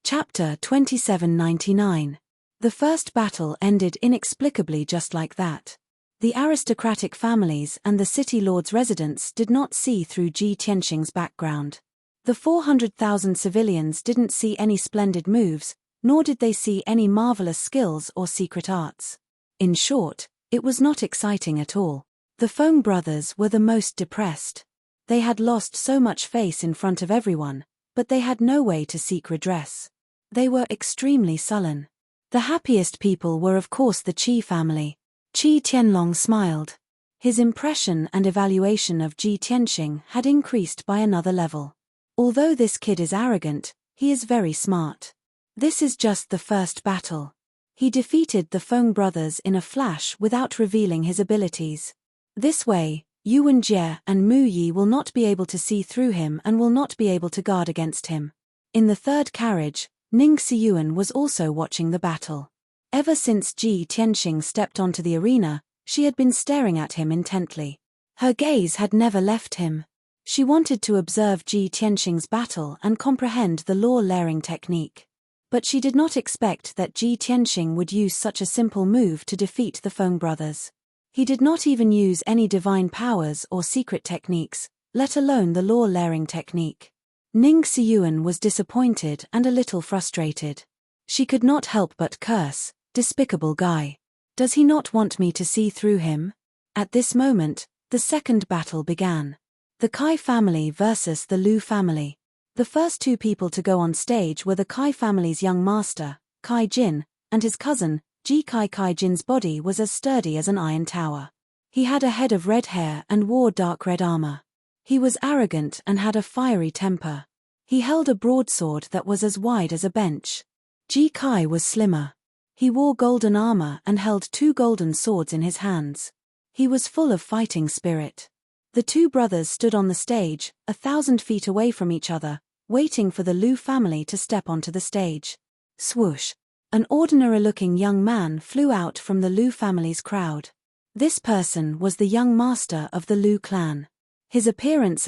Chapter 2799. The first battle ended inexplicably just like that. The aristocratic families and the city lord's residents did not see through Ji Tianxing's background. The 400,000 civilians didn't see any splendid moves, nor did they see any marvelous skills or secret arts. In short, it was not exciting at all. The Feng brothers were the most depressed. They had lost so much face in front of everyone, but they had no way to seek redress. They were extremely sullen. The happiest people were of course the Qi family. Qi Tianlong smiled. His impression and evaluation of Ji Tianxing had increased by another level. Although this kid is arrogant, he is very smart. This is just the first battle. He defeated the Feng brothers in a flash without revealing his abilities. This way, Yuan Jie and Mu Yi will not be able to see through him and will not be able to guard against him. In the third carriage, Ning Xiyuan was also watching the battle. Ever since Ji Tianxing stepped onto the arena, she had been staring at him intently. Her gaze had never left him. She wanted to observe Ji Tianxing's battle and comprehend the law layering technique. But she did not expect that Ji Tianxing would use such a simple move to defeat the Feng brothers. He did not even use any divine powers or secret techniques, let alone the law layering technique. Ning Xiyuan was disappointed and a little frustrated. She could not help but curse, "Despicable guy. Does he not want me to see through him?" At this moment, the second battle began. The Kai family versus the Lu family. The first two people to go on stage were the Kai family's young master, Kai Jin, and his cousin, Ji Kai. Kai Jin's body was as sturdy as an iron tower. He had a head of red hair and wore dark red armor. He was arrogant and had a fiery temper. He held a broadsword that was as wide as a bench. Ji Kai was slimmer. He wore golden armor and held two golden swords in his hands. He was full of fighting spirit. The two brothers stood on the stage, 1,000 feet away from each other, waiting for the Lu family to step onto the stage. Swoosh! An ordinary-looking young man flew out from the Lu family's crowd. This person was the young master of the Lu clan. His appearance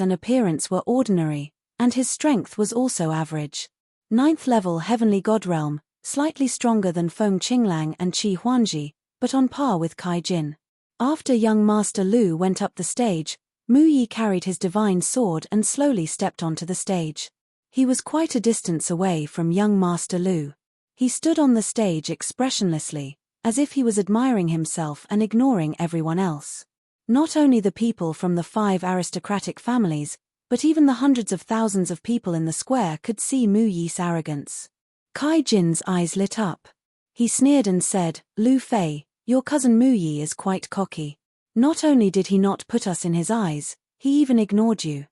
were ordinary, and his strength was also average. 9th level heavenly god realm, slightly stronger than Feng Qinglang and Qi Huanji, but on par with Kai Jin. After young Master Lu went up the stage, Mu Yi carried his divine sword and slowly stepped onto the stage. He was quite a distance away from young Master Lu. He stood on the stage expressionlessly, as if he was admiring himself and ignoring everyone else. Not only the people from the 5 aristocratic families, but even the hundreds of thousands of people in the square could see Mu Yi's arrogance. Kai Jin's eyes lit up. He sneered and said, "Lu Fei, your cousin Mu Yi is quite cocky. Not only did he not put us in his eyes, he even ignored you.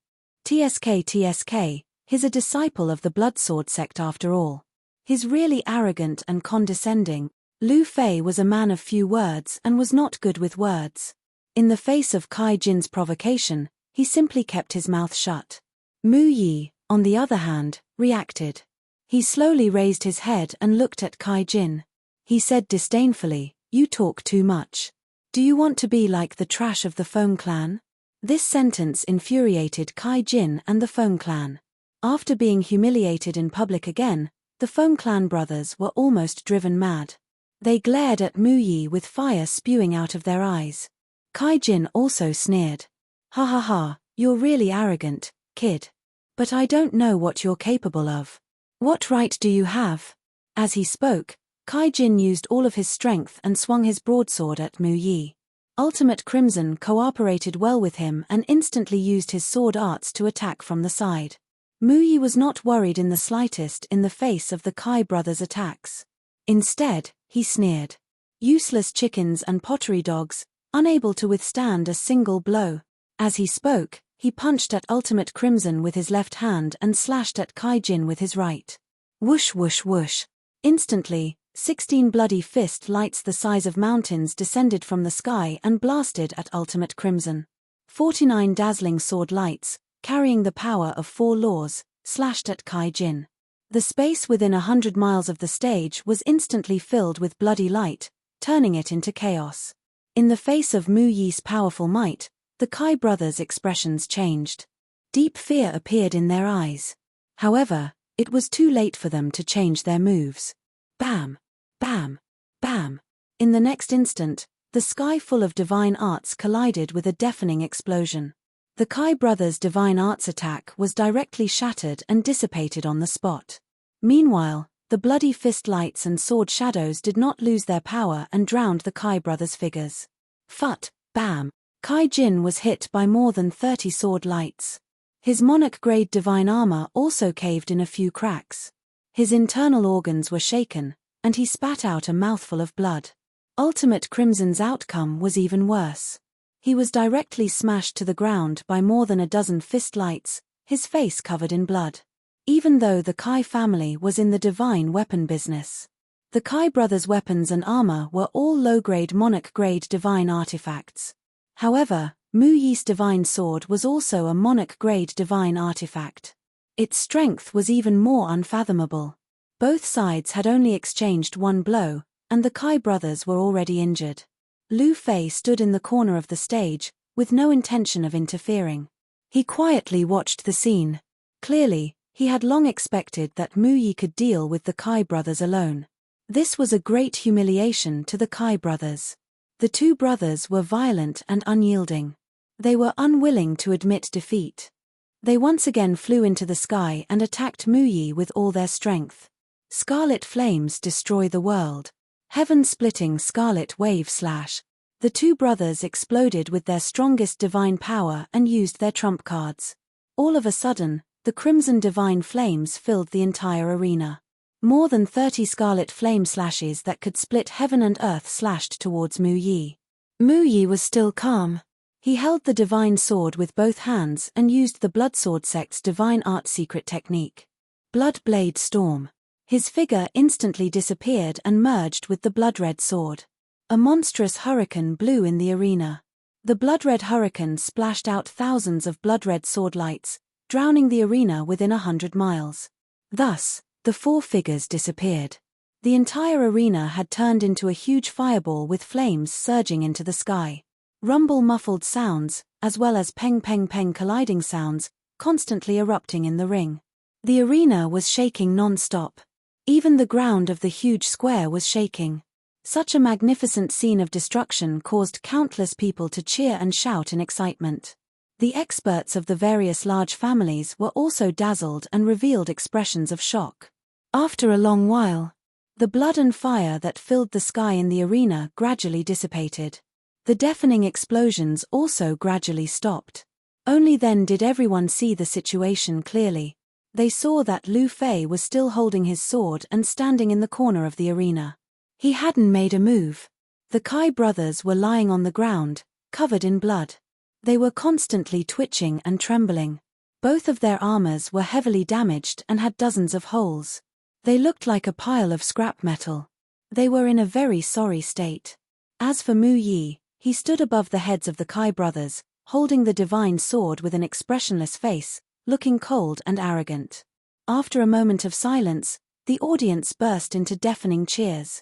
TSK, he's a disciple of the Bloodsword sect after all. He's really arrogant and condescending." Lu Fei was a man of few words and was not good with words. In the face of Kai Jin's provocation, he simply kept his mouth shut. Mu Yi, on the other hand, reacted. He slowly raised his head and looked at Kai Jin. He said disdainfully, "You talk too much. Do you want to be like the trash of the Feng clan?" This sentence infuriated Kai Jin and the Feng clan. After being humiliated in public again, the Feng clan brothers were almost driven mad. They glared at Mu Yi with fire spewing out of their eyes. Kai Jin also sneered. "Ha ha ha, you're really arrogant, kid. But I don't know what you're capable of. What right do you have?" As he spoke, Kai Jin used all of his strength and swung his broadsword at Mu Yi. Ultimate Crimson cooperated well with him and instantly used his sword arts to attack from the side. Mu Yi was not worried in the slightest in the face of the Kai brothers' attacks. Instead, he sneered. "Useless chickens and pottery dogs, unable to withstand a single blow." As he spoke, he punched at Ultimate Crimson with his left hand and slashed at Kai Jin with his right. Whoosh whoosh whoosh. Instantly, 16 bloody fist lights the size of mountains descended from the sky and blasted at Ultimate Crimson. 49 dazzling sword lights, carrying the power of 4 laws, slashed at Kai Jin. The space within 100 miles of the stage was instantly filled with bloody light, turning it into chaos. In the face of Mu Yi's powerful might, the Kai brothers' expressions changed. Deep fear appeared in their eyes. However, It was too late for them to change their moves. Bam! Bam! Bam! In the next instant, the sky full of divine arts collided with a deafening explosion. The Kai brothers' divine arts attack was directly shattered and dissipated on the spot. Meanwhile, the bloody fist lights and sword shadows did not lose their power and drowned the Kai brothers' figures. Phut! Bam! Kai Jin was hit by more than 30 sword lights. His monarch-grade divine armor also caved in a few cracks. His internal organs were shaken, and he spat out a mouthful of blood. Ultimate Crimson's outcome was even worse. He was directly smashed to the ground by more than a dozen fist lights, his face covered in blood. Even though the Kai family was in the divine weapon business. The Kai brothers' weapons and armor were all low-grade monarch-grade divine artifacts. However, Mu Yi's divine sword was also a monarch-grade divine artifact. Its strength was even more unfathomable. Both sides had only exchanged one blow, and the Kai brothers were already injured. Lu Fei stood in the corner of the stage, with no intention of interfering. He quietly watched the scene. Clearly, he had long expected that Mu Yi could deal with the Kai brothers alone. This was a great humiliation to the Kai brothers. The two brothers were violent and unyielding. They were unwilling to admit defeat. They once again flew into the sky and attacked Mu Yi with all their strength. Scarlet flames destroy the world. Heaven-splitting scarlet wave slash. The two brothers exploded with their strongest divine power and used their trump cards. All of a sudden, the crimson divine flames filled the entire arena. More than 30 scarlet flame slashes that could split heaven and earth slashed towards Mu Yi. Mu Yi was still calm. He held the divine sword with both hands and used the Blood Sword sect's divine art secret technique. Blood Blade Storm. His figure instantly disappeared and merged with the blood-red sword. A monstrous hurricane blew in the arena. The blood-red hurricane splashed out thousands of blood-red sword lights, drowning the arena within 100 miles. Thus, the four figures disappeared. The entire arena had turned into a huge fireball with flames surging into the sky. Rumble-muffled sounds, as well as peng-peng-peng colliding sounds, constantly erupting in the ring. The arena was shaking non-stop. Even the ground of the huge square was shaking. Such a magnificent scene of destruction caused countless people to cheer and shout in excitement. The experts of the various large families were also dazzled and revealed expressions of shock. After a long while, the blood and fire that filled the sky in the arena gradually dissipated. The deafening explosions also gradually stopped. Only then did everyone see the situation clearly. They saw that Lu Fei was still holding his sword and standing in the corner of the arena. He hadn't made a move. The Kai brothers were lying on the ground, covered in blood. They were constantly twitching and trembling. Both of their armors were heavily damaged and had dozens of holes. They looked like a pile of scrap metal. They were in a very sorry state. As for Mu Yi, he stood above the heads of the Kai brothers, holding the divine sword with an expressionless face, looking cold and arrogant. After a moment of silence, the audience burst into deafening cheers.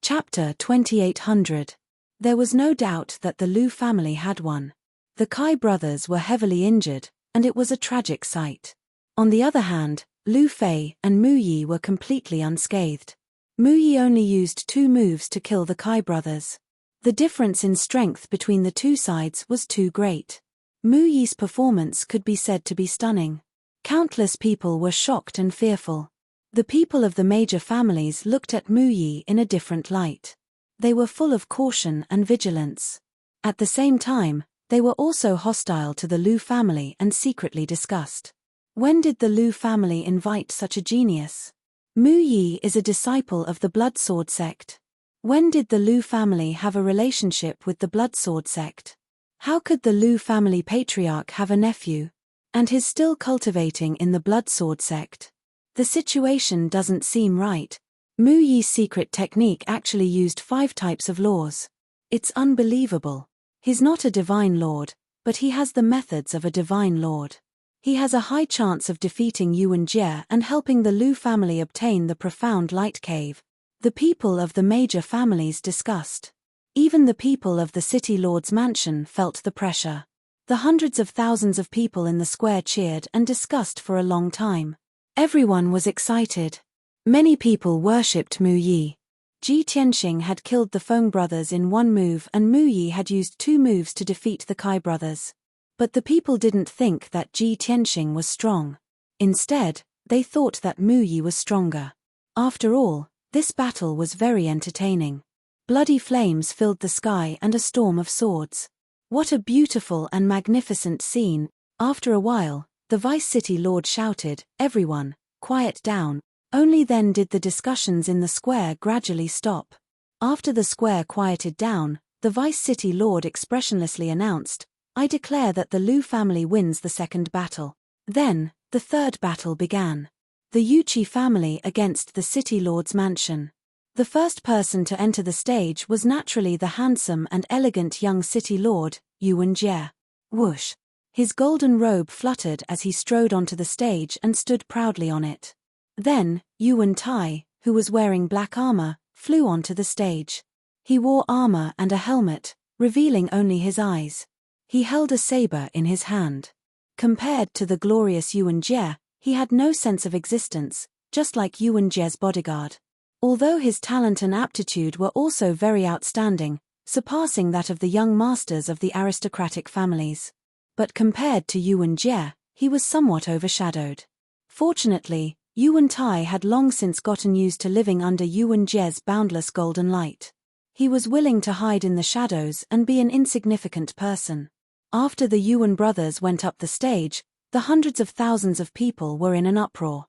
Chapter 2800. There was no doubt that the Lu family had won. The Kai brothers were heavily injured, and it was a tragic sight. On the other hand, Lu Fei and Mu Yi were completely unscathed. Mu Yi only used 2 moves to kill the Kai brothers. The difference in strength between the two sides was too great. Mu Yi's performance could be said to be stunning. Countless people were shocked and fearful. The people of the major families looked at Mu Yi in a different light. They were full of caution and vigilance. At the same time, they were also hostile to the Lu family and secretly discussed. When did the Lu family invite such a genius? Mu Yi is a disciple of the Blood Sword sect. When did the Lu family have a relationship with the Blood Sword sect? How could the Lu family patriarch have a nephew? And his still cultivating in the Blood Sword sect? The situation doesn't seem right. Mu Yi's secret technique actually used 5 types of laws. It's unbelievable. He's not a divine lord, but he has the methods of a divine lord. He has a high chance of defeating Yuan Jie and helping the Lu family obtain the profound light cave. The people of the major families discussed. Even the people of the city lord's mansion felt the pressure. The hundreds of thousands of people in the square cheered and discussed for a long time. Everyone was excited. Many people worshipped Mu Yi. Ji Tianxing had killed the Feng brothers in one move and Mu Yi had used 2 moves to defeat the Kai brothers. But the people didn't think that Ji Tianxing was strong. Instead, they thought that Mu Yi was stronger. After all, this battle was very entertaining. Bloody flames filled the sky and a storm of swords. What a beautiful and magnificent scene. After a while, the Vice City Lord shouted, "Everyone, quiet down." Only then did the discussions in the square gradually stop. After the square quieted down, the Vice City Lord expressionlessly announced, "I declare that the Lu family wins the second battle." Then, the third battle began. The Yuqi family against the City Lord's mansion. The first person to enter the stage was naturally the handsome and elegant young City Lord, Yuan Jie. Whoosh! His golden robe fluttered as he strode onto the stage and stood proudly on it. Then, Yuan Tai, who was wearing black armor, flew onto the stage. He wore armor and a helmet, revealing only his eyes. He held a saber in his hand. Compared to the glorious Yuan Jie, he had no sense of existence, just like Yuan Jie's bodyguard. Although his talent and aptitude were also very outstanding, surpassing that of the young masters of the aristocratic families. But compared to Yuan Jie, he was somewhat overshadowed. Fortunately, Yuan Tai had long since gotten used to living under Yuan Jie's boundless golden light. He was willing to hide in the shadows and be an insignificant person. After the Yuan brothers went up the stage, the hundreds of thousands of people were in an uproar.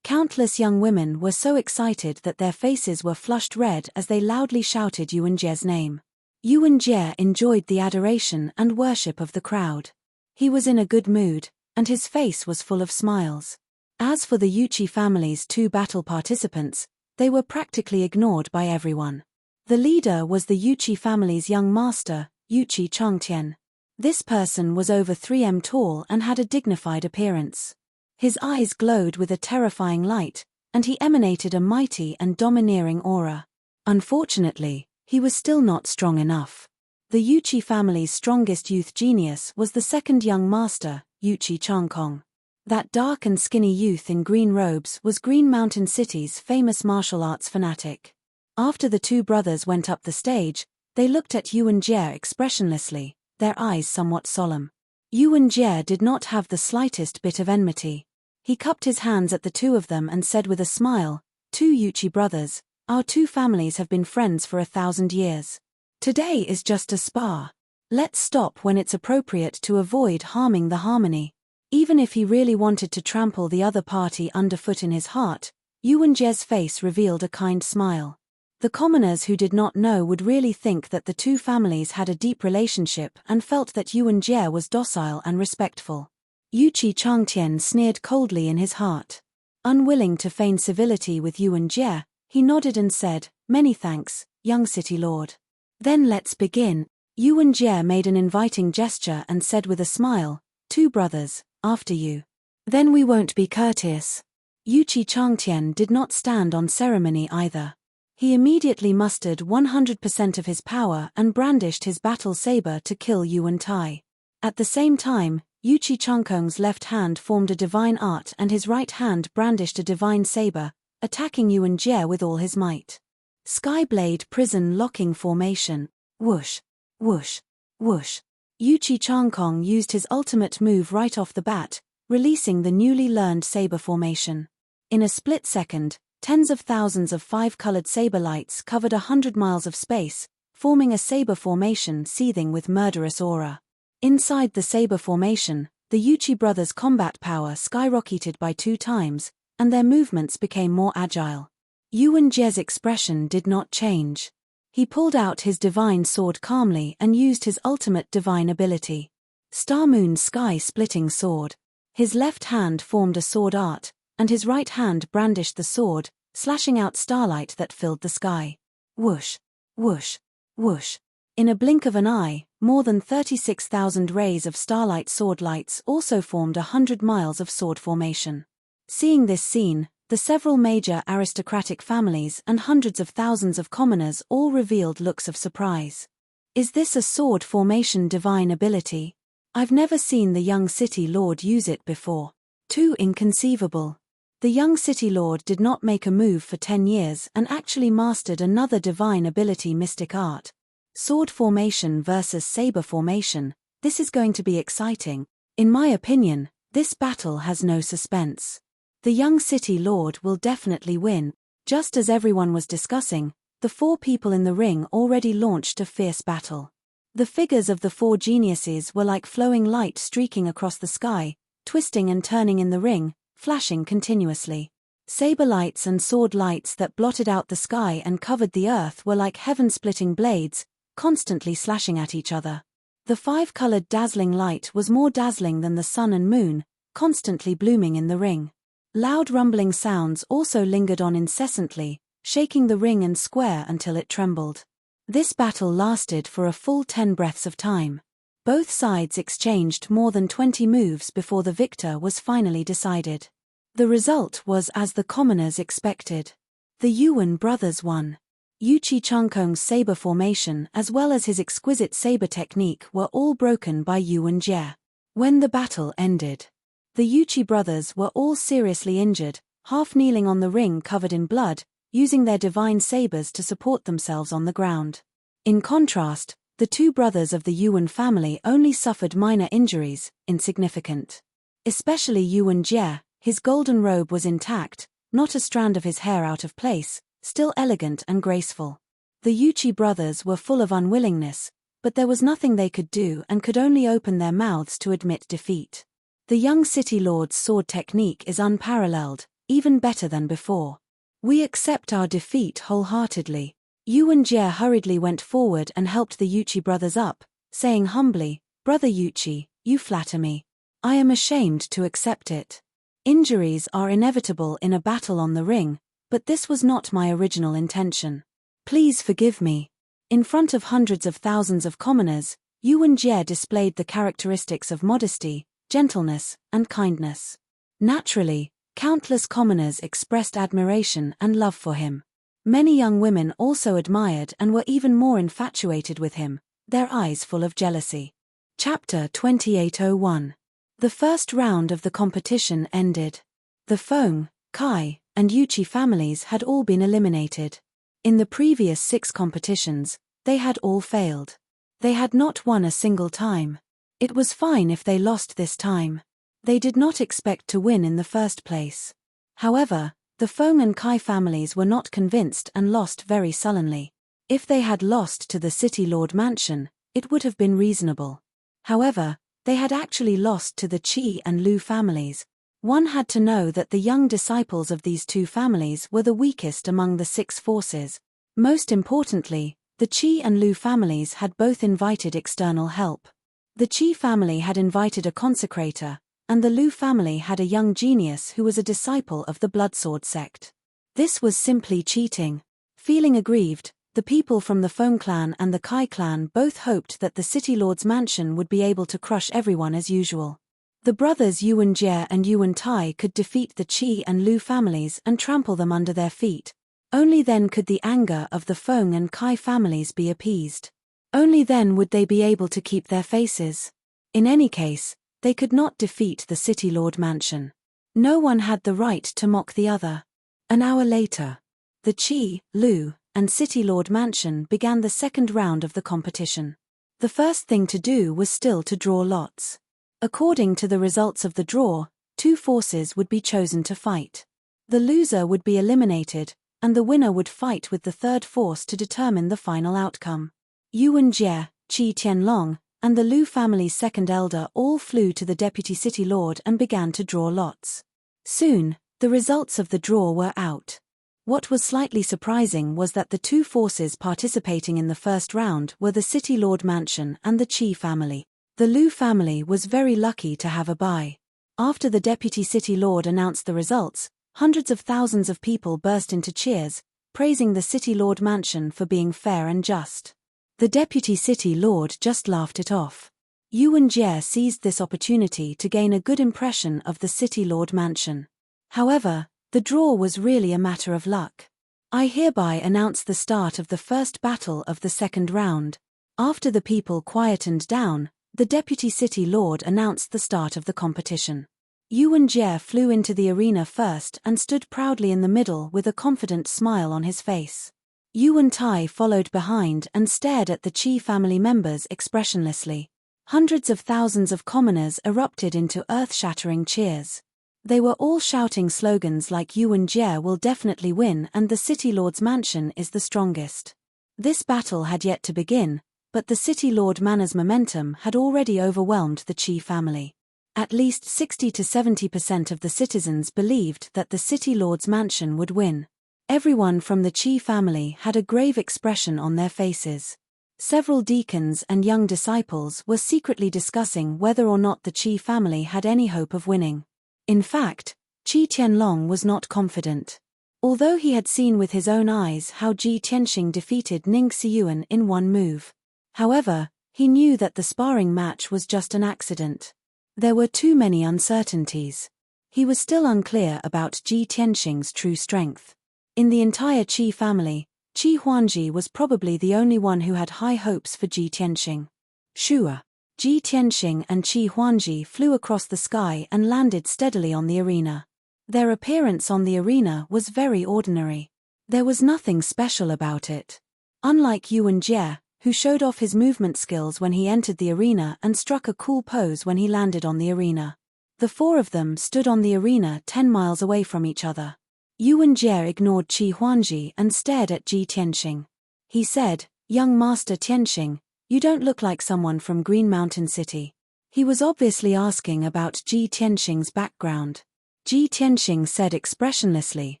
Countless young women were so excited that their faces were flushed red as they loudly shouted Yuan Jie's name. Yuan Jie enjoyed the adoration and worship of the crowd. He was in a good mood, and his face was full of smiles. As for the Yuqi family's 2 battle participants, they were practically ignored by everyone. The leader was the Yuqi family's young master, Yuqi Changtian. This person was over 3 m tall and had a dignified appearance. His eyes glowed with a terrifying light, and he emanated a mighty and domineering aura. Unfortunately, he was still not strong enough. The Yuqi family's strongest youth genius was the second young master, Yuqi Changkong. That dark and skinny youth in green robes was Green Mountain City's famous martial arts fanatic. After the 2 brothers went up the stage, they looked at Yuan Jie expressionlessly, their eyes somewhat solemn. Yuan Jie did not have the slightest bit of enmity. He cupped his hands at the 2 of them and said with a smile, "2 Yuqi brothers, our 2 families have been friends for 1,000 years. Today is just a spar. Let's stop when it's appropriate to avoid harming the harmony." Even if he really wanted to trample the other party underfoot in his heart, Yuan Jie's face revealed a kind smile. The commoners who did not know would really think that the 2 families had a deep relationship and felt that Yuan Jie was docile and respectful. Yuqi Changtian sneered coldly in his heart. Unwilling to feign civility with Yuan Jie, he nodded and said, "Many thanks, young city lord." "Then let's begin." Yuan Jie made an inviting gesture and said with a smile, "2 brothers, after you." "Then we won't be courteous." Yuqi Changtian did not stand on ceremony either. He immediately mustered 100% of his power and brandished his battle saber to kill Yuan Tai. At the same time, Yuqi Changkong's left hand formed a divine art and his right hand brandished a divine saber, attacking Yuan Jie with all his might. Skyblade prison locking formation. Whoosh, whoosh, whoosh. Yuqi Changkong used his ultimate move right off the bat, releasing the newly learned saber formation. In a split second, tens of thousands of 5-colored saber lights covered 100 miles of space, forming a saber formation seething with murderous aura. Inside the saber formation, the Yuqi brothers' combat power skyrocketed by 2 times, and their movements became more agile. Yuan Jie's expression did not change. He pulled out his divine sword calmly and used his ultimate divine ability. Star Moon Sky-Splitting Sword. His left hand formed a sword art, and his right hand brandished the sword, slashing out starlight that filled the sky. Whoosh, whoosh, whoosh. In a blink of an eye, more than 36,000 rays of starlight sword lights also formed 100 miles of sword formation. Seeing this scene, the several major aristocratic families and hundreds of thousands of commoners all revealed looks of surprise. Is this a sword formation divine ability? I've never seen the young city lord use it before. Too inconceivable. The young city lord did not make a move for 10 years and actually mastered another divine ability, mystic art. Sword formation versus saber formation. This is going to be exciting. In my opinion, this battle has no suspense. The young city lord will definitely win. Just as everyone was discussing, the 4 people in the ring already launched a fierce battle. The figures of the 4 geniuses were like flowing light streaking across the sky, twisting and turning in the ring, flashing continuously. Saber lights and sword lights that blotted out the sky and covered the earth were like heaven-splitting blades, constantly slashing at each other. The 5-colored dazzling light was more dazzling than the sun and moon, constantly blooming in the ring. Loud rumbling sounds also lingered on incessantly, shaking the ring and square until it trembled. This battle lasted for a full 10 breaths of time. Both sides exchanged more than 20 moves before the victor was finally decided. The result was as the commoners expected. The Yuan brothers won. Yuchi Changkong's saber formation as well as his exquisite saber technique were all broken by Yuan Jie. When the battle ended, the Yuchi brothers were all seriously injured, half kneeling on the ring covered in blood, using their divine sabers to support themselves on the ground. In contrast, the 2 brothers of the Yuan family only suffered minor injuries, insignificant. Especially Yuan Jie, his golden robe was intact, not a strand of his hair out of place, still elegant and graceful. The Yuchi brothers were full of unwillingness, but there was nothing they could do and could only open their mouths to admit defeat. The young city lord's sword technique is unparalleled, even better than before. We accept our defeat wholeheartedly. Yuan Jie hurriedly went forward and helped the Yuchi brothers up, saying humbly, "Brother Yuchi, you flatter me. I am ashamed to accept it. Injuries are inevitable in a battle on the ring, but this was not my original intention. Please forgive me." In front of hundreds of thousands of commoners, Yuan Jie displayed the characteristics of modesty, gentleness, and kindness. Naturally, countless commoners expressed admiration and love for him. Many young women also admired and were even more infatuated with him, their eyes full of jealousy. Chapter 2801. The first round of the competition ended. The Feng, Kai, and Yuchi families had all been eliminated. In the previous 6 competitions, they had all failed. They had not won a single time. It was fine if they lost this time. They did not expect to win in the first place. However, the Feng and Kai families were not convinced and lost very sullenly. If they had lost to the City Lord Mansion, it would have been reasonable. However, they had actually lost to the Qi and Lu families. One had to know that the young disciples of these 2 families were the weakest among the 6 forces. Most importantly, the Qi and Lu families had both invited external help. The Qi family had invited a consecrator, and the Lu family had a young genius who was a disciple of the Bloodsword sect. This was simply cheating. Feeling aggrieved, the people from the Feng clan and the Kai clan both hoped that the City Lord's mansion would be able to crush everyone as usual. The brothers Yuan Jie and Yuan Tai could defeat the Qi and Lu families and trample them under their feet. Only then could the anger of the Feng and Kai families be appeased. Only then would they be able to keep their faces. In any case, they could not defeat the City Lord Mansion. No one had the right to mock the other. An hour later, the Qi, Lu, and City Lord Mansion began the second round of the competition. The first thing to do was still to draw lots. According to the results of the draw, 2 forces would be chosen to fight. The loser would be eliminated, and the winner would fight with the third force to determine the final outcome. Yuan Jie, Qi Tianlong, and the Lu family's second elder all flew to the deputy city lord and began to draw lots. Soon, the results of the draw were out. What was slightly surprising was that the 2 forces participating in the first round were the City Lord Mansion and the Qi family. The Lu family was very lucky to have a bye. After the deputy city lord announced the results, hundreds of thousands of people burst into cheers, praising the City Lord Mansion for being fair and just. The deputy city lord just laughed it off. Yuan Jie seized this opportunity to gain a good impression of the City Lord Mansion. However, the draw was really a matter of luck. I hereby announce the start of the first battle of the second round. After the people quietened down, the deputy city lord announced the start of the competition. Yuan Jie flew into the arena first and stood proudly in the middle with a confident smile on his face. Yuan Tai followed behind and stared at the Qi family members expressionlessly. Hundreds of thousands of commoners erupted into earth-shattering cheers. They were all shouting slogans like Yuan Jie will definitely win and the City Lord's mansion is the strongest. This battle had yet to begin, but the City Lord Manner's momentum had already overwhelmed the Qi family. At least 60 to 70% of the citizens believed that the City Lord's mansion would win. Everyone from the Qi family had a grave expression on their faces. Several deacons and young disciples were secretly discussing whether or not the Qi family had any hope of winning. In fact, Qi Tianlong was not confident. Although he had seen with his own eyes how Ji Tianxing defeated Ning Xiyuan in one move. However, he knew that the sparring match was just an accident. There were too many uncertainties. He was still unclear about Ji Tianxing's true strength. In the entire Qi family, Qi Huangji was probably the only one who had high hopes for Ji Tianxing. Shua. Ji Tianxing and Qi Huangji flew across the sky and landed steadily on the arena. Their appearance on the arena was very ordinary. There was nothing special about it. Unlike Yuan Jie, who showed off his movement skills when he entered the arena and struck a cool pose when he landed on the arena. The four of them stood on the arena 10 miles away from each other. Yuan Jie ignored Qi Huangji and stared at Ji Tianxing. He said, "Young Master Tianxing, you don't look like someone from Green Mountain City." He was obviously asking about Ji Tianxing's background. Ji Tianxing said expressionlessly,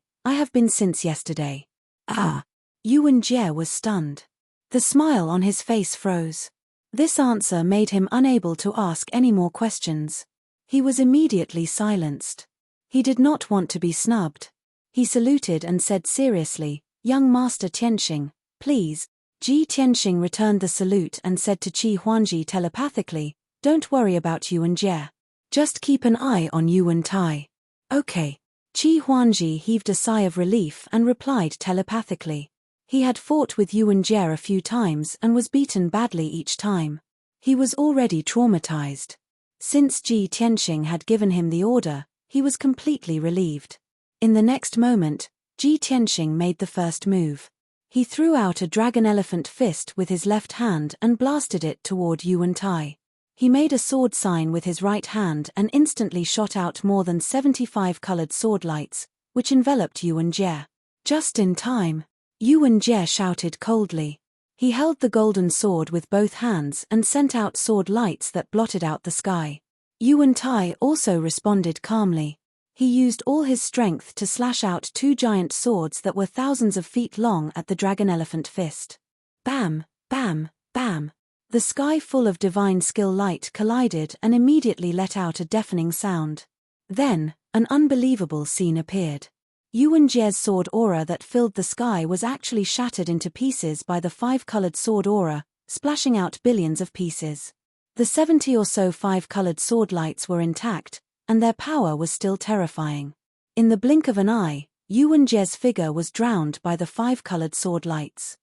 "I have been since yesterday." Ah! Yuan Jie was stunned. The smile on his face froze. This answer made him unable to ask any more questions. He was immediately silenced. He did not want to be snubbed. He saluted and said seriously, "Young Master Tianxing, please." Ji Tianxing returned the salute and said to Qi Huangji telepathically, "Don't worry about Yuan Jie. Just keep an eye on Yuan Tai." "Okay." Qi Huangji heaved a sigh of relief and replied telepathically. He had fought with Yuan Jie a few times and was beaten badly each time. He was already traumatized. Since Ji Tianxing had given him the order, he was completely relieved. In the next moment, Ji Tianxing made the first move. He threw out a dragon elephant fist with his left hand and blasted it toward Yuan Tai. He made a sword sign with his right hand and instantly shot out more than 75 colored sword lights, which enveloped Yuan Jie. Just in time. Yuan Jie shouted coldly. He held the golden sword with both hands and sent out sword lights that blotted out the sky. Yuan Tai also responded calmly. He used all his strength to slash out two giant swords that were thousands of feet long at the dragon elephant fist. Bam, bam, bam. The sky full of divine skill light collided and immediately let out a deafening sound. Then, an unbelievable scene appeared. Yuan Jie's sword aura that filled the sky was actually shattered into pieces by the 5-colored sword aura, splashing out billions of pieces. The 70 or so 5-colored sword lights were intact, and their power was still terrifying. In the blink of an eye, Yuan Jie's figure was drowned by the 5-colored sword lights.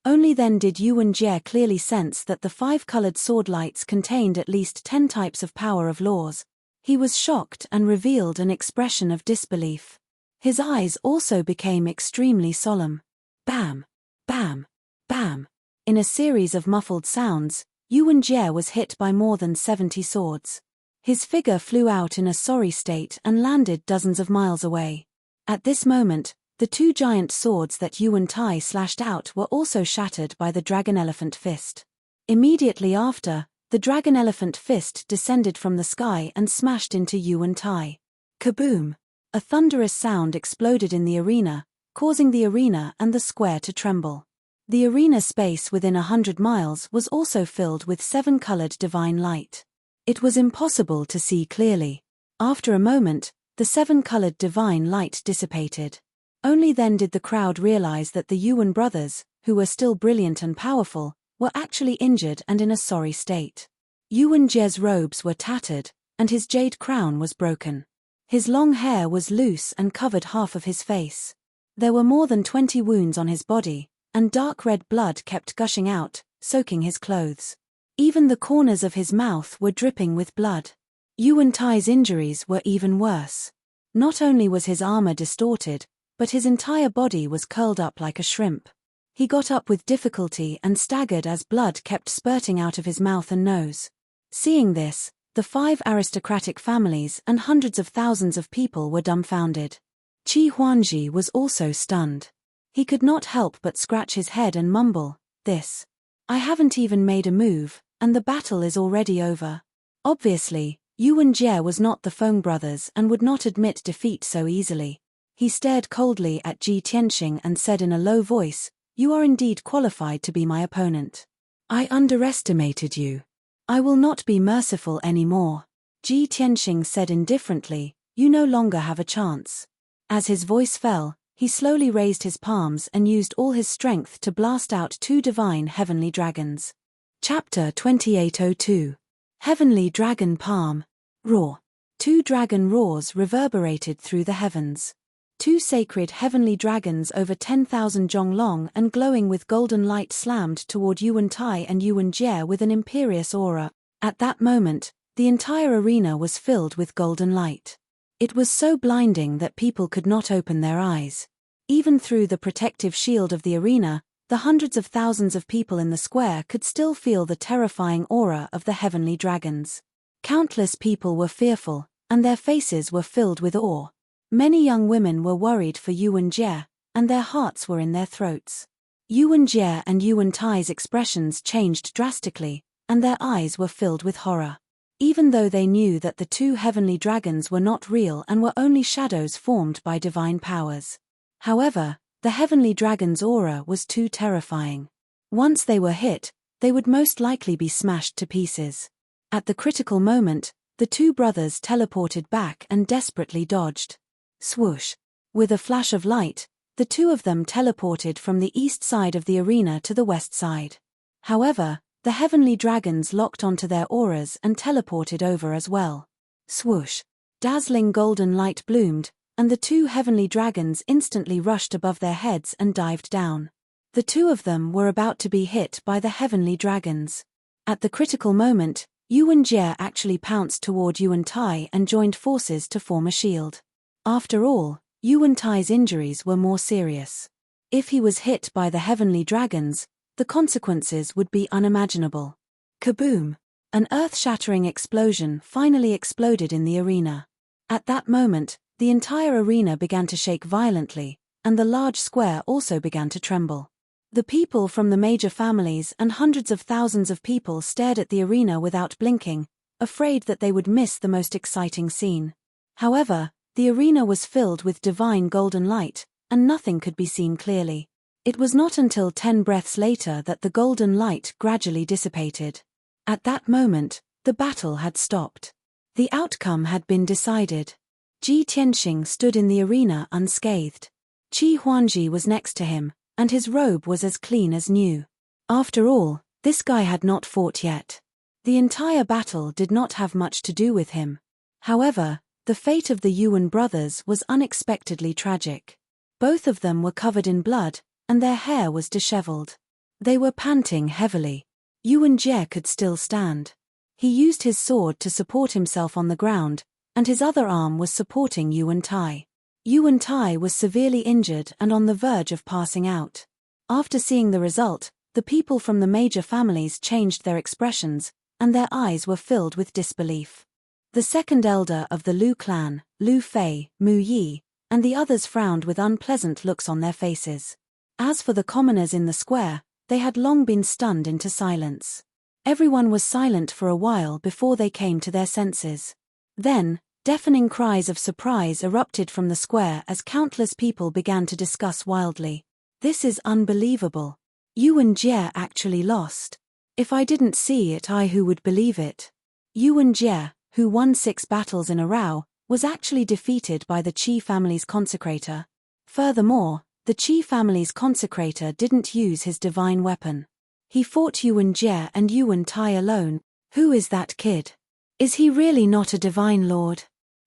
Only then did Yuan Jie clearly sense that the 5-colored sword lights contained at least 10 types of power of laws. He was shocked and revealed an expression of disbelief. His eyes also became extremely solemn. Bam! Bam! Bam! In a series of muffled sounds, Yuan Jie was hit by more than 70 swords. His figure flew out in a sorry state and landed dozens of miles away. At this moment, the two giant swords that Yuan Tai slashed out were also shattered by the dragon elephant fist. Immediately after, the dragon elephant fist descended from the sky and smashed into Yuan Tai. Kaboom! A thunderous sound exploded in the arena, causing the arena and the square to tremble. The arena space within 100 miles was also filled with 7-colored divine light. It was impossible to see clearly. After a moment, the 7-colored divine light dissipated. Only then did the crowd realize that the Yuan brothers, who were still brilliant and powerful, were actually injured and in a sorry state. Yuan Jie's robes were tattered, and his jade crown was broken. His long hair was loose and covered half of his face. There were more than 20 wounds on his body, and dark red blood kept gushing out, soaking his clothes. Even the corners of his mouth were dripping with blood. Yuan Tai's injuries were even worse. Not only was his armor distorted, but his entire body was curled up like a shrimp. He got up with difficulty and staggered as blood kept spurting out of his mouth and nose. Seeing this, the 5 aristocratic families and hundreds of thousands of people were dumbfounded. Qi Huangji was also stunned. He could not help but scratch his head and mumble, "This. I haven't even made a move, and the battle is already over." Obviously, Yuan Jie was not the Feng brothers and would not admit defeat so easily. He stared coldly at Ji Tianxing and said in a low voice, "You are indeed qualified to be my opponent. I underestimated you. I will not be merciful anymore." Ji Tianxing said indifferently, "You no longer have a chance." As his voice fell, he slowly raised his palms and used all his strength to blast out 2 divine heavenly dragons. Chapter 2802. Heavenly Dragon Palm. Roar. 2 dragon roars reverberated through the heavens. 2 sacred heavenly dragons over 10,000 zhong long and glowing with golden light slammed toward Yuan Tai and Yuan Jie with an imperious aura. At that moment, the entire arena was filled with golden light. It was so blinding that people could not open their eyes. Even through the protective shield of the arena, the hundreds of thousands of people in the square could still feel the terrifying aura of the heavenly dragons. Countless people were fearful, and their faces were filled with awe. Many young women were worried for Yuan Jie, and their hearts were in their throats. Yuan Jie and Yuan Tai's expressions changed drastically, and their eyes were filled with horror. Even though they knew that the 2 heavenly dragons were not real and were only shadows formed by divine powers. However, the heavenly dragon's aura was too terrifying. Once they were hit, they would most likely be smashed to pieces. At the critical moment, the 2 brothers teleported back and desperately dodged. Swoosh! With a flash of light, the 2 of them teleported from the east side of the arena to the west side. However, the heavenly dragons locked onto their auras and teleported over as well. Swoosh! Dazzling golden light bloomed, and the 2 heavenly dragons instantly rushed above their heads and dived down. The 2 of them were about to be hit by the heavenly dragons. At the critical moment, Yuan Jie actually pounced toward Yuan Tai and joined forces to form a shield. After all, Yuan Tai's injuries were more serious. If he was hit by the heavenly dragons, the consequences would be unimaginable. Kaboom! An earth-shattering explosion finally exploded in the arena. At that moment, the entire arena began to shake violently, and the large square also began to tremble. The people from the major families and hundreds of thousands of people stared at the arena without blinking, afraid that they would miss the most exciting scene. However, the arena was filled with divine golden light, and nothing could be seen clearly. It was not until 10 breaths later that the golden light gradually dissipated. At that moment, the battle had stopped. The outcome had been decided. Ji Tianxing stood in the arena unscathed. Qi Huangji was next to him, and his robe was as clean as new. After all, this guy had not fought yet. The entire battle did not have much to do with him. However, the fate of the Yuan brothers was unexpectedly tragic. Both of them were covered in blood, and their hair was disheveled. They were panting heavily. Yuan Jie could still stand. He used his sword to support himself on the ground, and his other arm was supporting Yuan Tai. Yuan Tai was severely injured and on the verge of passing out. After seeing the result, the people from the major families changed their expressions, and their eyes were filled with disbelief. The second elder of the Lu clan, Lu Fei, Mu Yi, and the others frowned with unpleasant looks on their faces. As for the commoners in the square, they had long been stunned into silence. Everyone was silent for a while before they came to their senses. Then, deafening cries of surprise erupted from the square as countless people began to discuss wildly. "This is unbelievable. Yuan Jie actually lost. If I didn't see it, who would believe it?" Yuan Jie, who won 6 battles in a row, was actually defeated by the Qi family's consecrator. Furthermore, the Qi family's consecrator didn't use his divine weapon. He fought Yuan Jie and Yuan Tai alone. Who is that kid? Is he really not a divine lord?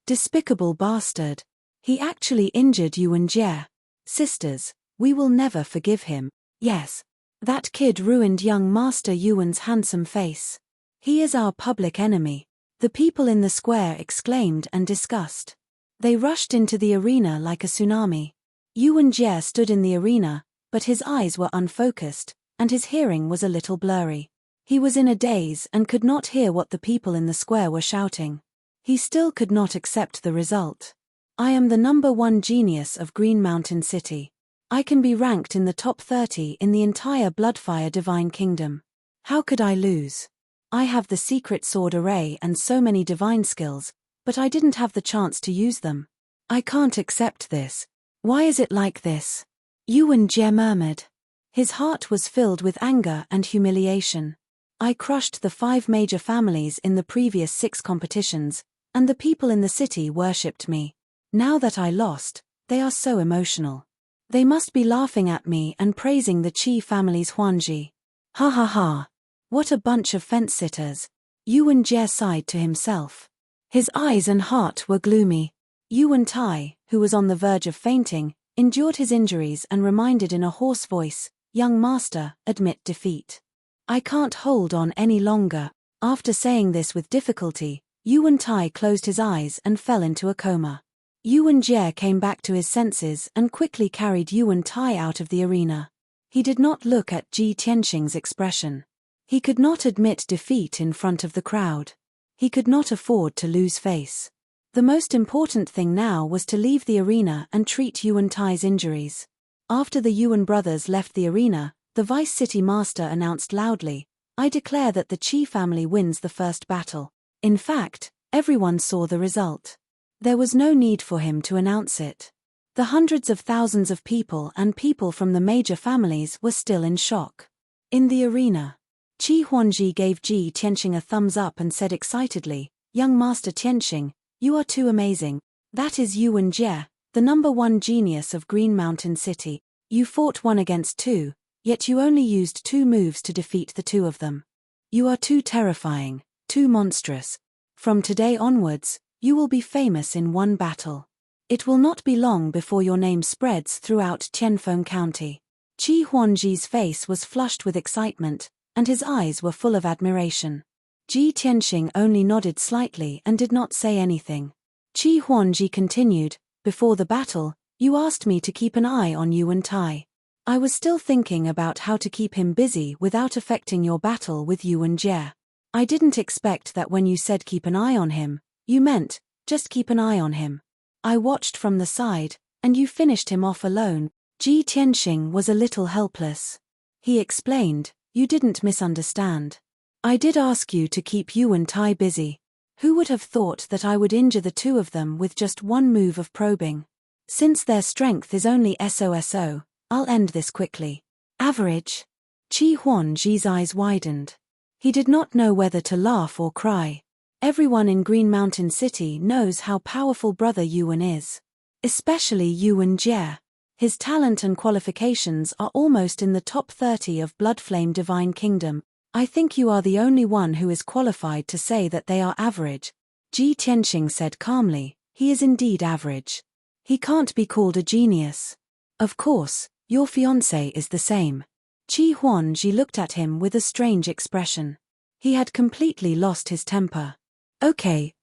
Despicable bastard. He actually injured Yuan Jie. Sisters, we will never forgive him. Yes. That kid ruined young Master Yuan's handsome face. He is our public enemy. The people in the square exclaimed and discussed. They rushed into the arena like a tsunami. Yuan Jie stood in the arena, but his eyes were unfocused, and his hearing was a little blurry. He was in a daze and could not hear what the people in the square were shouting. He still could not accept the result. I am the #1 genius of Green Mountain City. I can be ranked in the top 30 in the entire Bloodfire Divine Kingdom. How could I lose? I have the secret sword array and so many divine skills, but I didn't have the chance to use them. I can't accept this. Why is it like this? Yuan Jie murmured. His heart was filled with anger and humiliation. I crushed the 5 major families in the previous 6 competitions, and the people in the city worshipped me. Now that I lost, they are so emotional. They must be laughing at me and praising the Qi family's Huanji. Ha ha ha. What a bunch of fence-sitters. Yuan Jie sighed to himself. His eyes and heart were gloomy. Yuan Tai, who was on the verge of fainting, endured his injuries and reminded in a hoarse voice, "Young master, admit defeat. I can't hold on any longer." After saying this with difficulty, Yuan Tai closed his eyes and fell into a coma. Yuan Jie came back to his senses and quickly carried Yuan Tai out of the arena. He did not look at Ji Tianxing's expression. He could not admit defeat in front of the crowd. He could not afford to lose face. The most important thing now was to leave the arena and treat Yuan Tai's injuries. After the Yuan brothers left the arena, the Vice City Master announced loudly, "I declare that the Qi family wins the first battle." In fact, everyone saw the result. There was no need for him to announce it. The hundreds of thousands of people and people from the major families were still in shock. In the arena, Qi Huanji gave Ji Tianxing a thumbs up and said excitedly, "Young Master Tianxing, you are too amazing. That is Yuan Jie, the #1 genius of Green Mountain City. You fought 1 against 2, yet you only used 2 moves to defeat the 2 of them. You are too terrifying, too monstrous. From today onwards, you will be famous in 1 battle. It will not be long before your name spreads throughout Tianfeng County." Qi Huanji's face was flushed with excitement, and his eyes were full of admiration. Ji Tianxing only nodded slightly and did not say anything. Qi Huanji continued, "Before the battle, you asked me to keep an eye on Yuan Tai. I was still thinking about how to keep him busy without affecting your battle with Yuan Jie. I didn't expect that when you said keep an eye on him, you meant, just keep an eye on him. I watched from the side, and you finished him off alone." Ji Tianxing was a little helpless. He explained, "You didn't misunderstand. I did ask you to keep Yuan Tai busy. Who would have thought that I would injure the 2 of them with just 1 move of probing? Since their strength is only SOSO, I'll end this quickly." Average. Qi Huanji's eyes widened. He did not know whether to laugh or cry. Everyone in Green Mountain City knows how powerful Brother Yuan is. Especially Yuan Jie. His talent and qualifications are almost in the top 30 of Bloodflame Divine Kingdom. I think you are the only one who is qualified to say that they are average. Ji Tianxing said calmly, "He is indeed average. He can't be called a genius. Of course, your fiancé is the same." Qi Huanji looked at him with a strange expression. He had completely lost his temper. Okay.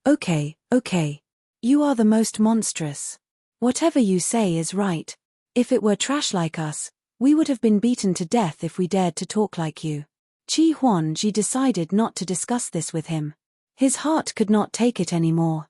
You are the most monstrous. Whatever you say is right. If it were trash like us, we would have been beaten to death if we dared to talk like you. Qi Huanji decided not to discuss this with him. His heart could not take it anymore.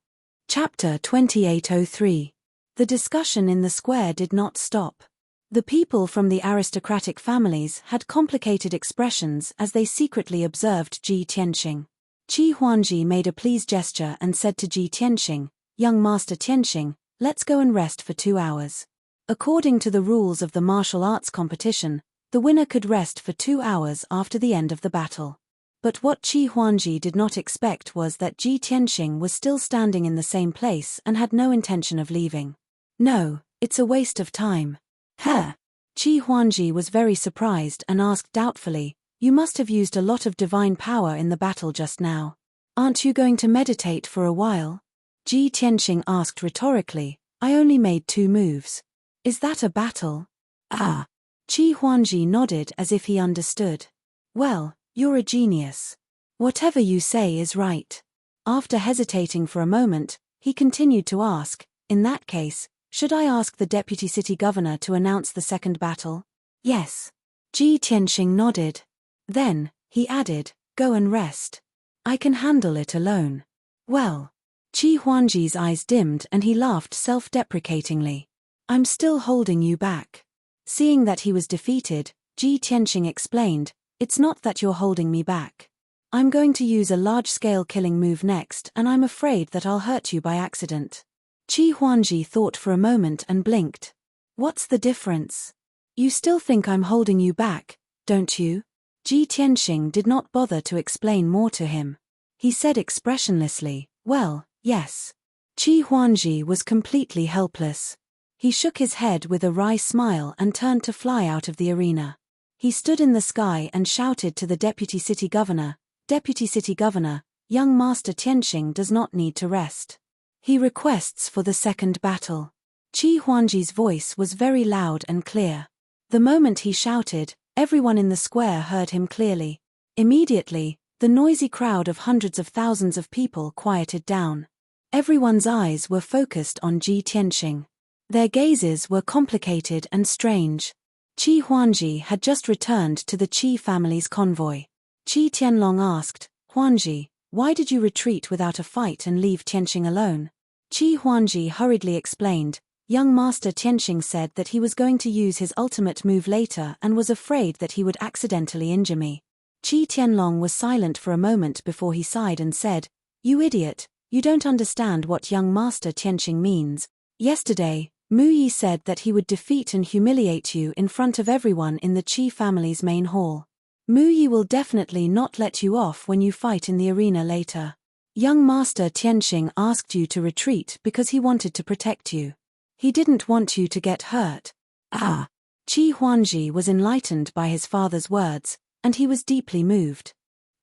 Chapter 2803. The discussion in the square did not stop. The people from the aristocratic families had complicated expressions as they secretly observed Ji Tianxing. Qi Huanji made a pleased gesture and said to Ji Tianxing, "Young Master Tianxing, let's go and rest for 2 hours." According to the rules of the martial arts competition, the winner could rest for 2 hours after the end of the battle. But what Qi Huanji did not expect was that Ji Tianxing was still standing in the same place and had no intention of leaving. "No, it's a waste of time." "Huh?" Qi Huanji was very surprised and asked doubtfully, "You must have used a lot of divine power in the battle just now. Aren't you going to meditate for a while?" Ji Tianxing asked rhetorically, "I only made 2 moves. Is that a battle?" "Ah." Qi Huanji nodded as if he understood. "Well, you're a genius. Whatever you say is right. After hesitating for a moment, he continued to ask, in that case, should I ask the deputy city governor to announce the second battle? Yes. Ji Tianxing nodded. Then, he added, go and rest. I can handle it alone. Well. Qi Huangji's eyes dimmed and he laughed self-deprecatingly. I'm still holding you back. Seeing that he was defeated, Ji Tianxing explained, it's not that you're holding me back. I'm going to use a large-scale killing move next and I'm afraid that I'll hurt you by accident. Qi Huangji thought for a moment and blinked. What's the difference? You still think I'm holding you back, don't you? Ji Tianxing did not bother to explain more to him. He said expressionlessly, well, yes. Qi Huangji was completely helpless. He shook his head with a wry smile and turned to fly out of the arena. He stood in the sky and shouted to the deputy city governor, Deputy City Governor, young Master Tianxing does not need to rest. He requests for the second battle. Qi Huangji's voice was very loud and clear. The moment he shouted, everyone in the square heard him clearly. Immediately, the noisy crowd of hundreds of thousands of people quieted down. Everyone's eyes were focused on Ji Tianxing. Their gazes were complicated and strange. Qi Huangji had just returned to the Qi family's convoy. Qi Tianlong asked, Huangji, why did you retreat without a fight and leave Tianxing alone? Qi Huangji hurriedly explained, young Master Tianxing said that he was going to use his ultimate move later and was afraid that he would accidentally injure me. Qi Tianlong was silent for a moment before he sighed and said, you idiot, you don't understand what young Master Tianxing means. Yesterday, Mu Yi said that he would defeat and humiliate you in front of everyone in the Qi family's main hall. Mu Yi will definitely not let you off when you fight in the arena later. Young Master Tianxing asked you to retreat because he wanted to protect you. He didn't want you to get hurt. Ah! Qi Huangji was enlightened by his father's words, and he was deeply moved.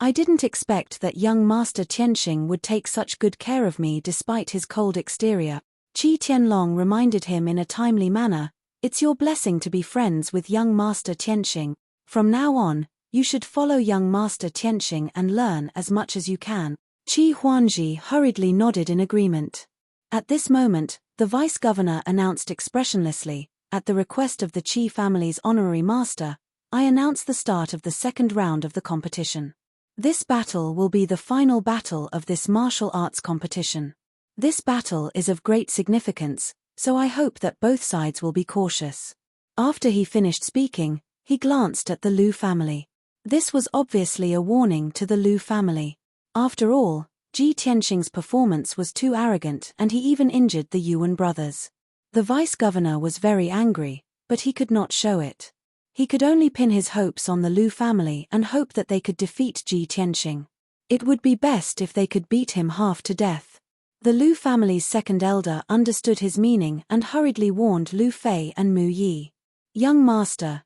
I didn't expect that young Master Tianxing would take such good care of me despite his cold exterior. Qi Tianlong reminded him in a timely manner, it's your blessing to be friends with young Master Tianxing. From now on, you should follow young Master Tianxing and learn as much as you can. Qi Huangji hurriedly nodded in agreement. At this moment, the vice-governor announced expressionlessly, at the request of the Qi family's honorary master, I announce the start of the second round of the competition. This battle will be the final battle of this martial arts competition. This battle is of great significance, so I hope that both sides will be cautious. After he finished speaking, he glanced at the Lu family. This was obviously a warning to the Lu family. After all, Ji Tianxing's performance was too arrogant and he even injured the Yuan brothers. The vice-governor was very angry, but he could not show it. He could only pin his hopes on the Lu family and hope that they could defeat Ji Tianxing. It would be best if they could beat him half to death. The Lu family's second elder understood his meaning and hurriedly warned Lu Fei and Mu Yi. Young Master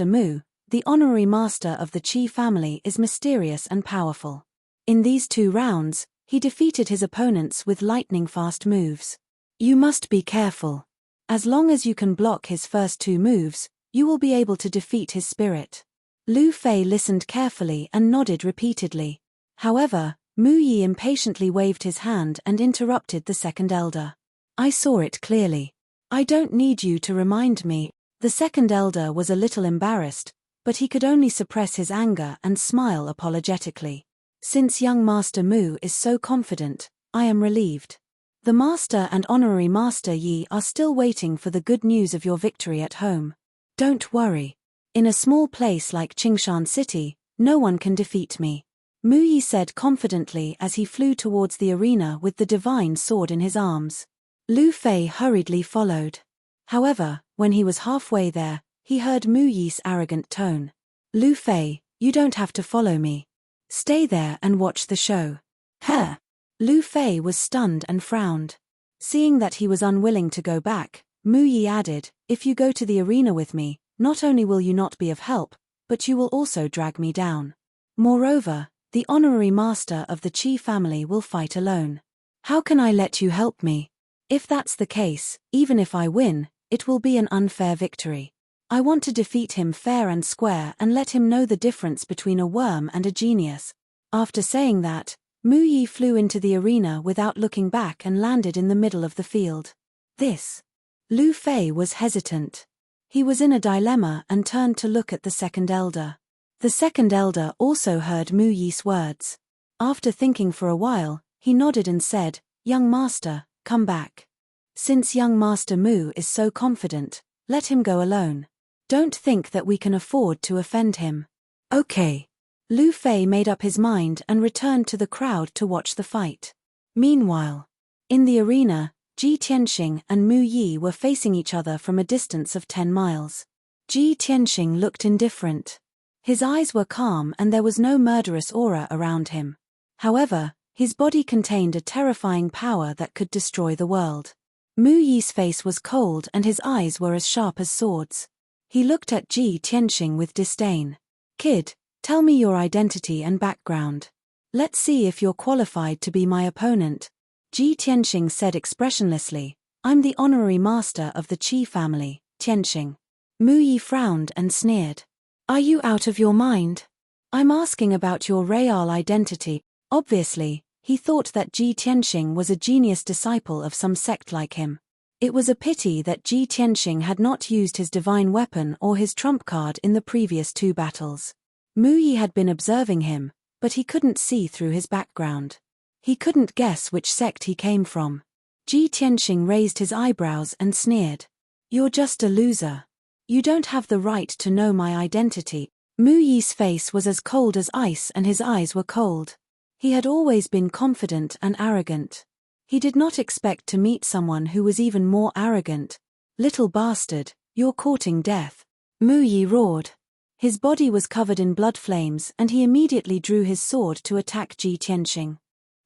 Mu, the honorary master of the Qi family is mysterious and powerful. In these 2 rounds, he defeated his opponents with lightning-fast moves. You must be careful. As long as you can block his first 2 moves, you will be able to defeat his spirit. Lu Fei listened carefully and nodded repeatedly. However, Mu Yi impatiently waved his hand and interrupted the second elder. I saw it clearly. I don't need you to remind me. The second elder was a little embarrassed, but he could only suppress his anger and smile apologetically. Since young Master Mu is so confident, I am relieved. The Master and Honorary Master Yi are still waiting for the good news of your victory at home. Don't worry. In a small place like Qingshan City, no one can defeat me. Mu Yi said confidently as he flew towards the arena with the divine sword in his arms. Lu Fei hurriedly followed. However, when he was halfway there, he heard Mu Yi's arrogant tone. Lu Fei, you don't have to follow me. Stay there and watch the show. Huh! Lu Fei was stunned and frowned. Seeing that he was unwilling to go back, Mu Yi added, if you go to the arena with me, not only will you not be of help, but you will also drag me down. Moreover, the honorary master of the Qi family will fight alone. How can I let you help me? If that's the case, even if I win, it will be an unfair victory. I want to defeat him fair and square and let him know the difference between a worm and a genius. After saying that, Mu Yi flew into the arena without looking back and landed in the middle of the field. This. Lu Fei was hesitant. He was in a dilemma and turned to look at the second elder. The second elder also heard Mu Yi's words. After thinking for a while, he nodded and said, "Young master, come back. Since young master Mu is so confident, let him go alone. Don't think that we can afford to offend him." Okay. Lu Fei made up his mind and returned to the crowd to watch the fight. Meanwhile, in the arena, Ji Tianxing and Mu Yi were facing each other from a distance of 10 miles. Ji Tianxing looked indifferent. His eyes were calm and there was no murderous aura around him. However, his body contained a terrifying power that could destroy the world. Mu Yi's face was cold and his eyes were as sharp as swords. He looked at Ji Tianxing with disdain. "Kid, tell me your identity and background. Let's see if you're qualified to be my opponent." Ji Tianxing said expressionlessly, "I'm the honorary master of the Qi family, Tianxing." Mu Yi frowned and sneered. "Are you out of your mind? I'm asking about your real identity." Obviously, he thought that Ji Tianxing was a genius disciple of some sect like him. It was a pity that Ji Tianxing had not used his divine weapon or his trump card in the previous 2 battles. Mu Yi had been observing him, but he couldn't see through his background. He couldn't guess which sect he came from. Ji Tianxing raised his eyebrows and sneered. "You're just a loser. You don't have the right to know my identity." Mu Yi's face was as cold as ice and his eyes were cold. He had always been confident and arrogant. He did not expect to meet someone who was even more arrogant. "Little bastard, you're courting death." Mu Yi roared. His body was covered in blood flames and he immediately drew his sword to attack Ji Tianxing.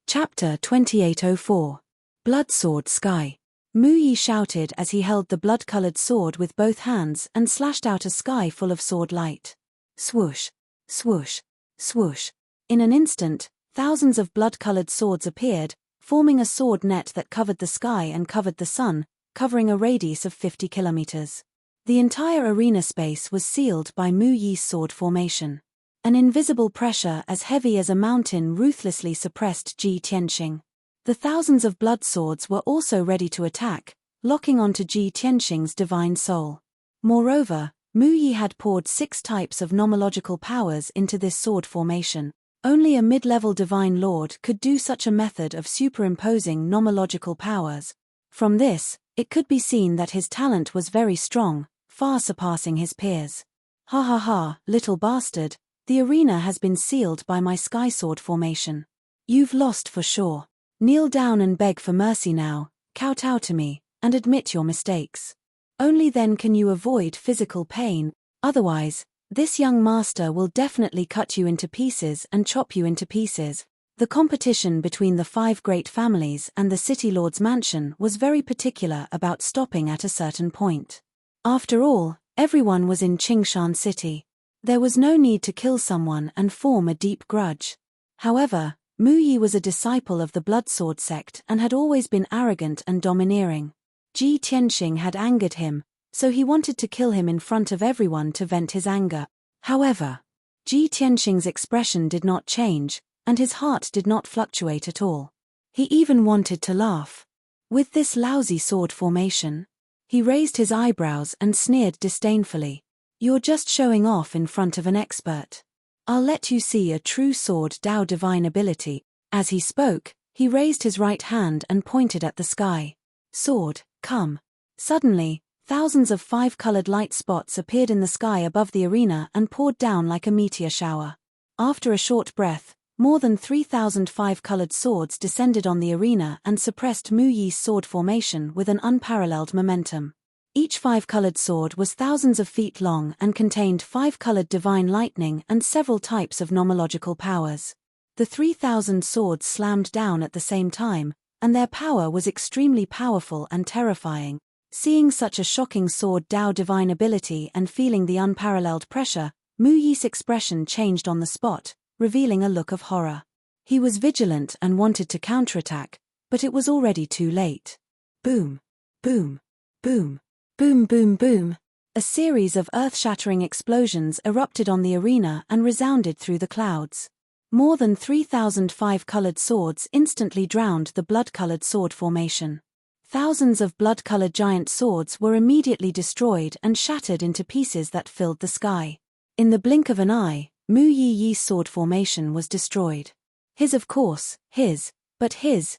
Chapter 2804. Blood Sword Sky. Mu Yi shouted as he held the blood-colored sword with both hands and slashed out a sky full of sword light. Swoosh, swoosh, swoosh. In an instant, thousands of blood-colored swords appeared, forming a sword net that covered the sky and covered the sun, covering a radius of 50 kilometers. The entire arena space was sealed by Mu Yi's sword formation. An invisible pressure as heavy as a mountain ruthlessly suppressed Ji Tianxing. The thousands of blood swords were also ready to attack, locking onto Ji Tianxing's divine soul. Moreover, Mu Yi had poured 6 types of nomological powers into this sword formation. Only a mid-level divine lord could do such a method of superimposing nomological powers. From this, it could be seen that his talent was very strong, far surpassing his peers. "Ha ha ha, little bastard. The arena has been sealed by my sky sword formation. You've lost for sure. Kneel down and beg for mercy now, kowtow to me, and admit your mistakes. Only then can you avoid physical pain, otherwise, this young master will definitely cut you into pieces and chop you into pieces." The competition between the 5 great families and the city lord's mansion was very particular about stopping at a certain point. After all, everyone was in Qingshan City. There was no need to kill someone and form a deep grudge. However, Mu Yi was a disciple of the Blood Sword sect and had always been arrogant and domineering. Ji Tianxing had angered him, so he wanted to kill him in front of everyone to vent his anger. However, Ji Tianxing's expression did not change, and his heart did not fluctuate at all. He even wanted to laugh. With this lousy sword formation? He raised his eyebrows and sneered disdainfully. "You're just showing off in front of an expert. I'll let you see a true sword Dao divine ability." As he spoke, he raised his right hand and pointed at the sky. "Sword, come." Suddenly, thousands of 5-colored light spots appeared in the sky above the arena and poured down like a meteor shower. After a short breath, more than 3,000 5-colored swords descended on the arena and suppressed Mu Yi's sword formation with an unparalleled momentum. Each 5-colored sword was thousands of feet long and contained 5-colored divine lightning and several types of nomological powers. The 3,000 swords slammed down at the same time, and their power was extremely powerful and terrifying. Seeing such a shocking sword Dao divine ability and feeling the unparalleled pressure, Mu Yi's expression changed on the spot, revealing a look of horror. He was vigilant and wanted to counterattack, but it was already too late. Boom! Boom! Boom! Boom boom boom. A series of earth-shattering explosions erupted on the arena and resounded through the clouds. More than 3,000 five-colored swords instantly drowned the blood-colored sword formation. Thousands of blood-colored giant swords were immediately destroyed and shattered into pieces that filled the sky. In the blink of an eye, Mu Yi Yi's sword formation was destroyed. His, of course, his, but his,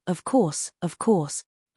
of course.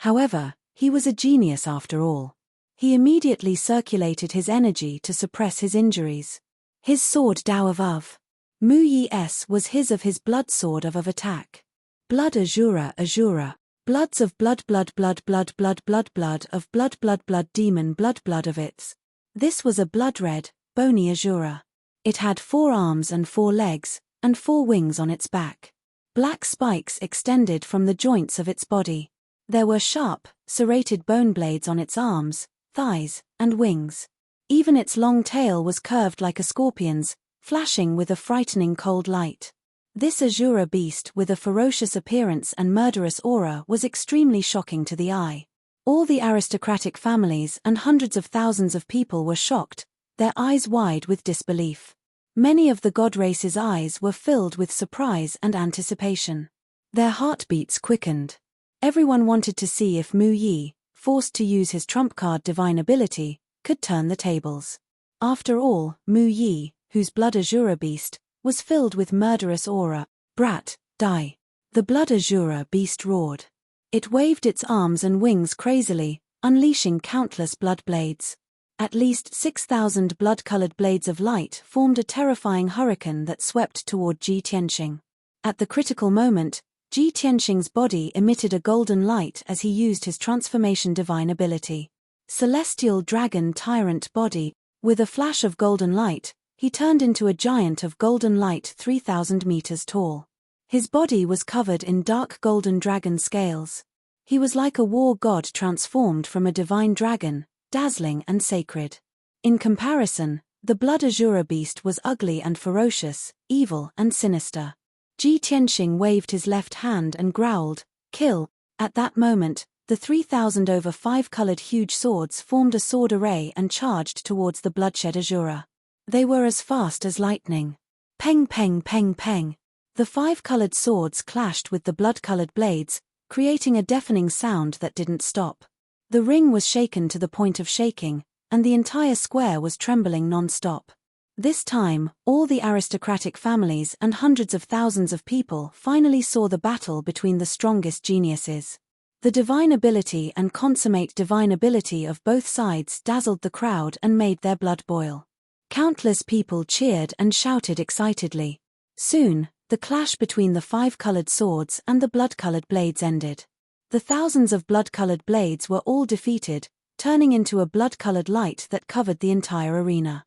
However, he was a genius after all. He immediately circulated his energy to suppress his injuries. His sword Dao of Mu Yi's was his blood sword of attack. Blood Azura. Bloods of blood of blood demon blood of its. This was a blood-red, bony Azura. It had 4 arms and 4 legs, and 4 wings on its back. Black spikes extended from the joints of its body. There were sharp, serrated bone blades on its arms, thighs, and wings. Even its long tail was curved like a scorpion's, flashing with a frightening cold light. This Azura beast with a ferocious appearance and murderous aura was extremely shocking to the eye. All the aristocratic families and hundreds of thousands of people were shocked, their eyes wide with disbelief. Many of the god race's eyes were filled with surprise and anticipation. Their heartbeats quickened. Everyone wanted to see if Mu Yi, forced to use his trump card divine ability, could turn the tables. After all, Mu Yi, whose blood Azura beast, was filled with murderous aura. Brat, die. The blood Azura beast roared. It waved its arms and wings crazily, unleashing countless blood blades. At least 6,000 blood-colored blades of light formed a terrifying hurricane that swept toward Ji Tianxing. At the critical moment, Ji Tianxing's body emitted a golden light as he used his transformation divine ability. Celestial Dragon Tyrant Body. With a flash of golden light, he turned into a giant of golden light 3,000 meters tall. His body was covered in dark golden dragon scales. He was like a war god transformed from a divine dragon, dazzling and sacred. In comparison, the blood Azura beast was ugly and ferocious, evil and sinister. Ji Tianxing waved his left hand and growled, "Kill." At that moment, the 3,000 over 5-colored huge swords formed a sword array and charged towards the bloodshed Azura. They were as fast as lightning. Peng peng peng peng. The 5-colored swords clashed with the blood-colored blades, creating a deafening sound that didn't stop. The ring was shaken to the point of shaking, and the entire square was trembling non-stop. This time, all the aristocratic families and hundreds of thousands of people finally saw the battle between the strongest geniuses. The divine ability and consummate divine ability of both sides dazzled the crowd and made their blood boil. Countless people cheered and shouted excitedly. Soon, the clash between the 5-colored swords and the blood-colored blades ended. The thousands of blood-colored blades were all defeated, turning into a blood-colored light that covered the entire arena.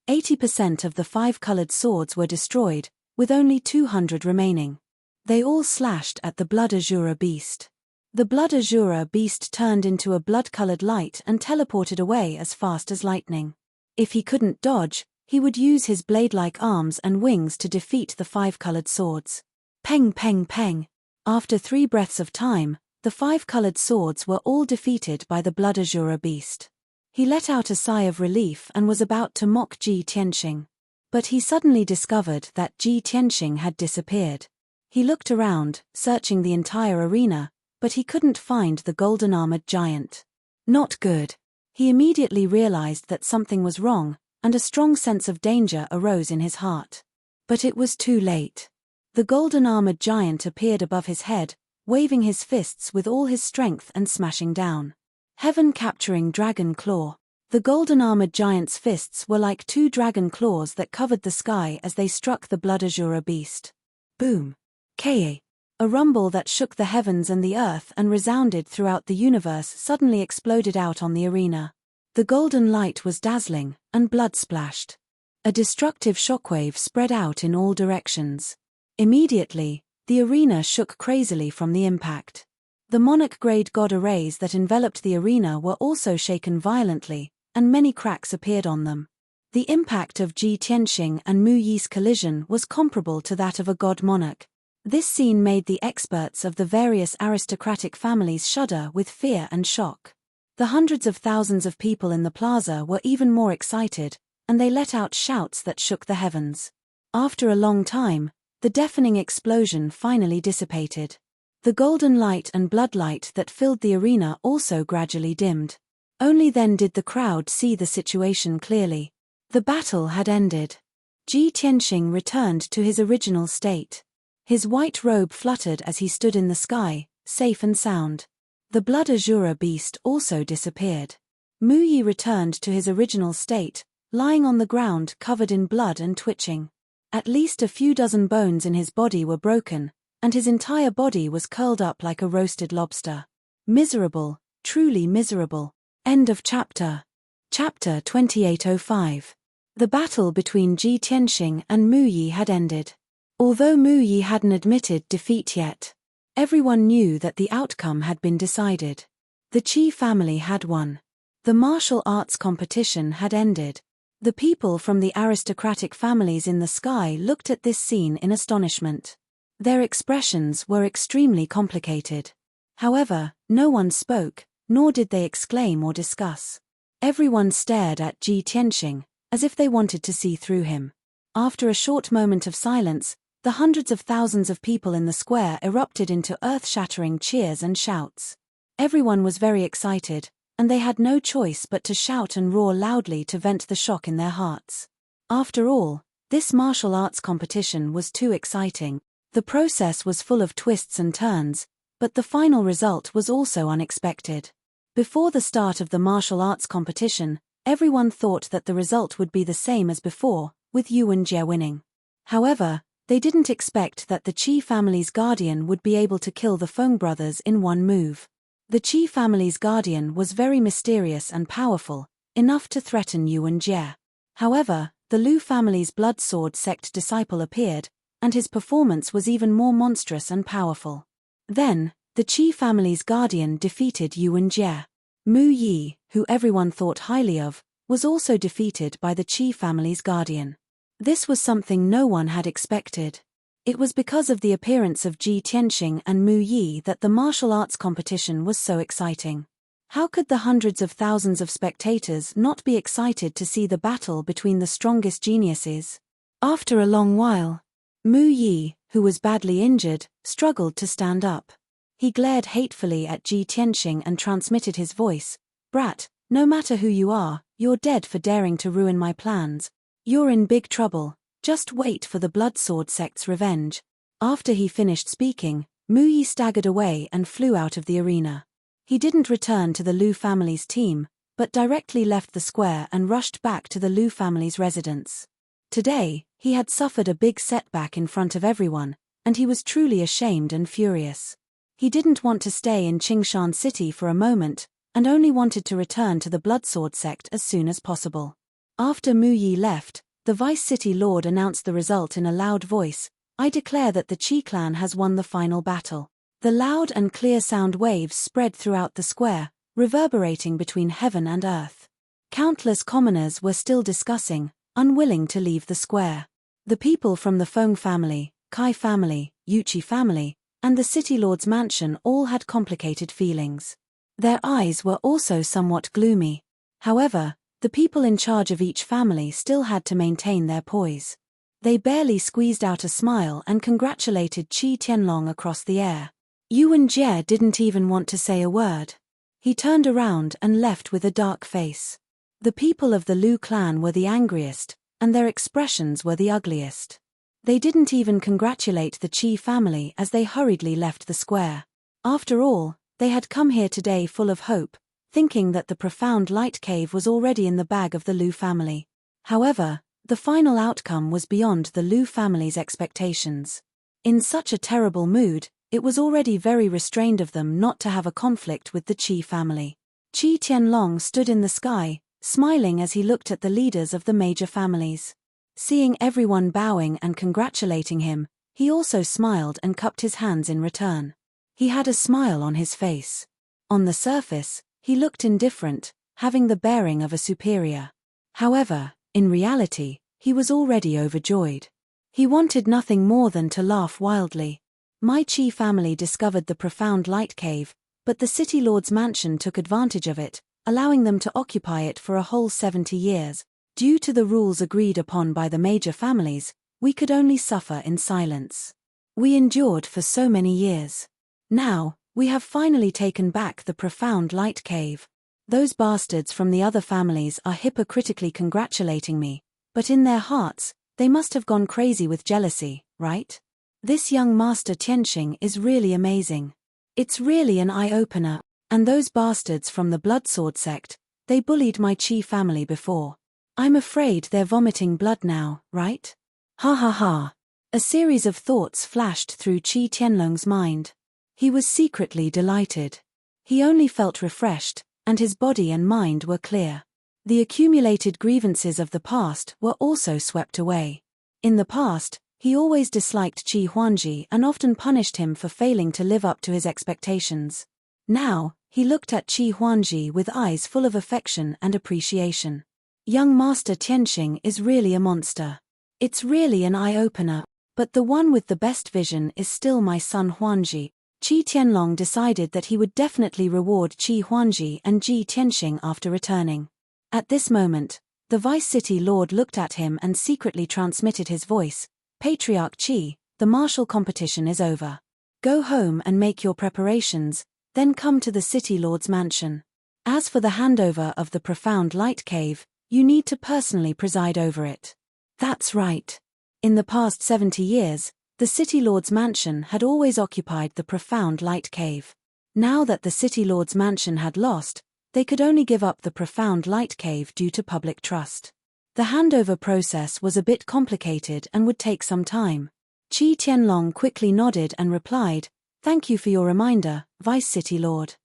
80% of the 5-colored swords were destroyed, with only 200 remaining. They all slashed at the blood Azura beast. The blood Azura beast turned into a blood-colored light and teleported away as fast as lightning. If he couldn't dodge, he would use his blade-like arms and wings to defeat the 5-colored swords. Peng peng peng. After 3 breaths of time, the 5-colored swords were all defeated by the blood Azura beast. He let out a sigh of relief and was about to mock Ji Tianxing. But he suddenly discovered that Ji Tianxing had disappeared. He looked around, searching the entire arena, but he couldn't find the golden-armored giant. Not good. He immediately realized that something was wrong, and a strong sense of danger arose in his heart. But it was too late. The golden-armored giant appeared above his head, waving his fists with all his strength and smashing down. Heaven-capturing dragon claw. The golden-armored giant's fists were like 2 dragon claws that covered the sky as they struck the blood Azura beast. Boom. Ka. A rumble that shook the heavens and the earth and resounded throughout the universe suddenly exploded out on the arena. The golden light was dazzling, and blood splashed. A destructive shockwave spread out in all directions. Immediately, the arena shook crazily from the impact. The monarch-grade god arrays that enveloped the arena were also shaken violently, and many cracks appeared on them. The impact of Ji Tianxing and Mu Yi's collision was comparable to that of a god monarch. This scene made the experts of the various aristocratic families shudder with fear and shock. The hundreds of thousands of people in the plaza were even more excited, and they let out shouts that shook the heavens. After a long time, The deafening explosion finally dissipated. The golden light and bloodlight that filled the arena also gradually dimmed. Only then did the crowd see the situation clearly. The battle had ended. Ji Tianxing returned to his original state. His white robe fluttered as he stood in the sky, safe and sound. The blood azure beast also disappeared. Mu Yi returned to his original state, lying on the ground covered in blood and twitching. At least a few dozen bones in his body were broken, and his entire body was curled up like a roasted lobster. Miserable, truly miserable. End of chapter. Chapter 2805. The battle between Ji Tianxing and Mu Yi had ended. Although Mu Yi hadn't admitted defeat yet, everyone knew that the outcome had been decided. The Qi family had won. The martial arts competition had ended. The people from the aristocratic families in the sky looked at this scene in astonishment. Their expressions were extremely complicated. However, no one spoke, nor did they exclaim or discuss. Everyone stared at Ji Tianxing, as if they wanted to see through him. After a short moment of silence, the hundreds of thousands of people in the square erupted into earth-shattering cheers and shouts. Everyone was very excited, and they had no choice but to shout and roar loudly to vent the shock in their hearts. After all, this martial arts competition was too exciting. The process was full of twists and turns, but the final result was also unexpected. Before the start of the martial arts competition, everyone thought that the result would be the same as before, with Yuan Jie winning. However, they didn't expect that the Qi family's guardian would be able to kill the Feng brothers in one move. The Qi family's guardian was very mysterious and powerful, enough to threaten Yuan Jie. However, the Lu family's blood sword sect disciple appeared, and his performance was even more monstrous and powerful. Then, the Qi family's guardian defeated Yuan Jie. Mu Yi, who everyone thought highly of, was also defeated by the Qi family's guardian. This was something no one had expected. It was because of the appearance of Ji Tianxing and Mu Yi that the martial arts competition was so exciting. How could the hundreds of thousands of spectators not be excited to see the battle between the strongest geniuses? After a long while, Mu Yi, who was badly injured, struggled to stand up. He glared hatefully at Ji Tianxing and transmitted his voice, "Brat, no matter who you are, you're dead for daring to ruin my plans. You're in big trouble. Just wait for the Blood Sword sect's revenge." After he finished speaking, Mu Yi staggered away and flew out of the arena. He didn't return to the Lu family's team, but directly left the square and rushed back to the Lu family's residence. Today, he had suffered a big setback in front of everyone, and he was truly ashamed and furious. He didn't want to stay in Qingshan City for a moment, and only wanted to return to the Blood Sword sect as soon as possible. After Mu Yi left, the Vice City Lord announced the result in a loud voice, "I declare that the Qi clan has won the final battle." The loud and clear sound waves spread throughout the square, reverberating between heaven and earth. Countless commoners were still discussing, unwilling to leave the square. The people from the Feng family, Kai family, Yuqi family, and the City Lord's mansion all had complicated feelings. Their eyes were also somewhat gloomy. However, the people in charge of each family still had to maintain their poise. They barely squeezed out a smile and congratulated Qi Tianlong across the air. Yuan Jie didn't even want to say a word. He turned around and left with a dark face. The people of the Lu clan were the angriest, and their expressions were the ugliest. They didn't even congratulate the Qi family as they hurriedly left the square. After all, they had come here today full of hope, thinking that the profound light cave was already in the bag of the Lu family. However, the final outcome was beyond the Lu family's expectations. In such a terrible mood, it was already very restrained of them not to have a conflict with the Qi family. Qi Tianlong stood in the sky, smiling as he looked at the leaders of the major families. Seeing everyone bowing and congratulating him, he also smiled and cupped his hands in return. He had a smile on his face. On the surface, he looked indifferent, having the bearing of a superior. However, in reality, he was already overjoyed. He wanted nothing more than to laugh wildly. My Qi family discovered the profound light cave, but the City Lord's mansion took advantage of it, allowing them to occupy it for a whole 70 years. Due to the rules agreed upon by the major families, We could only suffer in silence. We endured for so many years. Now, we have finally taken back the profound light cave. Those bastards from the other families are hypocritically congratulating me, but in their hearts, they must have gone crazy with jealousy, right? This young Master Tianqing is really amazing. It's really an eye-opener, and those bastards from the Bloodsword sect, they bullied my Qi family before. I'm afraid they're vomiting blood now, right? Ha ha ha. A series of thoughts flashed through Qi Tianlong's mind. He was secretly delighted. He only felt refreshed, and his body and mind were clear. The accumulated grievances of the past were also swept away. In the past, he always disliked Qi Huangji and often punished him for failing to live up to his expectations. Now, he looked at Qi Huangji with eyes full of affection and appreciation. Young Master Tianqing is really a monster. It's really an eye-opener, but the one with the best vision is still my son Huangji. Qi Tianlong decided that he would definitely reward Qi Huangji and Ji Tianqing after returning. At this moment, the Vice City Lord looked at him and secretly transmitted his voice, "Patriarch Qi, the martial competition is over. Go home and make your preparations, then come to the City Lord's mansion. As for the handover of the profound light cave, you need to personally preside over it." That's right. In the past 70 years, the City Lord's mansion had always occupied the profound light cave. Now that the City Lord's mansion had lost, they could only give up the profound light cave due to public trust. The handover process was a bit complicated and would take some time. Qi Tianlong quickly nodded and replied, "Thank you for your reminder, Vice City Lord.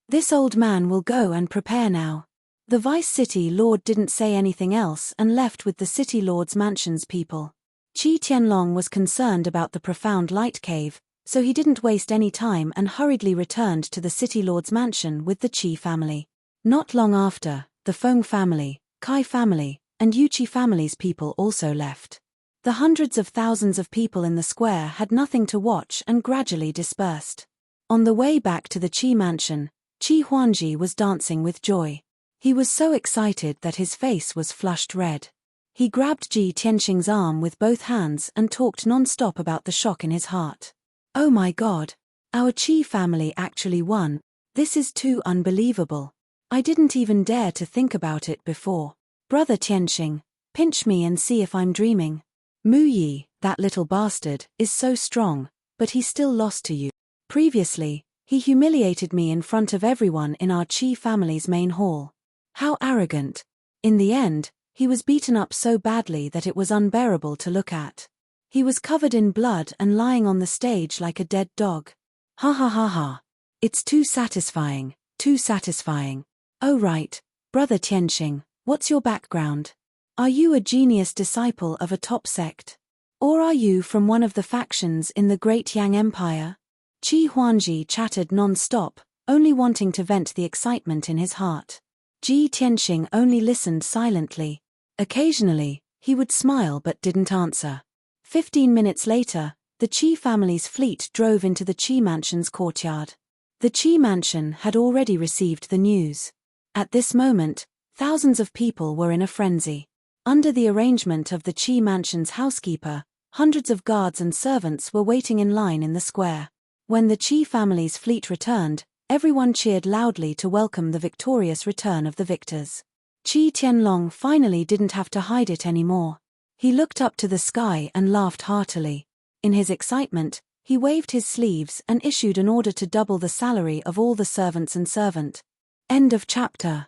This old man will go and prepare now." The Vice City Lord didn't say anything else and left with the City Lord's mansion's people. Qi Tianlong was concerned about the profound light cave, so he didn't waste any time and hurriedly returned to the City Lord's mansion with the Qi family. Not long after, the Feng family, Kai family, and Yuqi family's people also left. The hundreds of thousands of people in the square had nothing to watch and gradually dispersed. On the way back to the Qi mansion, Qi Huangji was dancing with joy. He was so excited that his face was flushed red. He grabbed Ji Tianqing's arm with both hands and talked non-stop about the shock in his heart. "Oh my God! Our Qi family actually won. This is too unbelievable. I didn't even dare to think about it before. Brother Tianqing, pinch me and see if I'm dreaming. Mu Yi, that little bastard, is so strong, but he still lost to you. Previously, he humiliated me in front of everyone in our Qi family's main hall. How arrogant. In the end, he was beaten up so badly that it was unbearable to look at. He was covered in blood and lying on the stage like a dead dog. Ha ha ha ha. It's too satisfying, too satisfying. Oh right, Brother Tianqing, what's your background? Are you a genius disciple of a top sect? Or are you from one of the factions in the Great Yang Empire?" Qi Huangji chattered non-stop, only wanting to vent the excitement in his heart. Ji Tianqing only listened silently. Occasionally, he would smile but didn't answer. 15 minutes later, the Qi family's fleet drove into the Qi mansion's courtyard. The Qi mansion had already received the news. At this moment, thousands of people were in a frenzy. Under the arrangement of the Qi mansion's housekeeper, hundreds of guards and servants were waiting in line in the square. When the Qi family's fleet returned, everyone cheered loudly to welcome the victorious return of the victors. Qi Tianlong finally didn't have to hide it anymore. He looked up to the sky and laughed heartily. In his excitement, he waved his sleeves and issued an order to double the salary of all the servants and servant. End of chapter.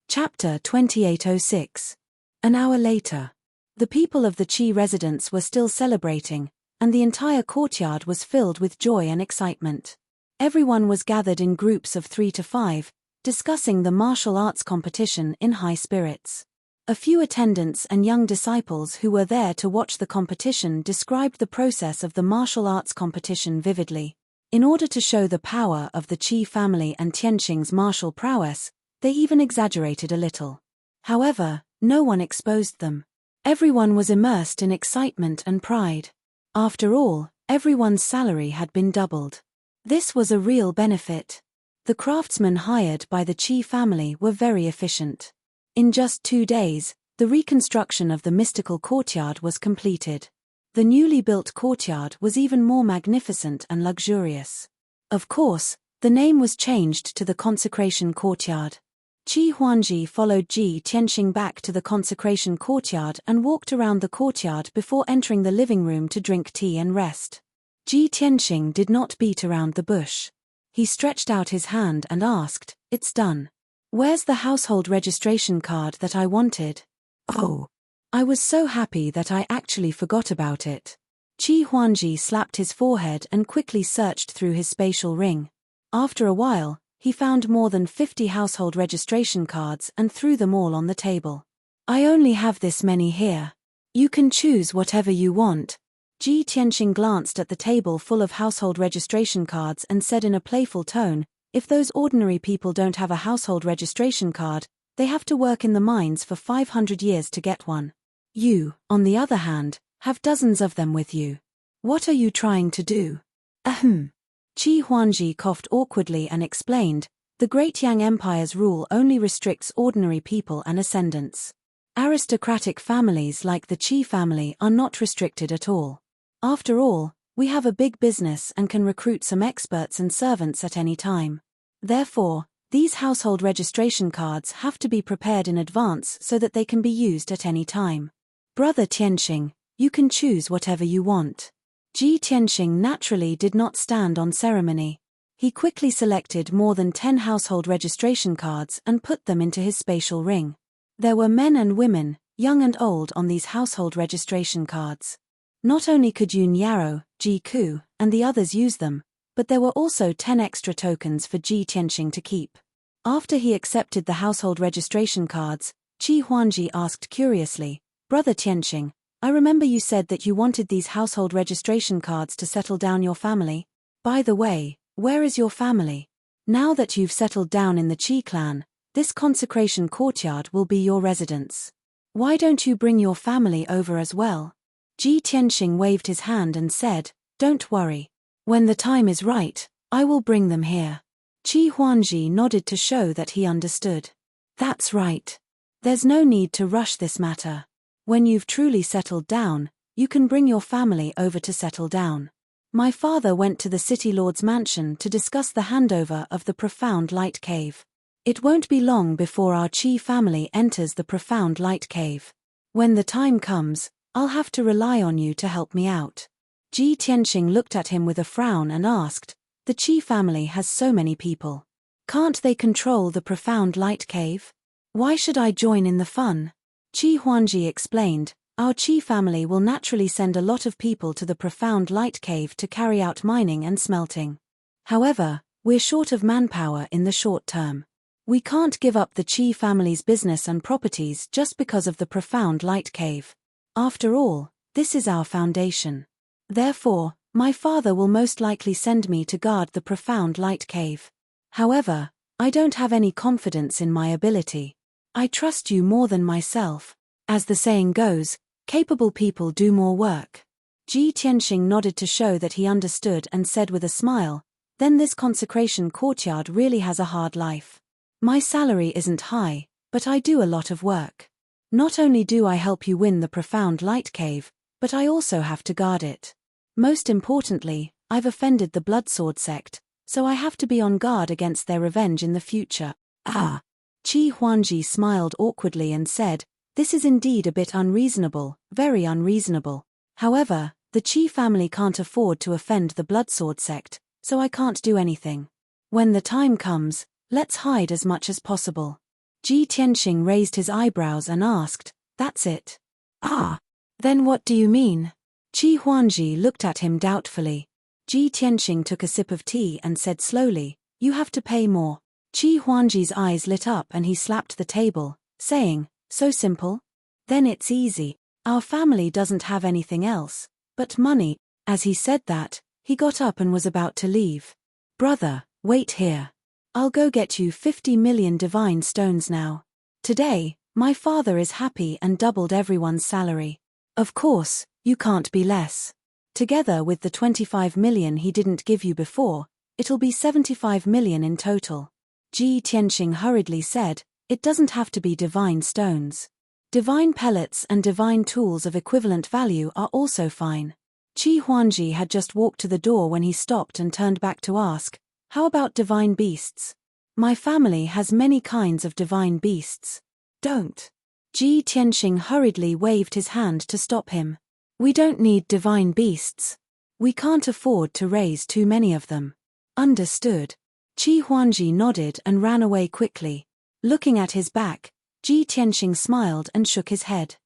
Chapter 2806. An hour later. The people of the Qi residence were still celebrating, and the entire courtyard was filled with joy and excitement. Everyone was gathered in groups of 3 to 5, discussing the martial arts competition in high spirits. A few attendants and young disciples who were there to watch the competition described the process of the martial arts competition vividly. In order to show the power of the Qi family and Tianqing's martial prowess, they even exaggerated a little. However, no one exposed them. Everyone was immersed in excitement and pride. After all, everyone's salary had been doubled. This was a real benefit. The craftsmen hired by the Qi family were very efficient. In just 2 days, the reconstruction of the mystical courtyard was completed. The newly built courtyard was even more magnificent and luxurious. Of course, the name was changed to the Consecration Courtyard. Qi Huangji followed Ji Tianxing back to the Consecration Courtyard and walked around the courtyard before entering the living room to drink tea and rest. Ji Tianxing did not beat around the bush. He stretched out his hand and asked, "It's done. Where's the household registration card that I wanted?" "Oh. I was so happy that I actually forgot about it." Qi Huangji slapped his forehead and quickly searched through his spatial ring. After a while, he found more than 50 household registration cards and threw them all on the table. "I only have this many here. You can choose whatever you want." Ji Tianxing glanced at the table full of household registration cards and said in a playful tone, "If those ordinary people don't have a household registration card, they have to work in the mines for 500 years to get one. You, on the other hand, have dozens of them with you. What are you trying to do?" "Ahem." Qi Huangji coughed awkwardly and explained, "The Great Yang Empire's rule only restricts ordinary people and ascendants. Aristocratic families like the Qi family are not restricted at all. After all, we have a big business and can recruit some experts and servants at any time. Therefore, these household registration cards have to be prepared in advance so that they can be used at any time. Brother Tianxing, you can choose whatever you want." Ji Tianxing naturally did not stand on ceremony. He quickly selected more than 10 household registration cards and put them into his spatial ring. There were men and women, young and old, on these household registration cards. Not only could Yun Yarrow, Ji Ku, and the others use them, but there were also 10 extra tokens for Ji Tianxing to keep. After he accepted the household registration cards, Qi Huangji asked curiously, "Brother Tianxing, I remember you said that you wanted these household registration cards to settle down your family. By the way, where is your family? Now that you've settled down in the Qi clan, this consecration courtyard will be your residence. Why don't you bring your family over as well?" Ji Tianxing waved his hand and said, "Don't worry. When the time is right, I will bring them here." Qi Huangji nodded to show that he understood. "That's right. There's no need to rush this matter. When you've truly settled down, you can bring your family over to settle down. My father went to the City Lord's mansion to discuss the handover of the Profound Light Cave. It won't be long before our Qi family enters the Profound Light Cave. When the time comes, I'll have to rely on you to help me out." Ji Tianxing looked at him with a frown and asked, "The Qi family has so many people. Can't they control the Profound Light Cave? Why should I join in the fun?" Qi Huangji explained, "Our Qi family will naturally send a lot of people to the Profound Light Cave to carry out mining and smelting. However, we're short of manpower in the short term. We can't give up the Qi family's business and properties just because of the Profound Light Cave. After all, this is our foundation. Therefore, my father will most likely send me to guard the Profound Light Cave. However, I don't have any confidence in my ability. I trust you more than myself. As the saying goes, capable people do more work." Ji Tianxing nodded to show that he understood and said with a smile, "Then this consecration courtyard really has a hard life. My salary isn't high, but I do a lot of work. Not only do I help you win the Profound Light Cave, but I also have to guard it. Most importantly, I've offended the Bloodsword sect, so I have to be on guard against their revenge in the future." "Ah." Qi Huangji smiled awkwardly and said, "This is indeed a bit unreasonable, very unreasonable. However, the Qi family can't afford to offend the Bloodsword sect, so I can't do anything. When the time comes, let's hide as much as possible." Ji Tianxing raised his eyebrows and asked, "That's it?" "Ah. Then what do you mean?" Qi Huangji looked at him doubtfully. Ji Tianxing took a sip of tea and said slowly, "You have to pay more." Qi Huangji's eyes lit up and he slapped the table, saying, "So simple? Then it's easy. Our family doesn't have anything else but money." As he said that, he got up and was about to leave. "Brother, wait here. I'll go get you 50 million divine stones now. Today, my father is happy and doubled everyone's salary. Of course, you can't be less. Together with the 25 million he didn't give you before, it'll be 75 million in total." Ji Tianxing hurriedly said, "It doesn't have to be divine stones. Divine pellets and divine tools of equivalent value are also fine. Qi Huangji had just walked to the door when he stopped and turned back to ask, "How about divine beasts? My family has many kinds of divine beasts." "Don't." Ji Tianxing hurriedly waved his hand to stop him. "We don't need divine beasts. We can't afford to raise too many of them." "Understood." Qi Huangji nodded and ran away quickly. Looking at his back, Ji Tianxing smiled and shook his head.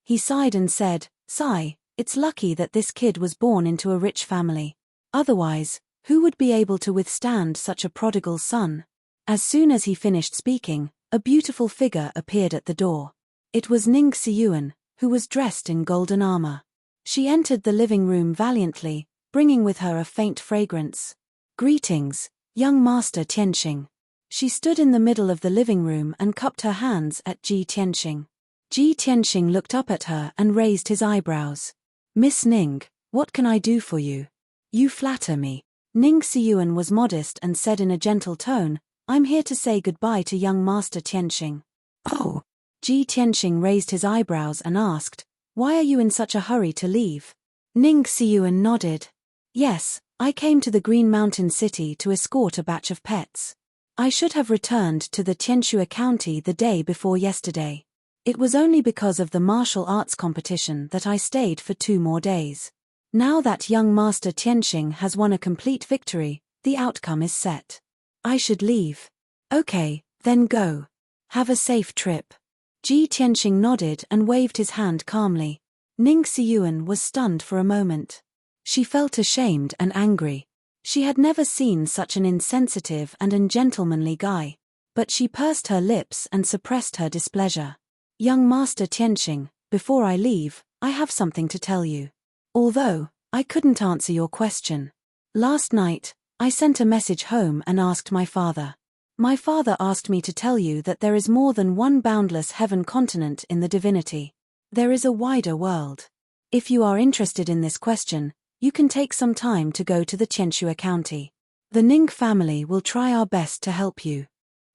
He sighed and said, "Sigh, it's lucky that this kid was born into a rich family. Otherwise, who would be able to withstand such a prodigal son?" As soon as he finished speaking, a beautiful figure appeared at the door. It was Ning Xiyuan, who was dressed in golden armor. She entered the living room valiantly, bringing with her a faint fragrance. "Greetings, young Master Tianxing." She stood in the middle of the living room and cupped her hands at Ji Tianxing. Ji Tianxing looked up at her and raised his eyebrows. "Miss Ning, what can I do for you?" "You flatter me." Ning Xiyuan was modest and said in a gentle tone, "I'm here to say goodbye to young Master Tianxing." "Oh." Ji Tianxing raised his eyebrows and asked, "Why are you in such a hurry to leave?" Ning Xiyuan nodded. "Yes, I came to the Green Mountain City to escort a batch of pets. I should have returned to the Tianxue County the day before yesterday. It was only because of the martial arts competition that I stayed for 2 more days. Now that young Master Tianxing has won a complete victory, the outcome is set. I should leave." "Okay, then go. Have a safe trip." Ji Tianxing nodded and waved his hand calmly. Ning Xiyuan was stunned for a moment. She felt ashamed and angry. She had never seen such an insensitive and ungentlemanly guy. But she pursed her lips and suppressed her displeasure. "Young Master Tianxing, before I leave, I have something to tell you. Although I couldn't answer your question. Last night, I sent a message home and asked my father. My father asked me to tell you that there is more than one boundless heaven continent in the divinity. There is a wider world. If you are interested in this question, you can take some time to go to the Tianxue County. The Ning family will try our best to help you."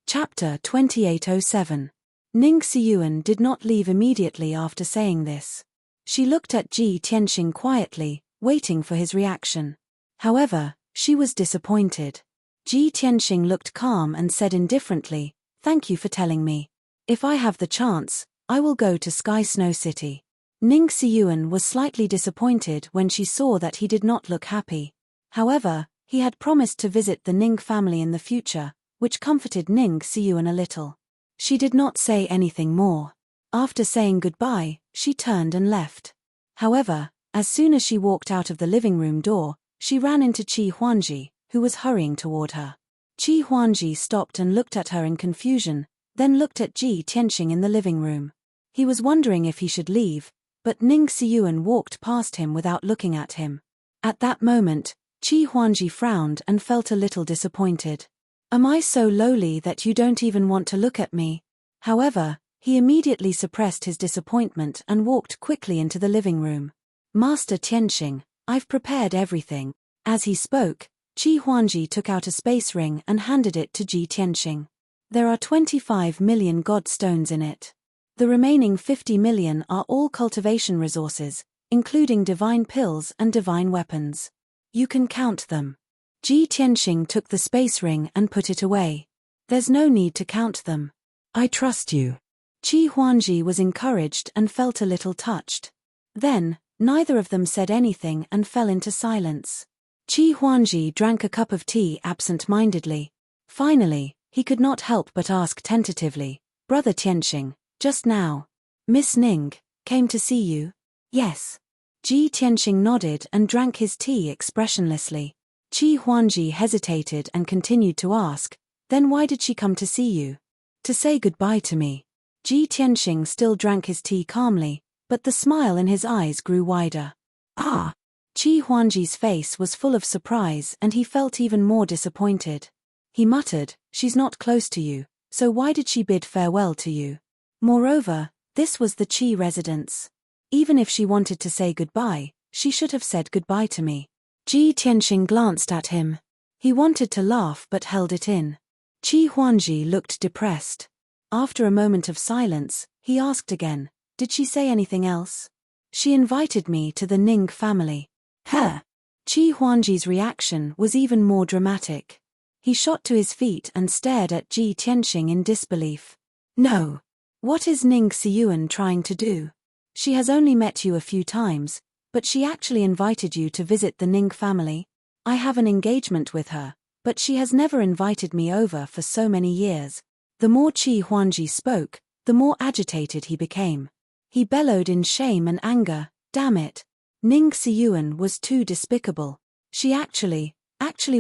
Chapter 2807. Ning Xiyuan did not leave immediately after saying this. She looked at Ji Tianxing quietly, waiting for his reaction. However, she was disappointed. Ji Tianxing looked calm and said indifferently, "Thank you for telling me. If I have the chance, I will go to Sky Snow City." Ning Xiyuan was slightly disappointed when she saw that he did not look happy. However, he had promised to visit the Ning family in the future, which comforted Ning Xiyuan a little. She did not say anything more. After saying goodbye, she turned and left. However, as soon as she walked out of the living room door, she ran into Qi Huangji, who was hurrying toward her. Qi Huangji stopped and looked at her in confusion, then looked at Ji Tianxing in the living room. He was wondering if he should leave, but Ning Xiyuan walked past him without looking at him. At that moment, Qi Huangji frowned and felt a little disappointed. "Am I so lowly that you don't even want to look at me?" However, he immediately suppressed his disappointment and walked quickly into the living room. "Master Tianxing, I've prepared everything." As he spoke, Qi Huangji took out a space ring and handed it to Ji Tianxing. There are 25 million god stones in it. The remaining 50 million are all cultivation resources, including divine pills and divine weapons. You can count them. Ji Tianxing took the space ring and put it away. "There's no need to count them. I trust you." Qi Huangji was encouraged and felt a little touched. Then, neither of them said anything and fell into silence. Qi Huangji drank a cup of tea absent-mindedly. Finally, he could not help but ask tentatively, "Brother Tianxing, just now, Miss Ning came to see you?" "Yes." Ji Tianxing nodded and drank his tea expressionlessly. Qi Huangji hesitated and continued to ask, "Then why did she come to see you?" "To say goodbye to me." Ji Tianxing still drank his tea calmly, but the smile in his eyes grew wider. "Ah!" Qi Huangji's face was full of surprise and he felt even more disappointed. He muttered, "She's not close to you, so why did she bid farewell to you? Moreover, this was the Qi residence. Even if she wanted to say goodbye, she should have said goodbye to me." Ji Tianxing glanced at him. He wanted to laugh but held it in. Qi Huangji looked depressed. After a moment of silence, he asked again, Did she say anything else? She invited me to the Ning family. Huh. Qi Huangji's reaction was even more dramatic. He shot to his feet and stared at Ji Tianxing in disbelief. No. What is Ning Xiyuan trying to do? She has only met you a few times, but she actually invited you to visit the Ning family. I have an engagement with her, but she has never invited me over for so many years. The more Qi Huangji spoke, the more agitated he became. He bellowed in shame and anger, damn it. Ning Xiyuan was too despicable. She actually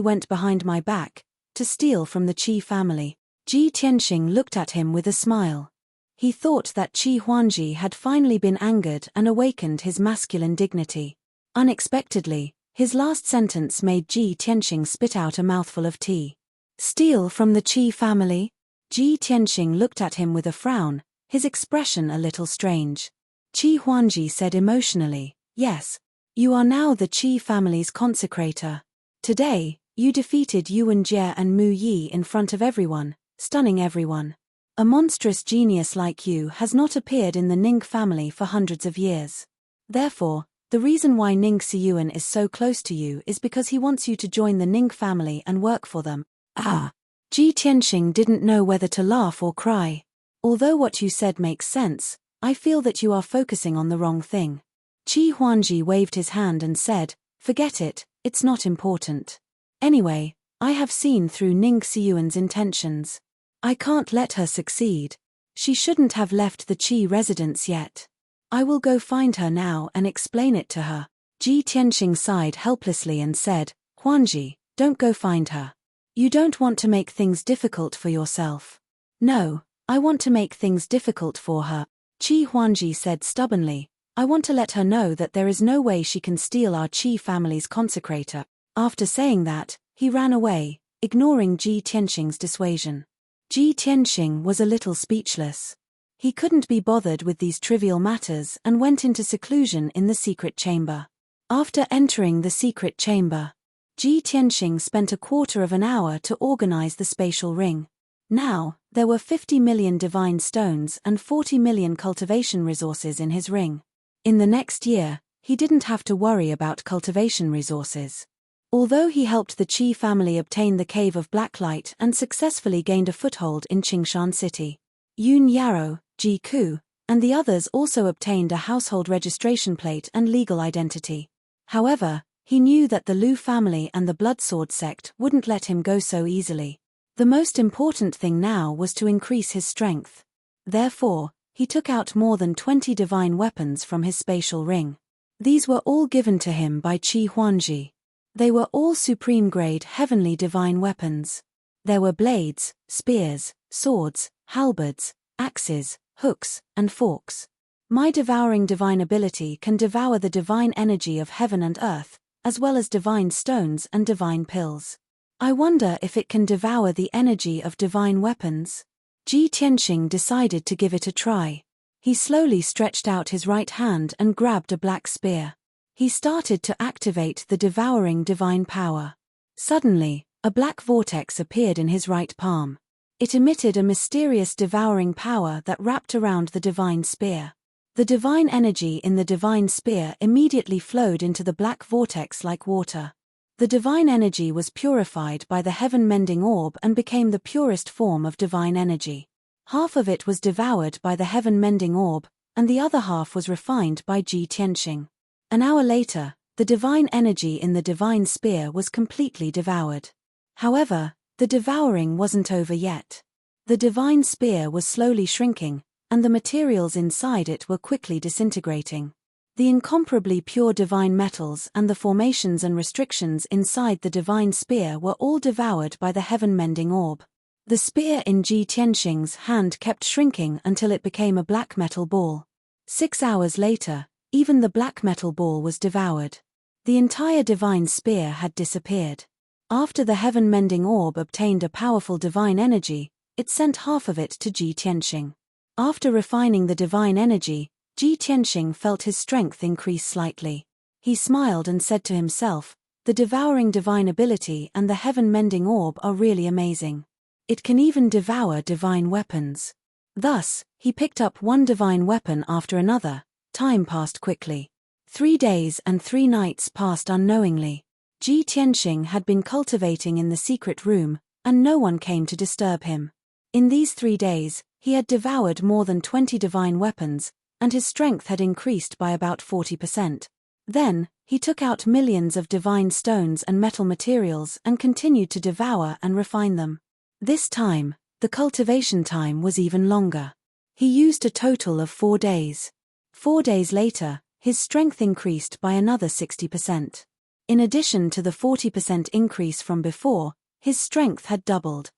went behind my back, to steal from the Qi family. Ji Tianxing looked at him with a smile. He thought that Qi Huangji had finally been angered and awakened his masculine dignity. Unexpectedly, his last sentence made Ji Tianxing spit out a mouthful of tea. Steal from the Qi family? Ji Tianxing looked at him with a frown, his expression a little strange. Qi Huangji said emotionally, yes. You are now the Qi family's consecrator. Today, you defeated Yuan Jie and Mu Yi in front of everyone, stunning everyone. A monstrous genius like you has not appeared in the Ning family for hundreds of years. Therefore, the reason why Ning Xiyuan is so close to you is because he wants you to join the Ning family and work for them. Ah! Ji Tianxing didn't know whether to laugh or cry. Although what you said makes sense, I feel that you are focusing on the wrong thing. Qi Huangji waved his hand and said, forget it, it's not important. Anyway, I have seen through Ning Xiyuan's intentions. I can't let her succeed. She shouldn't have left the Qi residence yet. I will go find her now and explain it to her. Ji Tianxing sighed helplessly and said, Huangji, don't go find her. You don't want to make things difficult for yourself. No, I want to make things difficult for her. Qi Huangji said stubbornly, I want to let her know that there is no way she can steal our Qi family's consecrator. After saying that, he ran away, ignoring Ji Tianxing's dissuasion. Ji Tianxing was a little speechless. He couldn't be bothered with these trivial matters and went into seclusion in the secret chamber. After entering the secret chamber, Ji Tianxing spent a quarter of an hour to organize the spatial ring. Now, there were 50 million divine stones and 40 million cultivation resources in his ring. In the next year, he didn't have to worry about cultivation resources. Although he helped the Qi family obtain the Cave of Blacklight and successfully gained a foothold in Qingshan City, Yun Yarrow, Ji Ku, and the others also obtained a household registration plate and legal identity. However, he knew that the Lu family and the Bloodsword sect wouldn't let him go so easily. The most important thing now was to increase his strength. Therefore, he took out more than 20 divine weapons from his spatial ring. These were all given to him by Qi Huangji. They were all supreme-grade heavenly divine weapons. There were blades, spears, swords, halberds, axes, hooks, and forks. My devouring divine ability can devour the divine energy of heaven and earth, as well as divine stones and divine pills. I wonder if it can devour the energy of divine weapons. Ji Tianxing decided to give it a try. He slowly stretched out his right hand and grabbed a black spear. He started to activate the devouring divine power. Suddenly, a black vortex appeared in his right palm. It emitted a mysterious devouring power that wrapped around the divine spear. The divine energy in the divine spear immediately flowed into the black vortex like water. The divine energy was purified by the heaven-mending orb and became the purest form of divine energy. Half of it was devoured by the heaven-mending orb, and the other half was refined by Ji Tianxing. An hour later, the divine energy in the divine spear was completely devoured. However, the devouring wasn't over yet. The divine spear was slowly shrinking, and the materials inside it were quickly disintegrating. The incomparably pure divine metals and the formations and restrictions inside the divine spear were all devoured by the heaven-mending orb. The spear in Ji Tianxing's hand kept shrinking until it became a black metal ball. 6 hours later, even the black metal ball was devoured. The entire divine spear had disappeared. After the heaven-mending orb obtained a powerful divine energy, it sent half of it to Ji Tianxing. After refining the divine energy, Ji Tianxing felt his strength increase slightly. He smiled and said to himself, the devouring divine ability and the heaven-mending orb are really amazing. It can even devour divine weapons. Thus, he picked up one divine weapon after another. Time passed quickly. 3 days and 3 nights passed unknowingly. Ji Tianxing had been cultivating in the secret room, and no one came to disturb him. In these 3 days, he had devoured more than 20 divine weapons, and his strength had increased by about 40%. Then, he took out millions of divine stones and metal materials and continued to devour and refine them. This time, the cultivation time was even longer. He used a total of 4 days. 4 days later, his strength increased by another 60%. In addition to the 40% increase from before, his strength had doubled.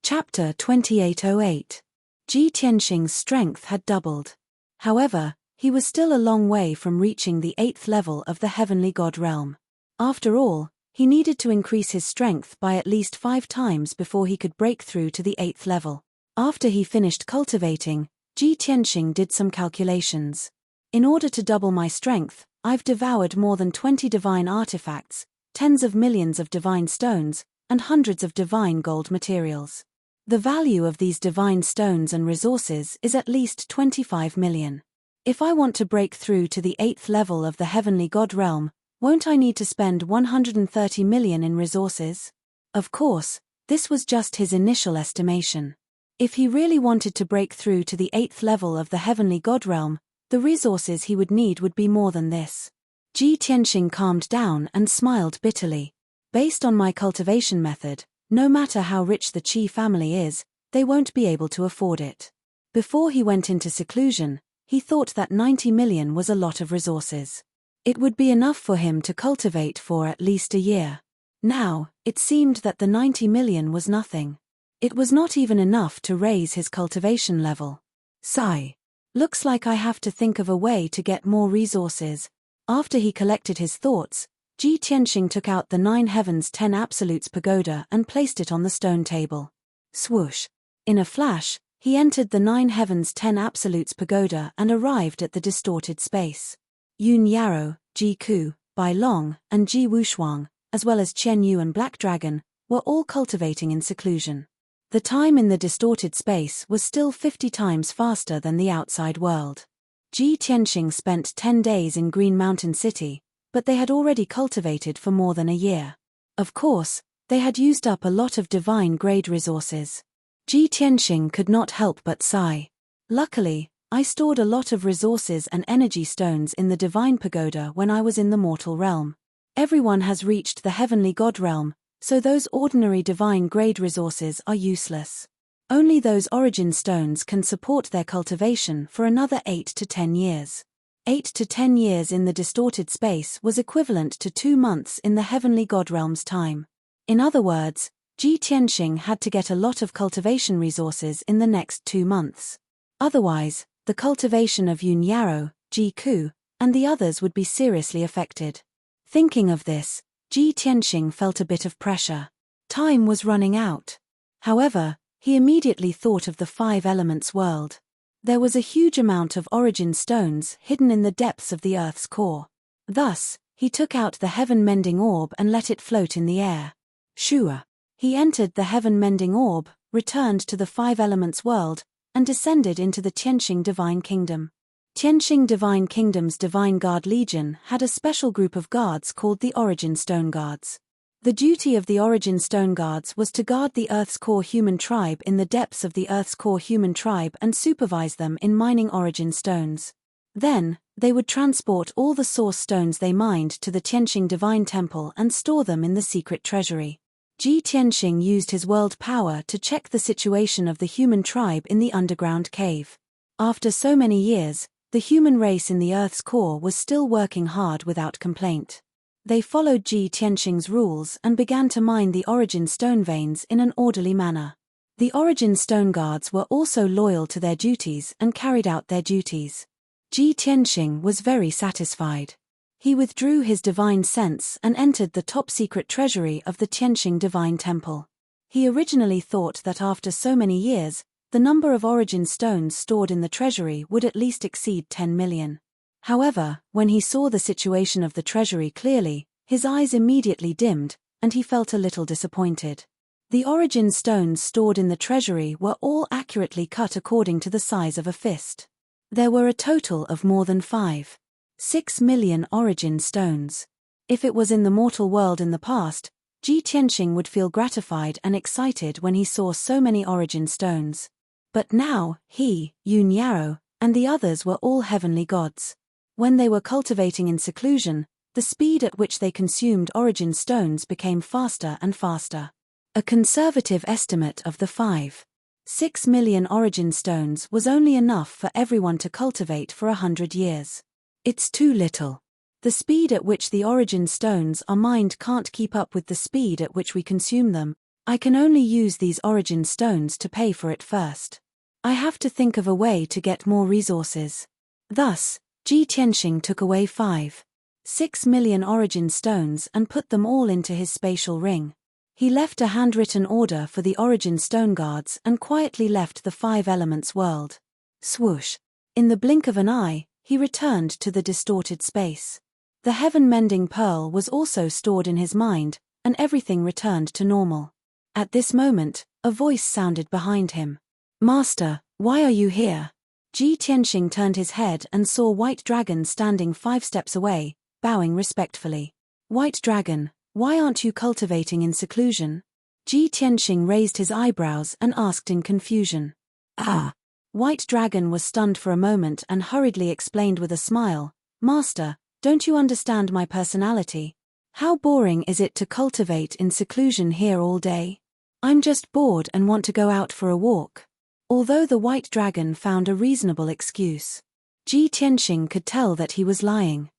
Chapter 2808. Ji Tianxing's strength had doubled. However, he was still a long way from reaching the 8th level of the heavenly god realm. After all, he needed to increase his strength by at least 5 times before he could break through to the 8th level. After he finished cultivating, Ji Tianxing did some calculations. In order to double my strength, I've devoured more than 20 divine artifacts, tens of millions of divine stones, and hundreds of divine gold materials. The value of these divine stones and resources is at least 25 million. If I want to break through to the 8th level of the heavenly god realm, won't I need to spend 130 million in resources? Of course, this was just his initial estimation. If he really wanted to break through to the 8th level of the heavenly god realm, the resources he would need would be more than this. Ji Tianxing calmed down and smiled bitterly. Based on my cultivation method, no matter how rich the Qi family is, they won't be able to afford it. Before he went into seclusion, he thought that 90 million was a lot of resources. It would be enough for him to cultivate for at least a year. Now, it seemed that the 90 million was nothing. It was not even enough to raise his cultivation level. Sigh. Looks like I have to think of a way to get more resources. After he collected his thoughts, Ji Tianxing took out the 9 Heavens 10 Absolutes pagoda and placed it on the stone table. Swoosh! In a flash, he entered the 9 Heavens 10 Absolutes pagoda and arrived at the distorted space. Yun Yarrow, Ji Ku, Bai Long, and Ji Wushuang, as well as Qian Yu and Black Dragon, were all cultivating in seclusion. The time in the distorted space was still 50 times faster than the outside world. Ji Tianxing spent 10 days in Green Mountain City, but they had already cultivated for more than a year. Of course, they had used up a lot of divine grade resources. Ji Tianxing could not help but sigh. Luckily, I stored a lot of resources and energy stones in the divine pagoda when I was in the mortal realm. Everyone has reached the heavenly god realm, so those ordinary divine grade resources are useless. Only those origin stones can support their cultivation for another 8 to 10 years. 8 to 10 years in the distorted space was equivalent to 2 months in the heavenly god realm's time. In other words, Ji Tianxing had to get a lot of cultivation resources in the next 2 months. Otherwise, the cultivation of Yun Yarrow, Ji Ku, and the others would be seriously affected. Thinking of this, Ji Tianxing felt a bit of pressure. Time was running out. However, he immediately thought of the 5 elements world. There was a huge amount of origin stones hidden in the depths of the Earth's core. Thus, he took out the heaven-mending orb and let it float in the air. Shua. He entered the heaven-mending orb, returned to the 5 elements world, and descended into the Tianxing Divine Kingdom. Tianxing Divine Kingdom's Divine Guard Legion had a special group of guards called the Origin Stone Guards. The duty of the Origin Stone Guards was to guard the Earth's core human tribe in the depths of the Earth's core human tribe and supervise them in mining origin stones. Then, they would transport all the source stones they mined to the Tianxing Divine Temple and store them in the secret treasury. Ji Tianxing used his world power to check the situation of the human tribe in the underground cave. After so many years, the human race in the Earth's core was still working hard without complaint. They followed Ji Tianxing's rules and began to mine the origin stone veins in an orderly manner. The origin stone guards were also loyal to their duties and carried out their duties. Ji Tianxing was very satisfied. He withdrew his divine sense and entered the top-secret treasury of the Tianxing Divine Temple. He originally thought that after so many years, the number of origin stones stored in the treasury would at least exceed 10 million. However, when he saw the situation of the treasury clearly, his eyes immediately dimmed, and he felt a little disappointed. The origin stones stored in the treasury were all accurately cut according to the size of a fist. There were a total of more than 5.6 million origin stones. If it was in the mortal world in the past, Ji Tianxing would feel gratified and excited when he saw so many origin stones. But now, he, Yun Yaro, and the others were all heavenly gods. When they were cultivating in seclusion, the speed at which they consumed origin stones became faster and faster. A conservative estimate of the 5.6 million origin stones was only enough for everyone to cultivate for 100 years. It's too little. The speed at which the origin stones are mined can't keep up with the speed at which we consume them. I can only use these origin stones to pay for it first. I have to think of a way to get more resources. Thus, Ji Tianxing took away 5.6 million origin stones and put them all into his spatial ring. He left a handwritten order for the origin stone guards and quietly left the 5 elements world. Swoosh! In the blink of an eye, he returned to the distorted space. The heaven-mending pearl was also stored in his mind, and everything returned to normal. At this moment, a voice sounded behind him. "Master, why are you here?" Ji Tianxing turned his head and saw White Dragon standing 5 steps away, bowing respectfully. "White Dragon, why aren't you cultivating in seclusion?" Ji Tianxing raised his eyebrows and asked in confusion. "Ah!" White Dragon was stunned for a moment and hurriedly explained with a smile, "Master, don't you understand my personality? How boring is it to cultivate in seclusion here all day? I'm just bored and want to go out for a walk." Although the White Dragon found a reasonable excuse, Ji Tianxing could tell that he was lying.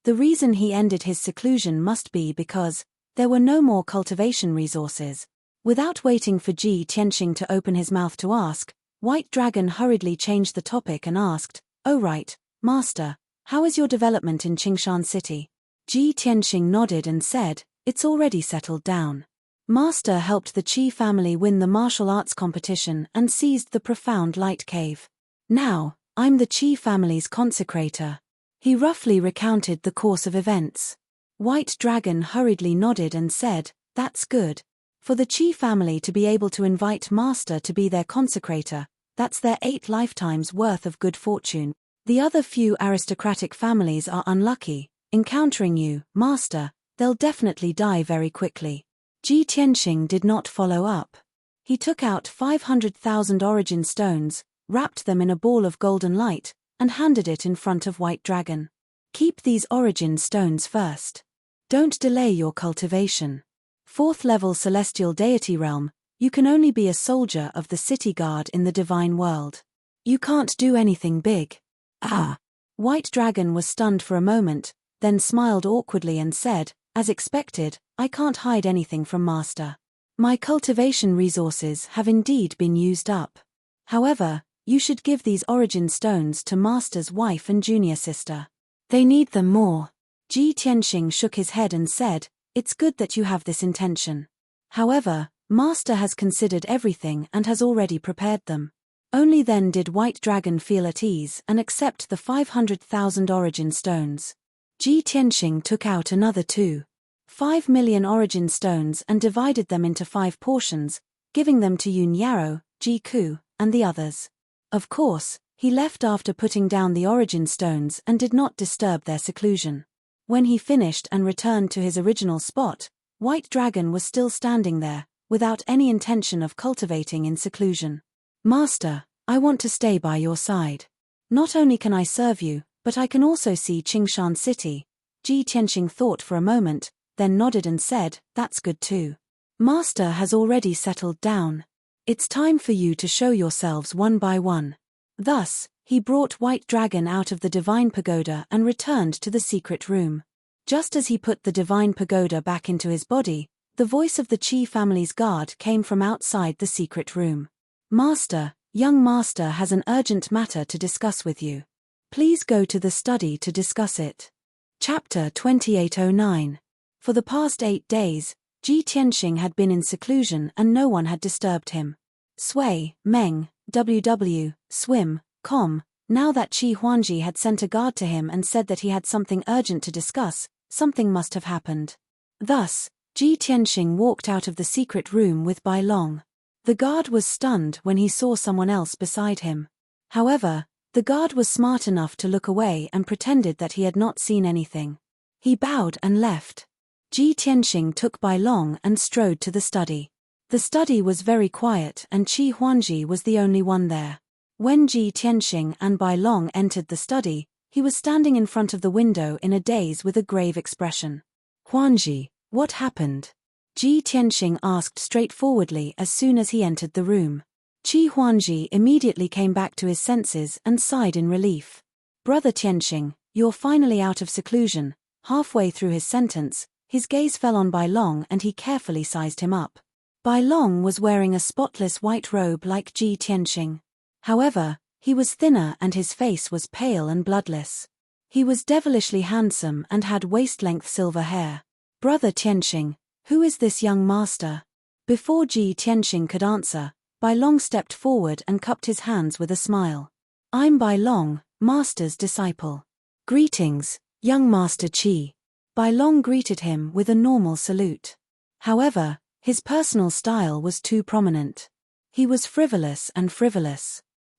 The reason he ended his seclusion must be because there were no more cultivation resources. Without waiting for Ji Tianxing to open his mouth to ask, White Dragon hurriedly changed the topic and asked, "Oh right, Master, how is your development in Qingshan City?" Ji Tianxing nodded and said, "It's already settled down. Master helped the Qi family win the martial arts competition and seized the profound light cave. Now, I'm the Qi family's consecrator." He roughly recounted the course of events. White Dragon hurriedly nodded and said, "That's good. For the Qi family to be able to invite Master to be their consecrator, that's their 8 lifetimes worth of good fortune. The other few aristocratic families are unlucky. Encountering you, Master, they'll definitely die very quickly." Ji Tianxing did not follow up. He took out 500,000 origin stones, wrapped them in a ball of golden light, and handed it in front of White Dragon. "Keep these origin stones first. Don't delay your cultivation. 4th level celestial deity realm, you can only be a soldier of the city guard in the divine world. You can't do anything big." "Ah!" White Dragon was stunned for a moment, then smiled awkwardly and said, "As expected, I can't hide anything from Master. My cultivation resources have indeed been used up. However, you should give these origin stones to Master's wife and junior sister. They need them more." Ji Tianxing shook his head and said, "It's good that you have this intention. However, Master has considered everything and has already prepared them." Only then did White Dragon feel at ease and accept the 500,000 origin stones. Ji Tianxing took out another 2.5 million origin stones and divided them into 5 portions, giving them to Yun Yaro, Ji Ku, and the others. Of course, he left after putting down the origin stones and did not disturb their seclusion. When he finished and returned to his original spot, White Dragon was still standing there, without any intention of cultivating in seclusion. "Master, I want to stay by your side. Not only can I serve you, but I can also see Qingshan City." Ji Tianxing thought for a moment, then nodded and said, "That's good too. Master has already settled down. It's time for you to show yourselves one by one." Thus, he brought White Dragon out of the divine pagoda and returned to the secret room. Just as he put the divine pagoda back into his body, the voice of the Qi family's guard came from outside the secret room. "Master, young Master has an urgent matter to discuss with you. Please go to the study to discuss it." Chapter 2809. For the past 8 days, Ji Tianxing had been in seclusion and no one had disturbed him. Sui, Meng, WW, Swim, Com. Now that Qi Huangji had sent a guard to him and said that he had something urgent to discuss, something must have happened. Thus, Ji Tianxing walked out of the secret room with Bai Long. The guard was stunned when he saw someone else beside him. However, the guard was smart enough to look away and pretended that he had not seen anything. He bowed and left. Ji Tianxing took Bai Long and strode to the study. The study was very quiet and Qi Huanji was the only one there. When Ji Tianxing and Bai Long entered the study, he was standing in front of the window in a daze with a grave expression. "Huanji, what happened?" Ji Tianxing asked straightforwardly as soon as he entered the room. Qi Huanji immediately came back to his senses and sighed in relief. "Brother Tianxing, you're finally out of seclusion." Halfway through his sentence, his gaze fell on Bai Long and he carefully sized him up. Bai Long was wearing a spotless white robe like Ji Tianxing. However, he was thinner and his face was pale and bloodless. He was devilishly handsome and had waist-length silver hair. "Brother Tianxing, who is this young master?" Before Ji Tianxing could answer, Bai Long stepped forward and cupped his hands with a smile. "I'm Bai Long, master's disciple." "Greetings, young Master Qi." Bai Long greeted him with a normal salute. However, his personal style was too prominent. He was frivolous.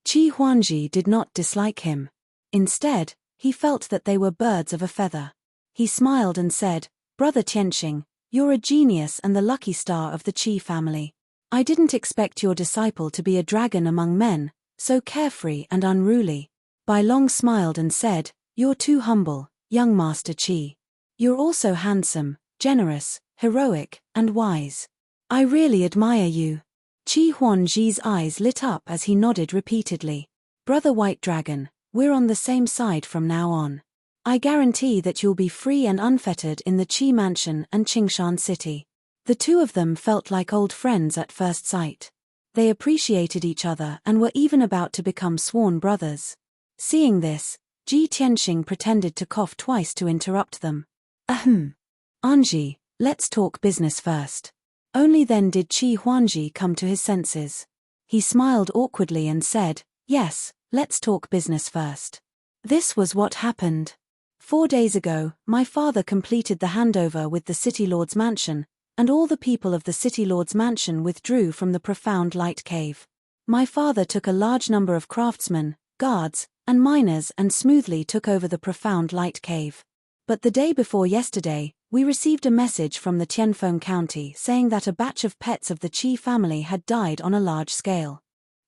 Qi Huanji did not dislike him. Instead, he felt that they were birds of a feather. He smiled and said, "Brother Tianxing, you're a genius and the lucky star of the Qi family. I didn't expect your disciple to be a dragon among men, so carefree and unruly." Bai Long smiled and said, "You're too humble, young Master Qi. You're also handsome, generous, heroic, and wise. I really admire you." Qi Huanji's eyes lit up as he nodded repeatedly. "Brother White Dragon, we're on the same side from now on. I guarantee that you'll be free and unfettered in the Qi Mansion and Qingshan City." The two of them felt like old friends at first sight. They appreciated each other and were even about to become sworn brothers. Seeing this, Ji Tianxing pretended to cough twice to interrupt them. "Ahem. Anji, let's talk business first." Only then did Qi Huanji come to his senses. He smiled awkwardly and said, "Yes, let's talk business first." This was what happened. 4 days ago, my father completed the handover with the City Lord's mansion, and all the people of the City Lord's mansion withdrew from the profound light cave. My father took a large number of craftsmen, guards, and miners and smoothly took over the profound light cave. But the day before yesterday, we received a message from the Tianfeng County saying that a batch of pets of the Qi family had died on a large scale.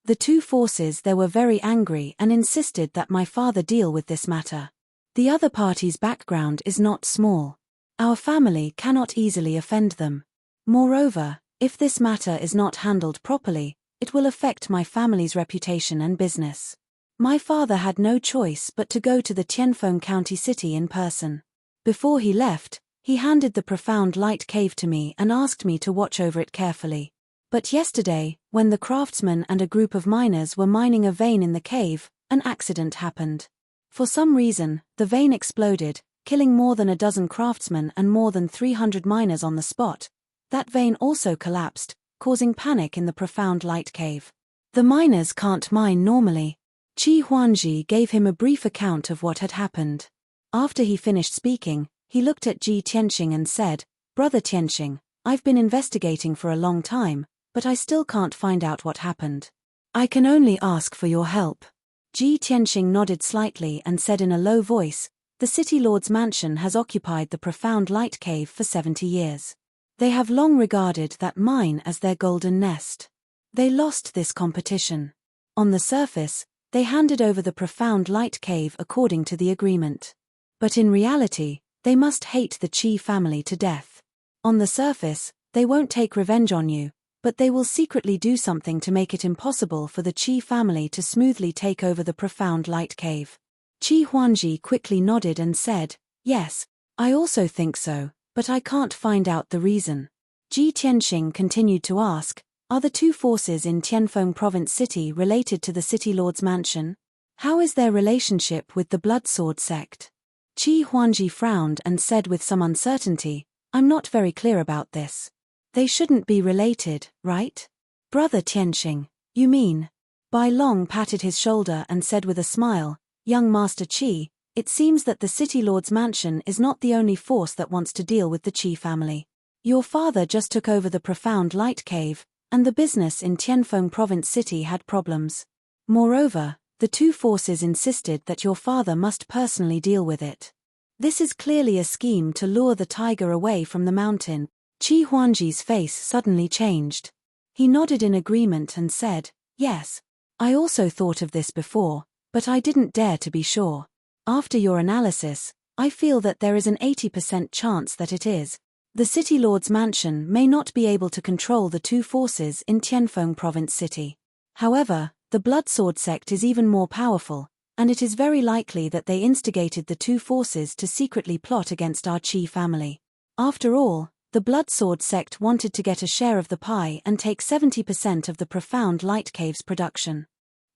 The two forces there were very angry and insisted that my father deal with this matter. The other party's background is not small. Our family cannot easily offend them. Moreover, if this matter is not handled properly, it will affect my family's reputation and business. My father had no choice but to go to the Tianfeng County City in person. Before he left, he handed the profound light cave to me and asked me to watch over it carefully. But yesterday, when the craftsmen and a group of miners were mining a vein in the cave, an accident happened. For some reason, the vein exploded, killing more than a dozen craftsmen and more than 300 miners on the spot. That vein also collapsed, causing panic in the profound light cave. The miners can't mine normally. Qi Huanji gave him a brief account of what had happened. After he finished speaking, he looked at Ji Tianxing and said, "Brother Tianxing, I've been investigating for a long time, but I still can't find out what happened. I can only ask for your help." Ji Tianxing nodded slightly and said in a low voice, "The City Lord's mansion has occupied the profound light cave for 70 years. They have long regarded that mine as their golden nest. They lost this competition. On the surface, they handed over the profound light cave according to the agreement. But in reality, they must hate the Qi family to death. On the surface, they won't take revenge on you, but they will secretly do something to make it impossible for the Qi family to smoothly take over the profound light cave." Qi Huanji quickly nodded and said, "Yes, I also think so, but I can't find out the reason." Ji Tianxing continued to ask, "Are the two forces in Tianfeng Province City related to the City Lord's mansion? How is their relationship with the Blood Sword sect?" Qi Huanji frowned and said with some uncertainty, "I'm not very clear about this. They shouldn't be related, right?" "Brother Tianxing, you mean?" Bai Long patted his shoulder and said with a smile, "Young Master Qi, it seems that the City Lord's mansion is not the only force that wants to deal with the Qi family. Your father just took over the profound light cave, and the business in Tianfeng Province City had problems. Moreover, the two forces insisted that your father must personally deal with it. This is clearly a scheme to lure the tiger away from the mountain. Qi Huangji's face suddenly changed. He nodded in agreement and said, "Yes. I also thought of this before, but I didn't dare to be sure. After your analysis, I feel that there is an 80% chance that it is. The City Lord's mansion may not be able to control the two forces in Tianfeng Province City. However, the Blood Sword sect is even more powerful, and it is very likely that they instigated the two forces to secretly plot against our Qi family. After all, the Blood Sword sect wanted to get a share of the pie and take 70% of the profound light cave's production.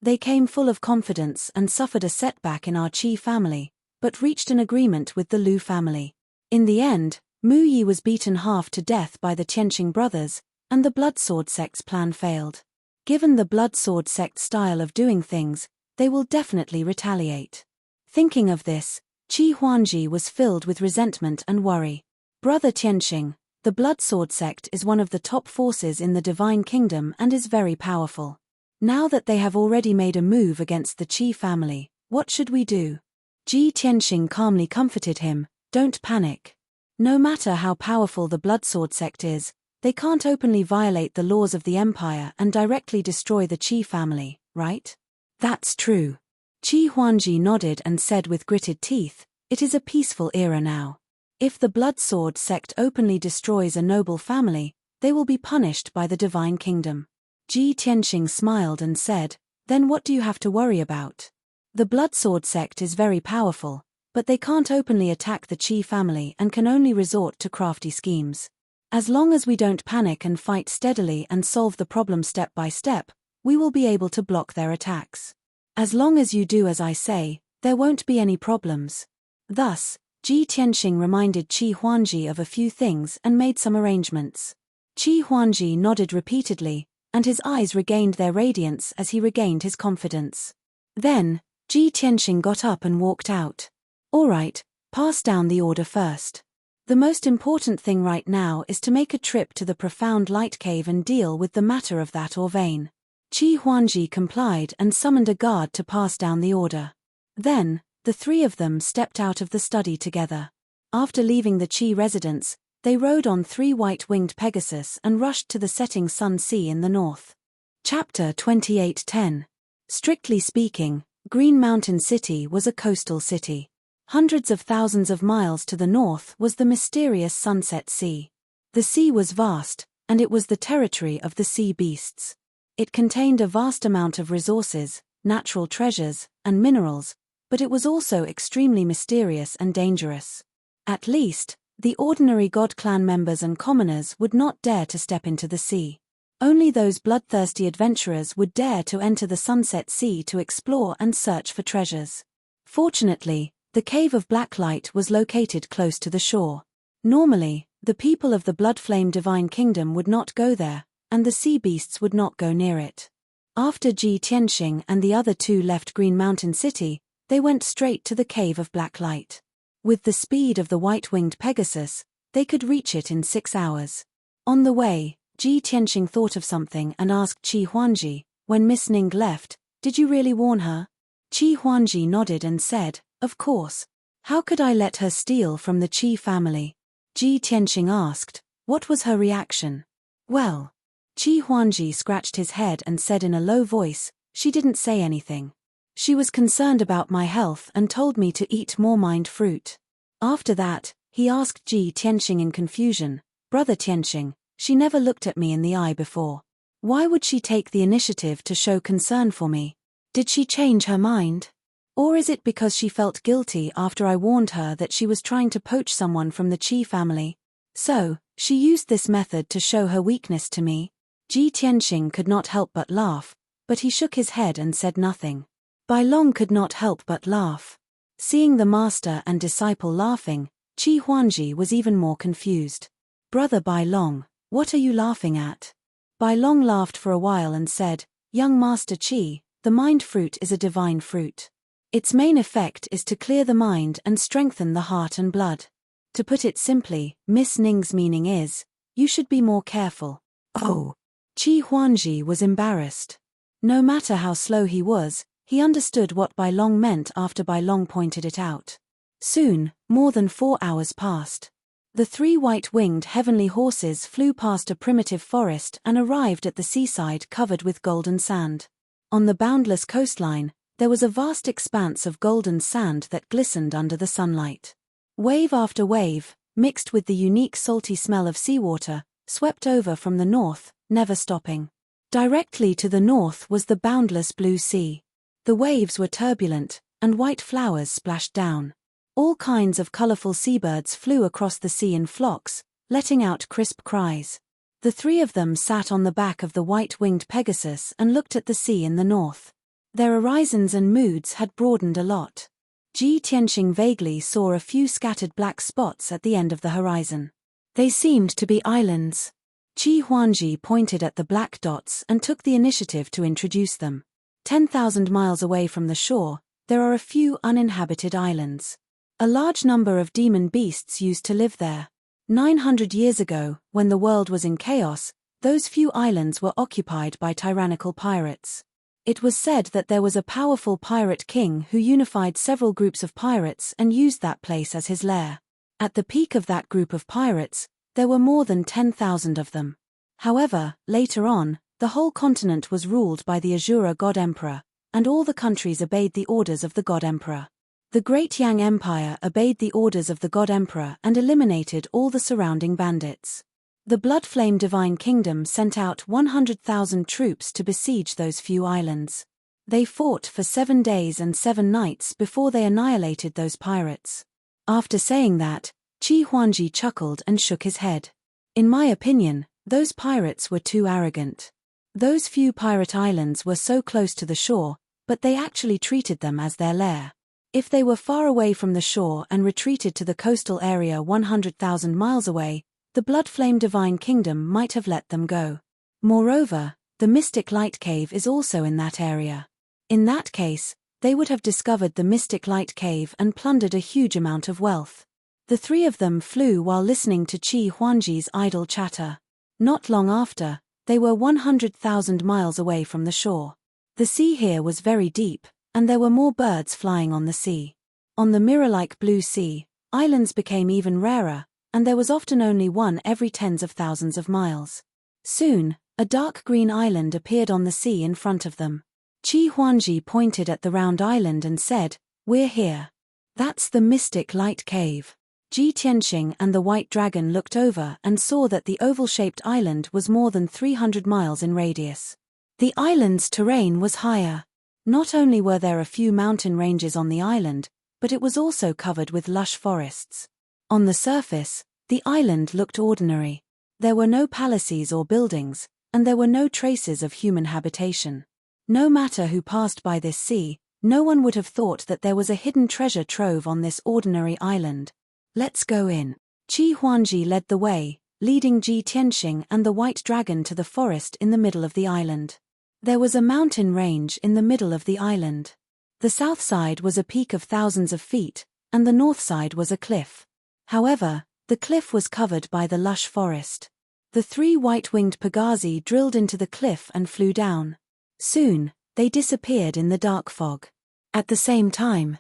They came full of confidence and suffered a setback in our Qi family, but reached an agreement with the Lu family. In the end, Mu Yi was beaten half to death by the Tianqing brothers, and the Blood Sword sect's plan failed. Given the Blood Sword sect's style of doing things, they will definitely retaliate." Thinking of this, Qi Huangji was filled with resentment and worry. "Brother Tianqing, the Blood Sword sect is one of the top forces in the Divine Kingdom and is very powerful. Now that they have already made a move against the Qi family, what should we do?" Ji Tianqing calmly comforted him, "Don't panic. No matter how powerful the Blood Sword sect is, they can't openly violate the laws of the empire and directly destroy the Qi family, right?" "That's true." Qi Huangji nodded and said with gritted teeth, "It is a peaceful era now. If the Blood Sword sect openly destroys a noble family, they will be punished by the Divine Kingdom." Ji Tianqing smiled and said, "Then what do you have to worry about? The Blood Sword sect is very powerful, but they can't openly attack the Qi family and can only resort to crafty schemes. As long as we don't panic and fight steadily and solve the problem step by step, we will be able to block their attacks. As long as you do as I say, there won't be any problems." Thus, Ji Tianqing reminded Qi Huangji of a few things and made some arrangements. Qi Huangji nodded repeatedly, and his eyes regained their radiance as he regained his confidence. Then, Ji Tianqing got up and walked out. "All right, pass down the order first. The most important thing right now is to make a trip to the profound light cave and deal with the matter of that Orvane." Qi Huangji complied and summoned a guard to pass down the order. Then, the three of them stepped out of the study together. After leaving the Qi residence, they rode on 3 white-winged Pegasus and rushed to the setting sun sea in the north. Chapter 28:10. Strictly speaking, Green Mountain City was a coastal city. Hundreds of thousands of miles to the north was the mysterious Sunset Sea. The sea was vast, and it was the territory of the sea beasts. It contained a vast amount of resources, natural treasures, and minerals, but it was also extremely mysterious and dangerous. At least, the ordinary God Clan members and commoners would not dare to step into the sea. Only those bloodthirsty adventurers would dare to enter the Sunset Sea to explore and search for treasures. Fortunately, the Cave of Blacklight was located close to the shore. Normally, the people of the Bloodflame Divine Kingdom would not go there, and the sea beasts would not go near it. After Ji Tianqing and the other two left Green Mountain City, they went straight to the Cave of Blacklight. With the speed of the white-winged Pegasus, they could reach it in 6 hours. On the way, Ji Tianqing thought of something and asked Qi Huangji, "When Miss Ning left, did you really warn her?" Qi Huangji nodded and said, "Of course. How could I let her steal from the Qi family?" Ji Tianqing asked, "What was her reaction?" "Well," Qi Huangji scratched his head and said in a low voice, "She didn't say anything. She was concerned about my health and told me to eat more mind fruit." After that, he asked Ji Tianqing in confusion, "Brother Tianqing, she never looked at me in the eye before. Why would she take the initiative to show concern for me? Did she change her mind? Or is it because she felt guilty after I warned her that she was trying to poach someone from the Qi family? So, she used this method to show her weakness to me?" Ji Tianqing could not help but laugh, but he shook his head and said nothing. Bai Long could not help but laugh. Seeing the master and disciple laughing, Qi Huangji was even more confused. "Brother Bai Long, what are you laughing at?" Bai Long laughed for a while and said, "Young Master Qi, the mind fruit is a divine fruit. Its main effect is to clear the mind and strengthen the heart and blood. To put it simply, Miss Ning's meaning is, You should be more careful. Oh. Qi Huangji was embarrassed. No matter how slow he was, he understood what Bai Long meant after Bai Long pointed it out. Soon, more than 4 hours passed. The 3 white-winged heavenly horses flew past a primitive forest and arrived at the seaside covered with golden sand. On the boundless coastline, there was a vast expanse of golden sand that glistened under the sunlight. Wave after wave, mixed with the unique salty smell of seawater, swept over from the north, never stopping. Directly to the north was the boundless blue sea. The waves were turbulent, and white flowers splashed down. All kinds of colorful seabirds flew across the sea in flocks, letting out crisp cries. The 3 of them sat on the back of the white-winged Pegasus and looked at the sea in the north. Their horizons and moods had broadened a lot. Ji Tianqing vaguely saw a few scattered black spots at the end of the horizon. They seemed to be islands. Qi Huangji pointed at the black dots and took the initiative to introduce them. 10,000 miles away from the shore, there are a few uninhabited islands. A large number of demon beasts used to live there. 900 years ago, when the world was in chaos, those few islands were occupied by tyrannical pirates. It was said that there was a powerful pirate king who unified several groups of pirates and used that place as his lair. At the peak of that group of pirates, there were more than 10,000 of them. However, later on, the whole continent was ruled by the Azura God Emperor, and all the countries obeyed the orders of the God Emperor. The Great Yang Empire obeyed the orders of the God Emperor and eliminated all the surrounding bandits. The Bloodflame Divine Kingdom sent out 100,000 troops to besiege those few islands. They fought for 7 days and 7 nights before they annihilated those pirates. After saying that, Qi Huangji chuckled and shook his head. In my opinion, those pirates were too arrogant. Those few pirate islands were so close to the shore, but they actually treated them as their lair. If they were far away from the shore and retreated to the coastal area 100,000 miles away, the Bloodflame Divine Kingdom might have let them go. Moreover, the Mystic Light Cave is also in that area. In that case, they would have discovered the Mystic Light Cave and plundered a huge amount of wealth. The 3 of them flew while listening to Qi Huangji's idle chatter. Not long after, they were 100,000 miles away from the shore. The sea here was very deep, and there were more birds flying on the sea. On the mirror-like blue sea, islands became even rarer, and there was often only one every tens of thousands of miles. Soon, a dark green island appeared on the sea in front of them. Qi Huangji pointed at the round island and said, "We're here. That's the Mystic Light Cave." Ji Tianqing and the White Dragon looked over and saw that the oval-shaped island was more than 300 miles in radius. The island's terrain was higher. Not only were there a few mountain ranges on the island, but it was also covered with lush forests. On the surface, the island looked ordinary. There were no palaces or buildings, and there were no traces of human habitation. No matter who passed by this sea, no one would have thought that there was a hidden treasure trove on this ordinary island. "Let's go in." Qi Huangji led the way, leading Ji Tianqing and the White Dragon to the forest in the middle of the island. There was a mountain range in the middle of the island. The south side was a peak of thousands of feet, and the north side was a cliff. However, the cliff was covered by the lush forest. The 3 white-winged Pegasi drilled into the cliff and flew down. Soon, they disappeared in the dark fog. At the same time,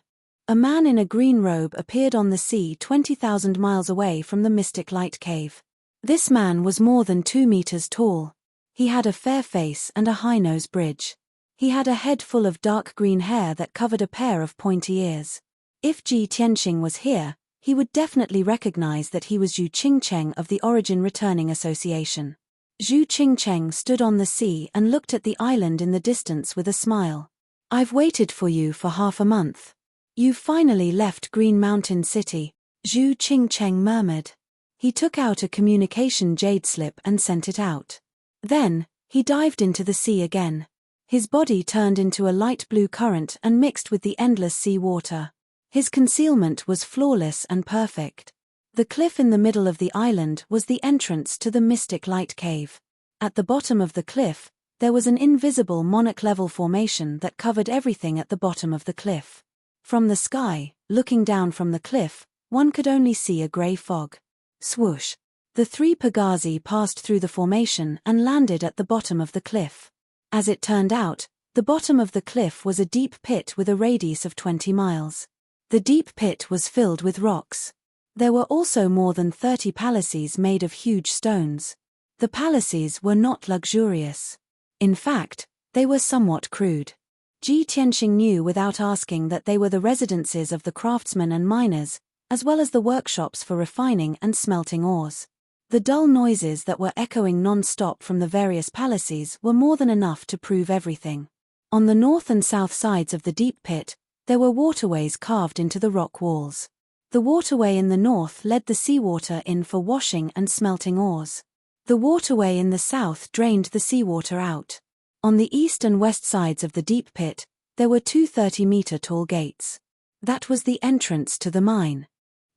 a man in a green robe appeared on the sea 20,000 miles away from the Mystic Light Cave. This man was more than 2 meters tall. He had a fair face and a high nose bridge. He had a head full of dark green hair that covered a pair of pointy ears. If Ji Tianqing was here, he would definitely recognize that he was Zhu Qingcheng of the Origin Returning Association. Zhu Qingcheng stood on the sea and looked at the island in the distance with a smile. "I've waited for you for half a month. You finally left Green Mountain City," Zhu Qingcheng murmured. He took out a communication jade slip and sent it out. Then, he dived into the sea again. His body turned into a light blue current and mixed with the endless sea water. His concealment was flawless and perfect. The cliff in the middle of the island was the entrance to the Mystic Light Cave. At the bottom of the cliff, there was an invisible monarch-level formation that covered everything at the bottom of the cliff. From the sky, looking down from the cliff, one could only see a grey fog. Swoosh! The three pagazi passed through the formation and landed at the bottom of the cliff. As it turned out, the bottom of the cliff was a deep pit with a radius of 20 miles. The deep pit was filled with rocks. There were also more than 30 palaces made of huge stones. The palaces were not luxurious. In fact, they were somewhat crude. Ji Tianxing knew without asking that they were the residences of the craftsmen and miners, as well as the workshops for refining and smelting ores. The dull noises that were echoing non-stop from the various palaces were more than enough to prove everything. On the north and south sides of the deep pit, there were waterways carved into the rock walls. The waterway in the north led the seawater in for washing and smelting ores. The waterway in the south drained the seawater out. On the east and west sides of the deep pit, there were two 30-meter-tall gates. That was the entrance to the mine.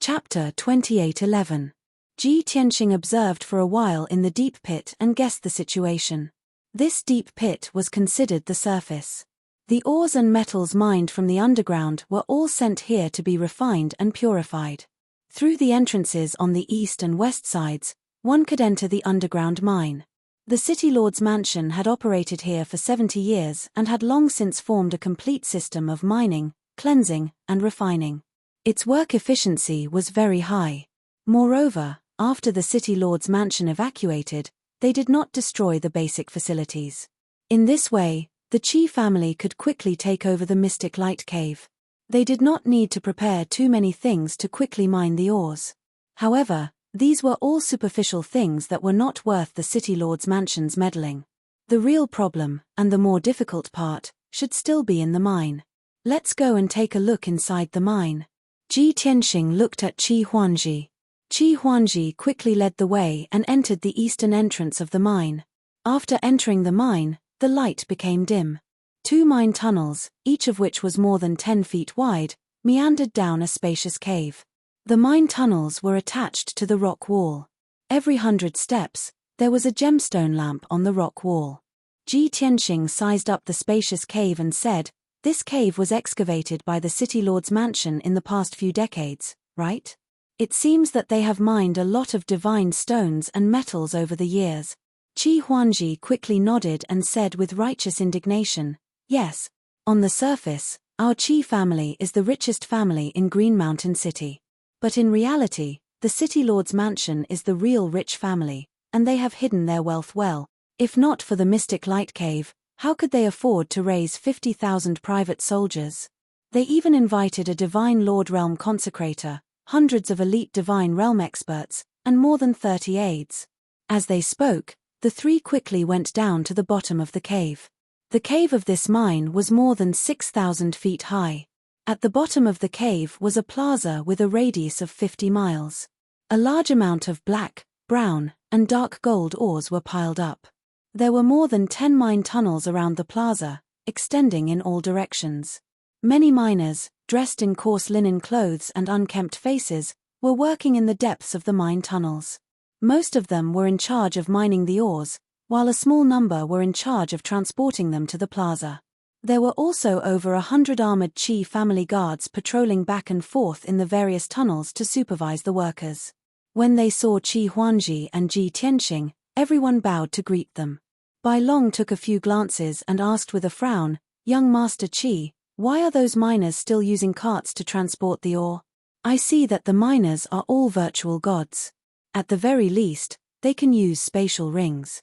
Chapter 28:11. Ji Tianxing observed for a while in the deep pit and guessed the situation. This deep pit was considered the surface. The ores and metals mined from the underground were all sent here to be refined and purified. Through the entrances on the east and west sides, one could enter the underground mine. The city lord's mansion had operated here for 70 years and had long since formed a complete system of mining, cleansing, and refining. Its work efficiency was very high. Moreover, after the city lord's mansion evacuated, they did not destroy the basic facilities. In this way, the Qi family could quickly take over the mystic light cave. They did not need to prepare too many things to quickly mine the ores. However, these were all superficial things that were not worth the city lord's mansion's meddling. The real problem, and the more difficult part, should still be in the mine. Let's go and take a look inside the mine. Ji Tianxing looked at Qi Huanji. Qi Huanji quickly led the way and entered the eastern entrance of the mine. After entering the mine, the light became dim. Two mine tunnels, each of which was more than 10 feet wide, meandered down a spacious cave. The mine tunnels were attached to the rock wall. Every 100 steps, there was a gemstone lamp on the rock wall. Ji Tianxing sized up the spacious cave and said, "This cave was excavated by the city lord's mansion in the past few decades, right? It seems that they have mined a lot of divine stones and metals over the years." Qi Huanji quickly nodded and said with righteous indignation, "Yes. On the surface, our Qi family is the richest family in Green Mountain City. But in reality, the city lord's mansion is the real rich family, and they have hidden their wealth well. If not for the mystic light cave, how could they afford to raise 50,000 private soldiers? They even invited a divine lord realm consecrator, hundreds of elite divine realm experts, and more than 30 aides." As they spoke, the three quickly went down to the bottom of the cave. The cave of this mine was more than 6,000 feet high. At the bottom of the cave was a plaza with a radius of 50 miles. A large amount of black, brown, and dark gold ores were piled up. There were more than 10 mine tunnels around the plaza, extending in all directions. Many miners, dressed in coarse linen clothes and unkempt faces, were working in the depths of the mine tunnels. Most of them were in charge of mining the ores, while a small number were in charge of transporting them to the plaza. There were also over 100 armored Qi family guards patrolling back and forth in the various tunnels to supervise the workers. When they saw Qi Huanji and Ji Tianxing, everyone bowed to greet them. Bai Long took a few glances and asked with a frown, "Young Master Qi, why are those miners still using carts to transport the ore? I see that the miners are all virtual gods. At the very least, they can use spatial rings.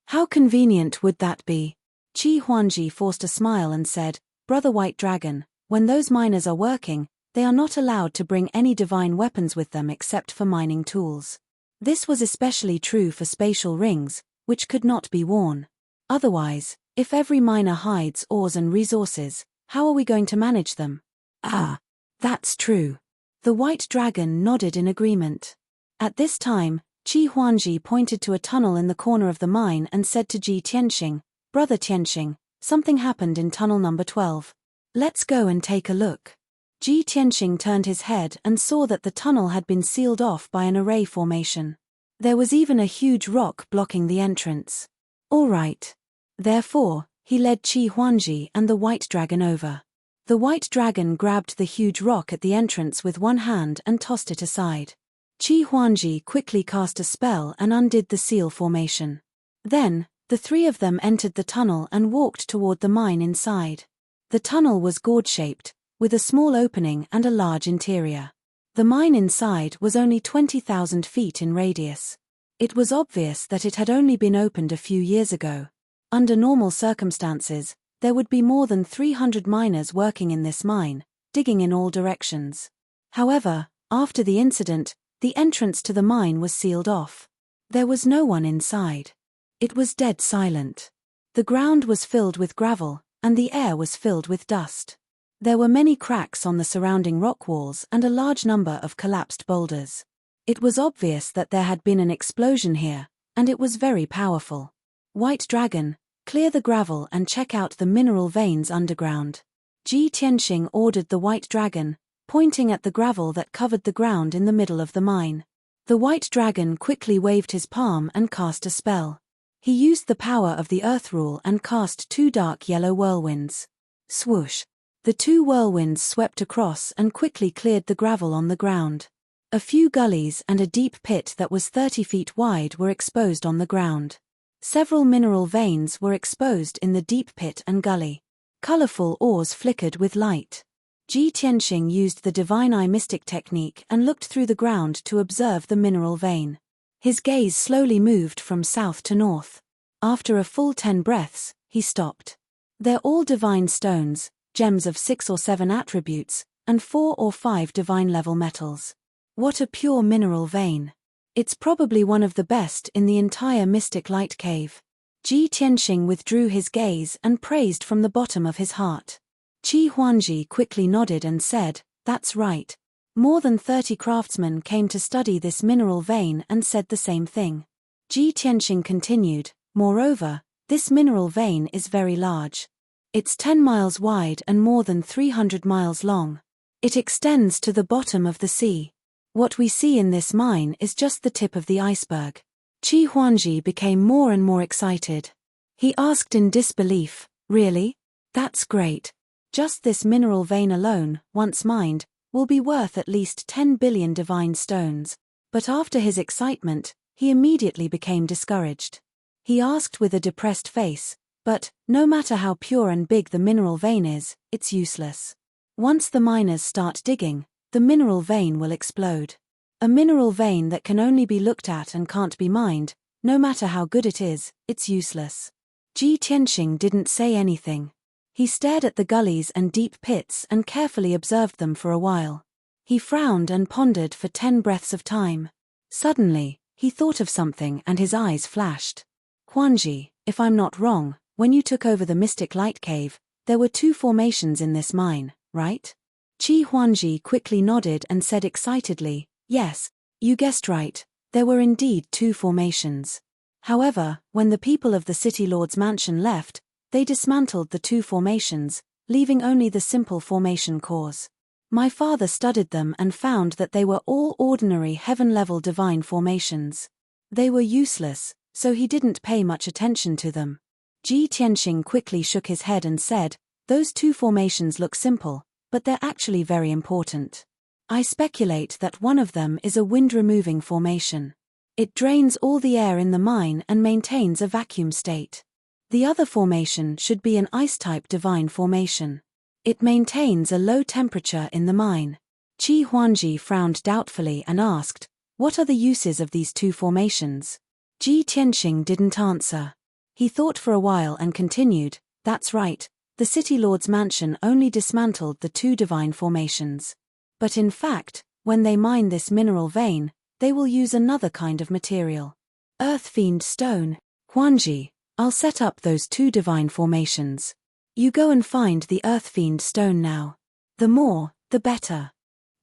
How convenient would that be?" Qi Huanji forced a smile and said, "Brother White Dragon, when those miners are working, they are not allowed to bring any divine weapons with them except for mining tools. This was especially true for spatial rings, which could not be worn. Otherwise, if every miner hides ores and resources, how are we going to manage them?" "Ah, that's true." The White Dragon nodded in agreement. At this time, Qi Huanji pointed to a tunnel in the corner of the mine and said to Ji Tianxing, "Brother Tianxing, something happened in tunnel number 12. Let's go and take a look." Ji Tianxing turned his head and saw that the tunnel had been sealed off by an array formation. There was even a huge rock blocking the entrance. All right. Therefore, he led Qi Huanji and the White Dragon over. The White Dragon grabbed the huge rock at the entrance with one hand and tossed it aside. Qi Huangji quickly cast a spell and undid the seal formation. Then, the three of them entered the tunnel and walked toward the mine inside. The tunnel was gourd-shaped, with a small opening and a large interior. The mine inside was only 20,000 feet in radius. It was obvious that it had only been opened a few years ago. Under normal circumstances, there would be more than 300 miners working in this mine, digging in all directions. However, after the incident, the entrance to the mine was sealed off. There was no one inside. It was dead silent. The ground was filled with gravel, and the air was filled with dust. There were many cracks on the surrounding rock walls and a large number of collapsed boulders. It was obvious that there had been an explosion here, and it was very powerful. White Dragon, clear the gravel and check out the mineral veins underground. Ji Tianxing ordered the White Dragon, pointing at the gravel that covered the ground in the middle of the mine. The White Dragon quickly waved his palm and cast a spell. He used the power of the Earth Rule and cast 2 dark yellow whirlwinds. Swoosh! The 2 whirlwinds swept across and quickly cleared the gravel on the ground. A few gullies and a deep pit that was 30 feet wide were exposed on the ground. Several mineral veins were exposed in the deep pit and gully. Colorful ores flickered with light. Ji Tianxing used the Divine Eye Mystic technique and looked through the ground to observe the mineral vein. His gaze slowly moved from south to north. After a full 10 breaths, he stopped. They're all divine stones, gems of 6 or 7 attributes, and 4 or 5 divine-level metals. What a pure mineral vein. It's probably one of the best in the entire Mystic Light Cave. Ji Tianxing withdrew his gaze and praised from the bottom of his heart. Qi Huangji quickly nodded and said, "That's right. More than 30 craftsmen came to study this mineral vein and said the same thing." Ji Tianxing continued, "Moreover, this mineral vein is very large. It's 10 miles wide and more than 300 miles long. It extends to the bottom of the sea. What we see in this mine is just the tip of the iceberg." Qi Huangji became more and more excited. He asked in disbelief, "Really? That's great. Just this mineral vein alone, once mined, will be worth at least 10 billion divine stones." But after his excitement, he immediately became discouraged. He asked with a depressed face, "But, no matter how pure and big the mineral vein is, it's useless. Once the miners start digging, the mineral vein will explode. A mineral vein that can only be looked at and can't be mined, no matter how good it is, it's useless." Ji Tianxing didn't say anything. He stared at the gullies and deep pits and carefully observed them for a while. He frowned and pondered for 10 breaths of time. Suddenly, he thought of something and his eyes flashed. "Huangji, if I'm not wrong, when you took over the Mystic Light Cave, there were 2 formations in this mine, right?" Qi Huangji quickly nodded and said excitedly, "Yes, you guessed right, there were indeed 2 formations. However, when the people of the City Lord's mansion left, they dismantled the 2 formations, leaving only the simple formation cores. My father studied them and found that they were all ordinary heaven-level divine formations. They were useless, so he didn't pay much attention to them." Ji Tianxing quickly shook his head and said, "Those 2 formations look simple, but they're actually very important. I speculate that one of them is a wind-removing formation. It drains all the air in the mine and maintains a vacuum state. The other formation should be an ice-type divine formation. It maintains a low temperature in the mine." Qi Huangji frowned doubtfully and asked, "What are the uses of these 2 formations?" Ji Tianxing didn't answer. He thought for a while and continued, "That's right, the City Lord's mansion only dismantled the 2 divine formations. But in fact, when they mine this mineral vein, they will use another kind of material. Earth Fiend Stone. Huangji, I'll set up those 2 divine formations. You go and find the Earth Fiend Stone now. The more, the better."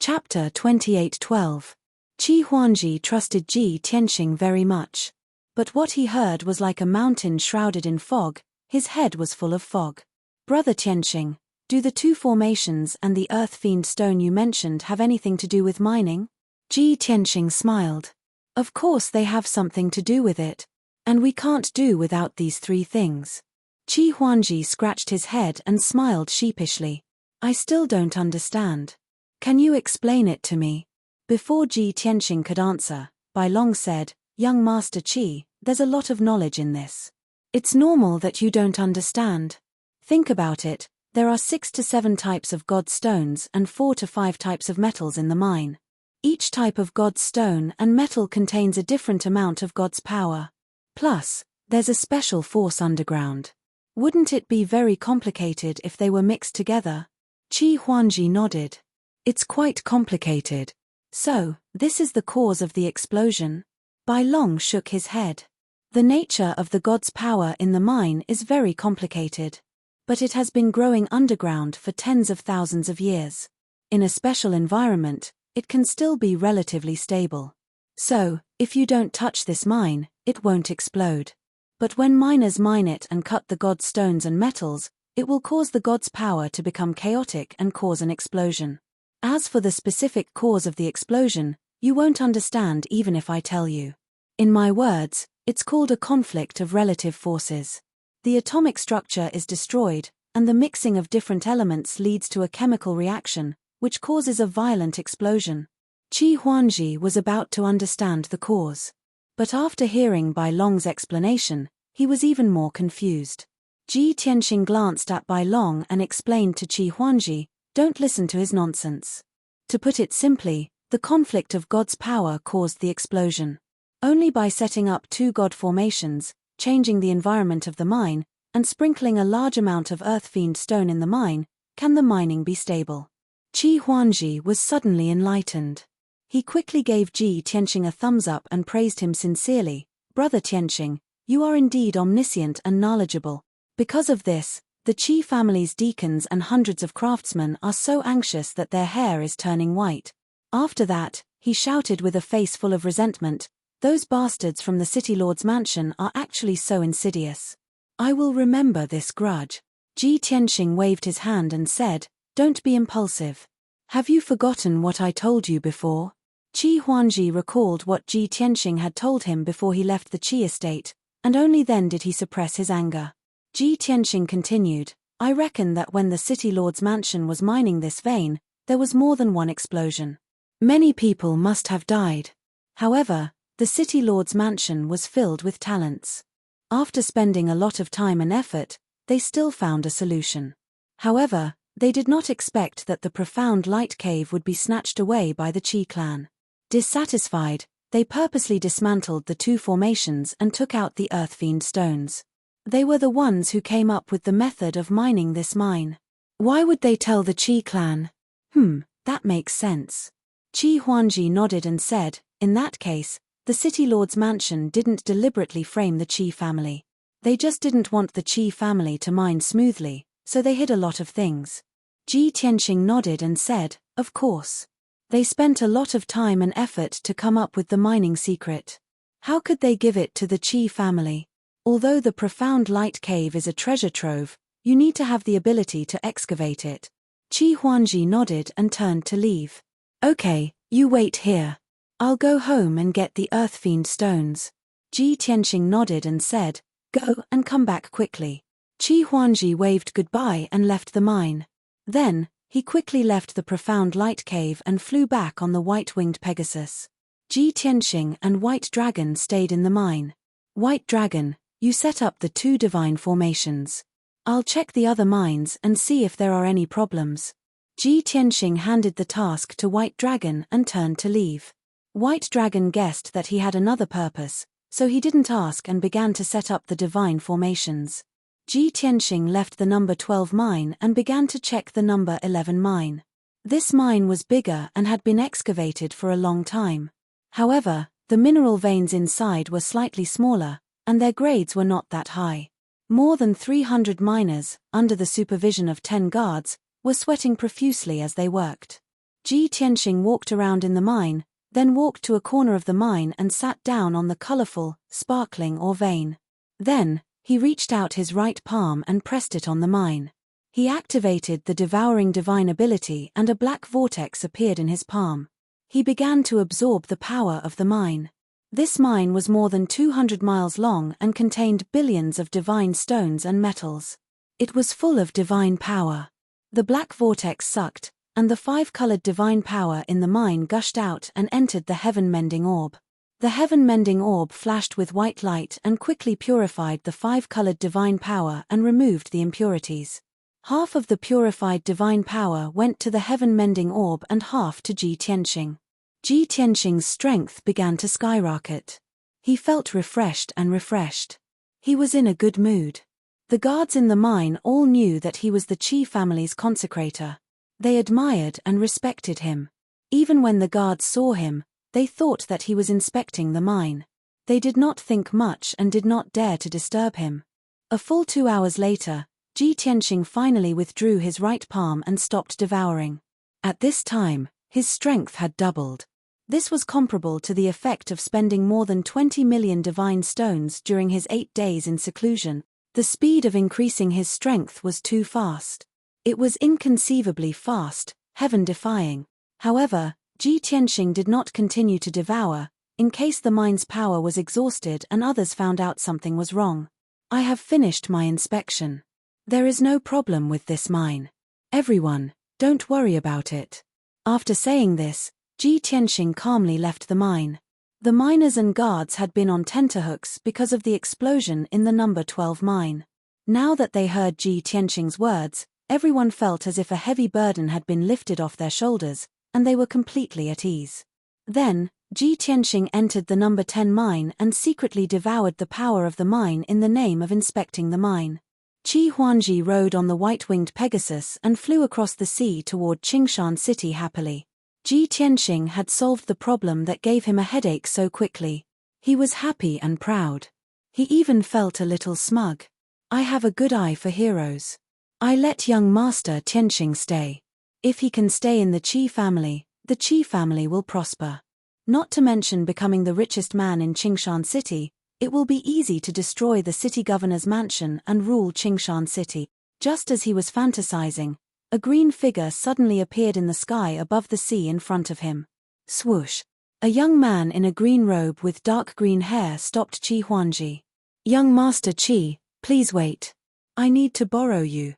Chapter 28:12. Qi Huangji trusted Ji Tianxing very much. But what he heard was like a mountain shrouded in fog. His head was full of fog. "Brother Tianxing, do the 2 formations and the Earth Fiend Stone you mentioned have anything to do with mining?" Ji Tianxing smiled. "Of course they have something to do with it. And we can't do without these 3 things." Qi Huangji scratched his head and smiled sheepishly. "I still don't understand. Can you explain it to me?" Before Ji Tianxing could answer, Bai Long said, "Young Master Qi, there's a lot of knowledge in this. It's normal that you don't understand. Think about it, there are 6 to 7 types of God's stones and 4 to 5 types of metals in the mine. Each type of God's stone and metal contains a different amount of God's power. Plus, there's a special force underground. Wouldn't it be very complicated if they were mixed together?" Qi Huangji nodded. "It's quite complicated. So, this is the cause of the explosion?" Bai Long shook his head. "The nature of the God's power in the mine is very complicated. But it has been growing underground for tens of thousands of years. In a special environment, it can still be relatively stable. So, if you don't touch this mine, it won't explode. But when miners mine it and cut the God's stones and metals, it will cause the God's power to become chaotic and cause an explosion. As for the specific cause of the explosion, you won't understand even if I tell you. In my words, it's called a conflict of relative forces. The atomic structure is destroyed, and the mixing of different elements leads to a chemical reaction, which causes a violent explosion." Qi Huangji was about to understand the cause. But after hearing Bai Long's explanation, he was even more confused. Ji Tianxing glanced at Bai Long and explained to Qi Huangji, "Don't listen to his nonsense. To put it simply, the conflict of God's power caused the explosion. Only by setting up 2 God formations, changing the environment of the mine, and sprinkling a large amount of earth-fiend stone in the mine, can the mining be stable." Qi Huangji was suddenly enlightened. He quickly gave Ji Tianxing a thumbs up and praised him sincerely. "Brother Tianxing, you are indeed omniscient and knowledgeable. Because of this, the Qi family's deacons and hundreds of craftsmen are so anxious that their hair is turning white." After that, he shouted with a face full of resentment, "Those bastards from the city lord's mansion are actually so insidious. I will remember this grudge." Ji Tianxing waved his hand and said, "Don't be impulsive. Have you forgotten what I told you before?" Qi Huangji recalled what Ji Tianxing had told him before he left the Qi estate, and only then did he suppress his anger. Ji Tianxing continued, "I reckon that when the city lord's mansion was mining this vein, there was more than one explosion. Many people must have died. However, the city lord's mansion was filled with talents. After spending a lot of time and effort, they still found a solution. However, they did not expect that the profound light cave would be snatched away by the Qi clan. Dissatisfied, they purposely dismantled the 2 formations and took out the earth-fiend stones. They were the ones who came up with the method of mining this mine. Why would they tell the Qi clan? That makes sense." Qi Huangji nodded and said, "In that case, the city lord's mansion didn't deliberately frame the Qi family. They just didn't want the Qi family to mine smoothly, so they hid a lot of things." Ji Tianxing nodded and said, "Of course. They spent a lot of time and effort to come up with the mining secret. How could they give it to the Qi family? Although the profound light cave is a treasure trove, you need to have the ability to excavate it." Qi Huangji nodded and turned to leave. "Okay, you wait here. I'll go home and get the earth-fiend stones." Ji Tianxing nodded and said, "Go and come back quickly." Qi Huangji waved goodbye and left the mine. Then, he quickly left the profound light cave and flew back on the white-winged Pegasus. Ji Tianxing and White Dragon stayed in the mine. "White Dragon, you set up the 2 divine formations. I'll check the other mines and see if there are any problems." Ji Tianxing handed the task to White Dragon and turned to leave. White Dragon guessed that he had another purpose, so he didn't ask and began to set up the divine formations. Ji Tianxing left the number 12 mine and began to check the number 11 mine. This mine was bigger and had been excavated for a long time. However, the mineral veins inside were slightly smaller, and their grades were not that high. More than 300 miners, under the supervision of 10 guards, were sweating profusely as they worked. Ji Tianxing walked around in the mine, then walked to a corner of the mine and sat down on the colorful, sparkling ore vein. Then, he reached out his right palm and pressed it on the mine. He activated the devouring divine ability and a black vortex appeared in his palm. He began to absorb the power of the mine. This mine was more than 200 miles long and contained billions of divine stones and metals. It was full of divine power. The black vortex sucked, and the 5-colored divine power in the mine gushed out and entered the heaven-mending orb. The heaven-mending orb flashed with white light and quickly purified the 5-colored divine power and removed the impurities. Half of the purified divine power went to the heaven-mending orb and half to Ji Tianqing. Ji Tianqing's strength began to skyrocket. He felt refreshed. He was in a good mood. The guards in the mine all knew that he was the Qi family's consecrator. They admired and respected him. Even when the guards saw him, they thought that he was inspecting the mine. They did not think much and did not dare to disturb him. A full 2 hours later, Ji Tianqing finally withdrew his right palm and stopped devouring. At this time, his strength had doubled. This was comparable to the effect of spending more than 20 million divine stones during his 8 days in seclusion. The speed of increasing his strength was too fast. It was inconceivably fast, heaven-defying. However, Ji Tianqing did not continue to devour, in case the mine's power was exhausted and others found out something was wrong. I have finished my inspection. There is no problem with this mine. Everyone, don't worry about it. After saying this, Ji Tianqing calmly left the mine. The miners and guards had been on tenterhooks because of the explosion in the number 12 mine. Now that they heard Ji Tianqing's words, everyone felt as if a heavy burden had been lifted off their shoulders, and they were completely at ease. Then, Ji Tianqing entered the number 10 mine and secretly devoured the power of the mine in the name of inspecting the mine. Qi Huangji rode on the white-winged Pegasus and flew across the sea toward Qingshan City happily. Ji Tianqing had solved the problem that gave him a headache so quickly. He was happy and proud. He even felt a little smug. I have a good eye for heroes. I let young Master Tianqing stay. If he can stay in the Qi family will prosper. Not to mention becoming the richest man in Qingshan City, it will be easy to destroy the city governor's mansion and rule Qingshan City. Just as he was fantasizing, a green figure suddenly appeared in the sky above the sea in front of him. Swoosh! A young man in a green robe with dark green hair stopped Qi Huangji. Young Master Qi, please wait. I need to borrow you.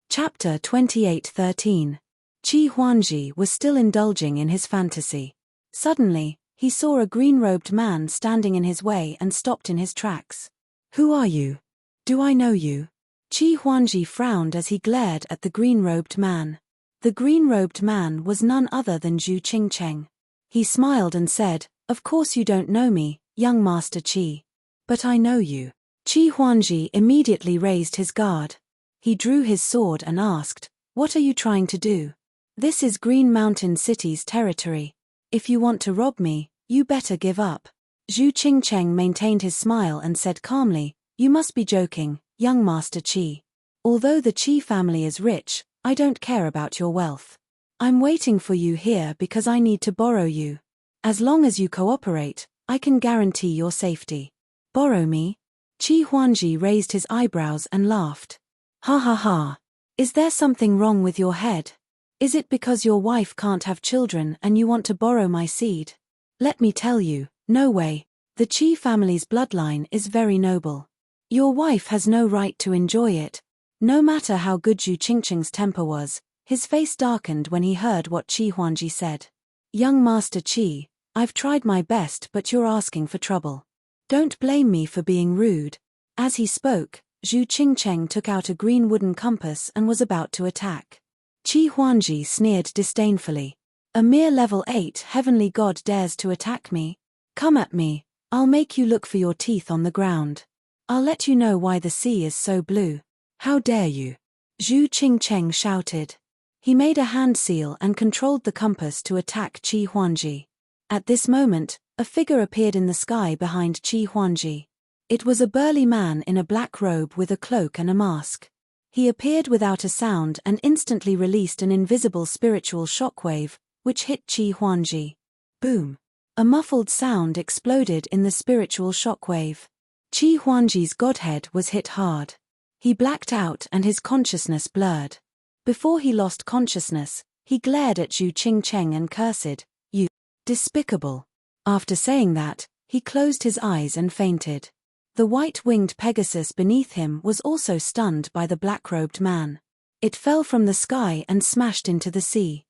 Chapter 28:13. Qi Huangji was still indulging in his fantasy. Suddenly, he saw a green-robed man standing in his way and stopped in his tracks. Who are you? Do I know you? Qi Huangji frowned as he glared at the green-robed man. The green-robed man was none other than Zhu Qingcheng. He smiled and said, Of course you don't know me, young Master Qi. But I know you. Qi Huangji immediately raised his guard. He drew his sword and asked, What are you trying to do? This is Green Mountain City's territory. If you want to rob me, you better give up. Zhu Qingcheng maintained his smile and said calmly, You must be joking, young Master Qi. Although the Qi family is rich, I don't care about your wealth. I'm waiting for you here because I need to borrow you. As long as you cooperate, I can guarantee your safety. Borrow me? Qi Huangji raised his eyebrows and laughed. Ha ha ha. Is there something wrong with your head? Is it because your wife can't have children and you want to borrow my seed? Let me tell you, no way. The Qi family's bloodline is very noble. Your wife has no right to enjoy it. No matter how good Zhu Qingcheng's temper was, his face darkened when he heard what Qi Huangji said. Young Master Qi, I've tried my best but you're asking for trouble. Don't blame me for being rude. As he spoke, Zhu Qingcheng took out a green wooden compass and was about to attack. Qi Huangji sneered disdainfully. A mere level 8 heavenly god dares to attack me? Come at me, I'll make you look for your teeth on the ground. I'll let you know why the sea is so blue. How dare you? Zhu Qingcheng shouted. He made a hand seal and controlled the compass to attack Qi Huangji. At this moment, a figure appeared in the sky behind Qi Huangji. It was a burly man in a black robe with a cloak and a mask. He appeared without a sound and instantly released an invisible spiritual shockwave, which hit Qi Huangji. Boom! A muffled sound exploded in the spiritual shockwave. Qi Huangji's godhead was hit hard. He blacked out and his consciousness blurred. Before he lost consciousness, he glared at Zhu Qingcheng and cursed, You despicable. After saying that, he closed his eyes and fainted. The white-winged Pegasus beneath him was also stunned by the black-robed man. It fell from the sky and smashed into the sea.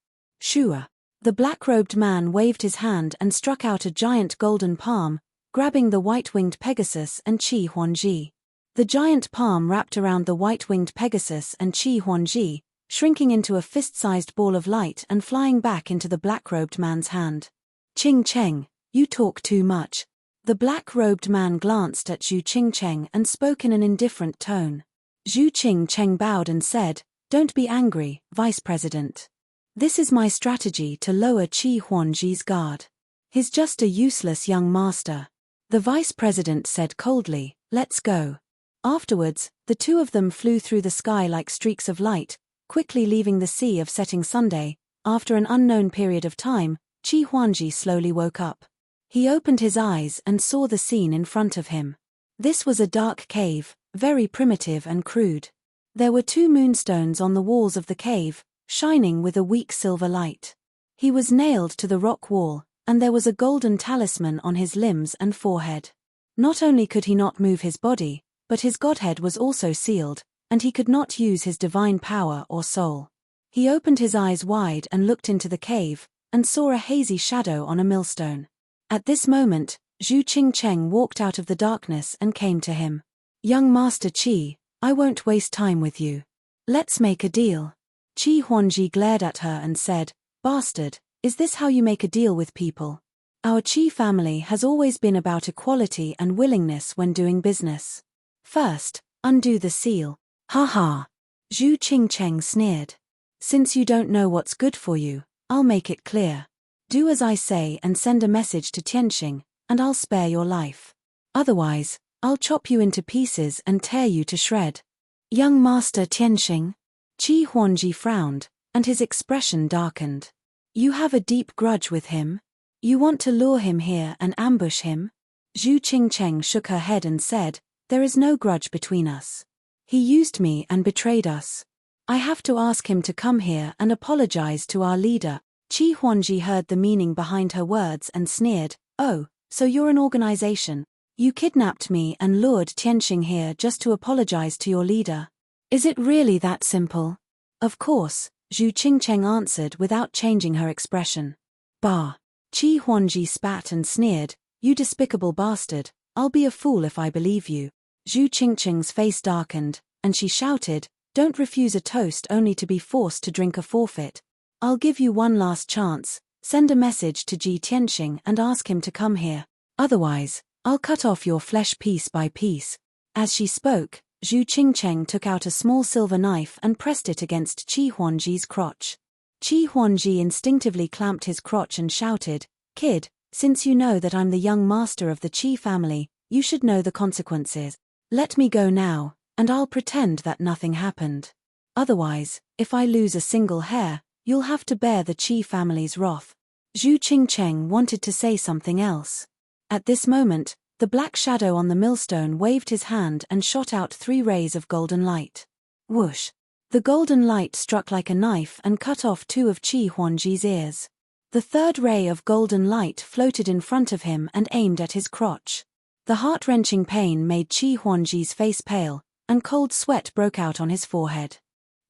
Shua. The black-robed man waved his hand and struck out a giant golden palm, grabbing the white-winged Pegasus and Qi Huangji. The giant palm wrapped around the white-winged Pegasus and Qi Huangji, shrinking into a fist-sized ball of light and flying back into the black-robed man's hand. Qing Cheng, you talk too much. The black-robed man glanced at Zhu Qingcheng and spoke in an indifferent tone. Zhu Qingcheng bowed and said, "Don't be angry, Vice President. This is my strategy to lower Qi Huangji's guard. He's just a useless young master." The Vice President said coldly, "Let's go." Afterwards, the two of them flew through the sky like streaks of light, quickly leaving the sea of setting Sunday. After an unknown period of time, Qi Huangji slowly woke up. He opened his eyes and saw the scene in front of him. This was a dark cave, very primitive and crude. There were 2 moonstones on the walls of the cave, shining with a weak silver light. He was nailed to the rock wall, and there was a golden talisman on his limbs and forehead. Not only could he not move his body, but his godhead was also sealed, and he could not use his divine power or soul. He opened his eyes wide and looked into the cave, and saw a hazy shadow on a millstone. At this moment, Zhu Qingcheng walked out of the darkness and came to him. "Young Master Qi, I won't waste time with you. Let's make a deal." Qi Huangji glared at her and said, "Bastard, is this how you make a deal with people? Our Qi family has always been about equality and willingness when doing business. First, undo the seal." "Ha ha." Zhu Qingcheng sneered. "Since you don't know what's good for you, I'll make it clear. Do as I say and send a message to Tianxing, and I'll spare your life. Otherwise, I'll chop you into pieces and tear you to shred." "Young Master Tianxing?" Qi Huangji frowned, and his expression darkened. "You have a deep grudge with him? You want to lure him here and ambush him?" Zhu Qingcheng shook her head and said, "There is no grudge between us. He used me and betrayed us. I have to ask him to come here and apologize to our leader." Qi Huangji heard the meaning behind her words and sneered, "Oh, so you're an organization. You kidnapped me and lured Tianxing here just to apologize to your leader. Is it really that simple?" "Of course," Zhu Qingcheng answered without changing her expression. "Bah." Qi Huangji spat and sneered, "You despicable bastard, I'll be a fool if I believe you." Zhu Qingcheng's face darkened, and she shouted, "Don't refuse a toast only to be forced to drink a forfeit. I'll give you one last chance. Send a message to Ji Tianxing and ask him to come here. Otherwise, I'll cut off your flesh piece by piece." As she spoke, Zhu Qingcheng took out a small silver knife and pressed it against Qi Huangji's crotch. Qi Huangji instinctively clamped his crotch and shouted, "Kid, since you know that I'm the young master of the Qi family, you should know the consequences. Let me go now, and I'll pretend that nothing happened. Otherwise, if I lose a single hair, you'll have to bear the Qi family's wrath." Zhu Qingcheng wanted to say something else. At this moment, the black shadow on the millstone waved his hand and shot out 3 rays of golden light. Whoosh! The golden light struck like a knife and cut off 2 of Qi Huangji's ears. The 3rd ray of golden light floated in front of him and aimed at his crotch. The heart-wrenching pain made Qi Huangji's face pale, and cold sweat broke out on his forehead.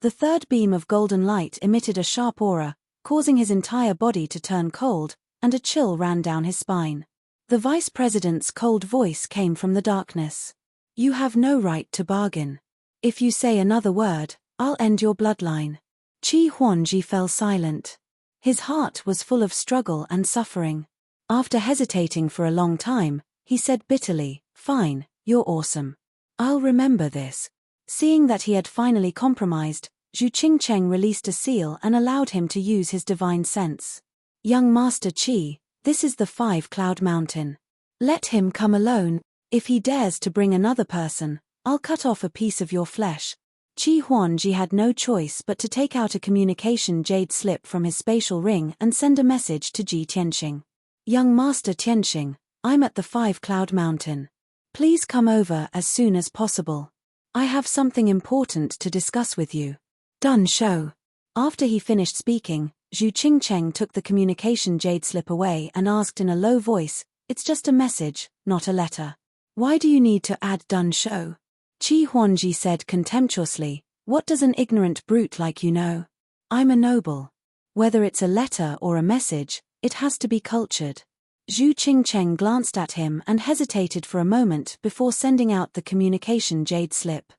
The 3rd beam of golden light emitted a sharp aura, causing his entire body to turn cold, and a chill ran down his spine. The Vice President's cold voice came from the darkness. "You have no right to bargain. If you say another word, I'll end your bloodline." Qi Huangji fell silent. His heart was full of struggle and suffering. After hesitating for a long time, he said bitterly, "Fine, you're awesome. I'll remember this." Seeing that he had finally compromised, Zhu Qingcheng released a seal and allowed him to use his divine sense. "Young Master Qi, this is the 5-Cloud Mountain. Let him come alone. If he dares to bring another person, I'll cut off a piece of your flesh." Qi Huangji had no choice but to take out a communication jade slip from his spatial ring and send a message to Ji Tianxing. "Young Master Tianxing, I'm at the 5-Cloud Mountain. Please come over as soon as possible. I have something important to discuss with you. Done show." After he finished speaking, Zhu Qingcheng took the communication jade slip away and asked in a low voice, "It's just a message, not a letter. Why do you need to add done show?" Qi Huangji said contemptuously, "What does an ignorant brute like you know? I'm a noble. Whether it's a letter or a message, it has to be cultured. Zhu Qingcheng glanced at him and hesitated for a moment before sending out the communication jade slip.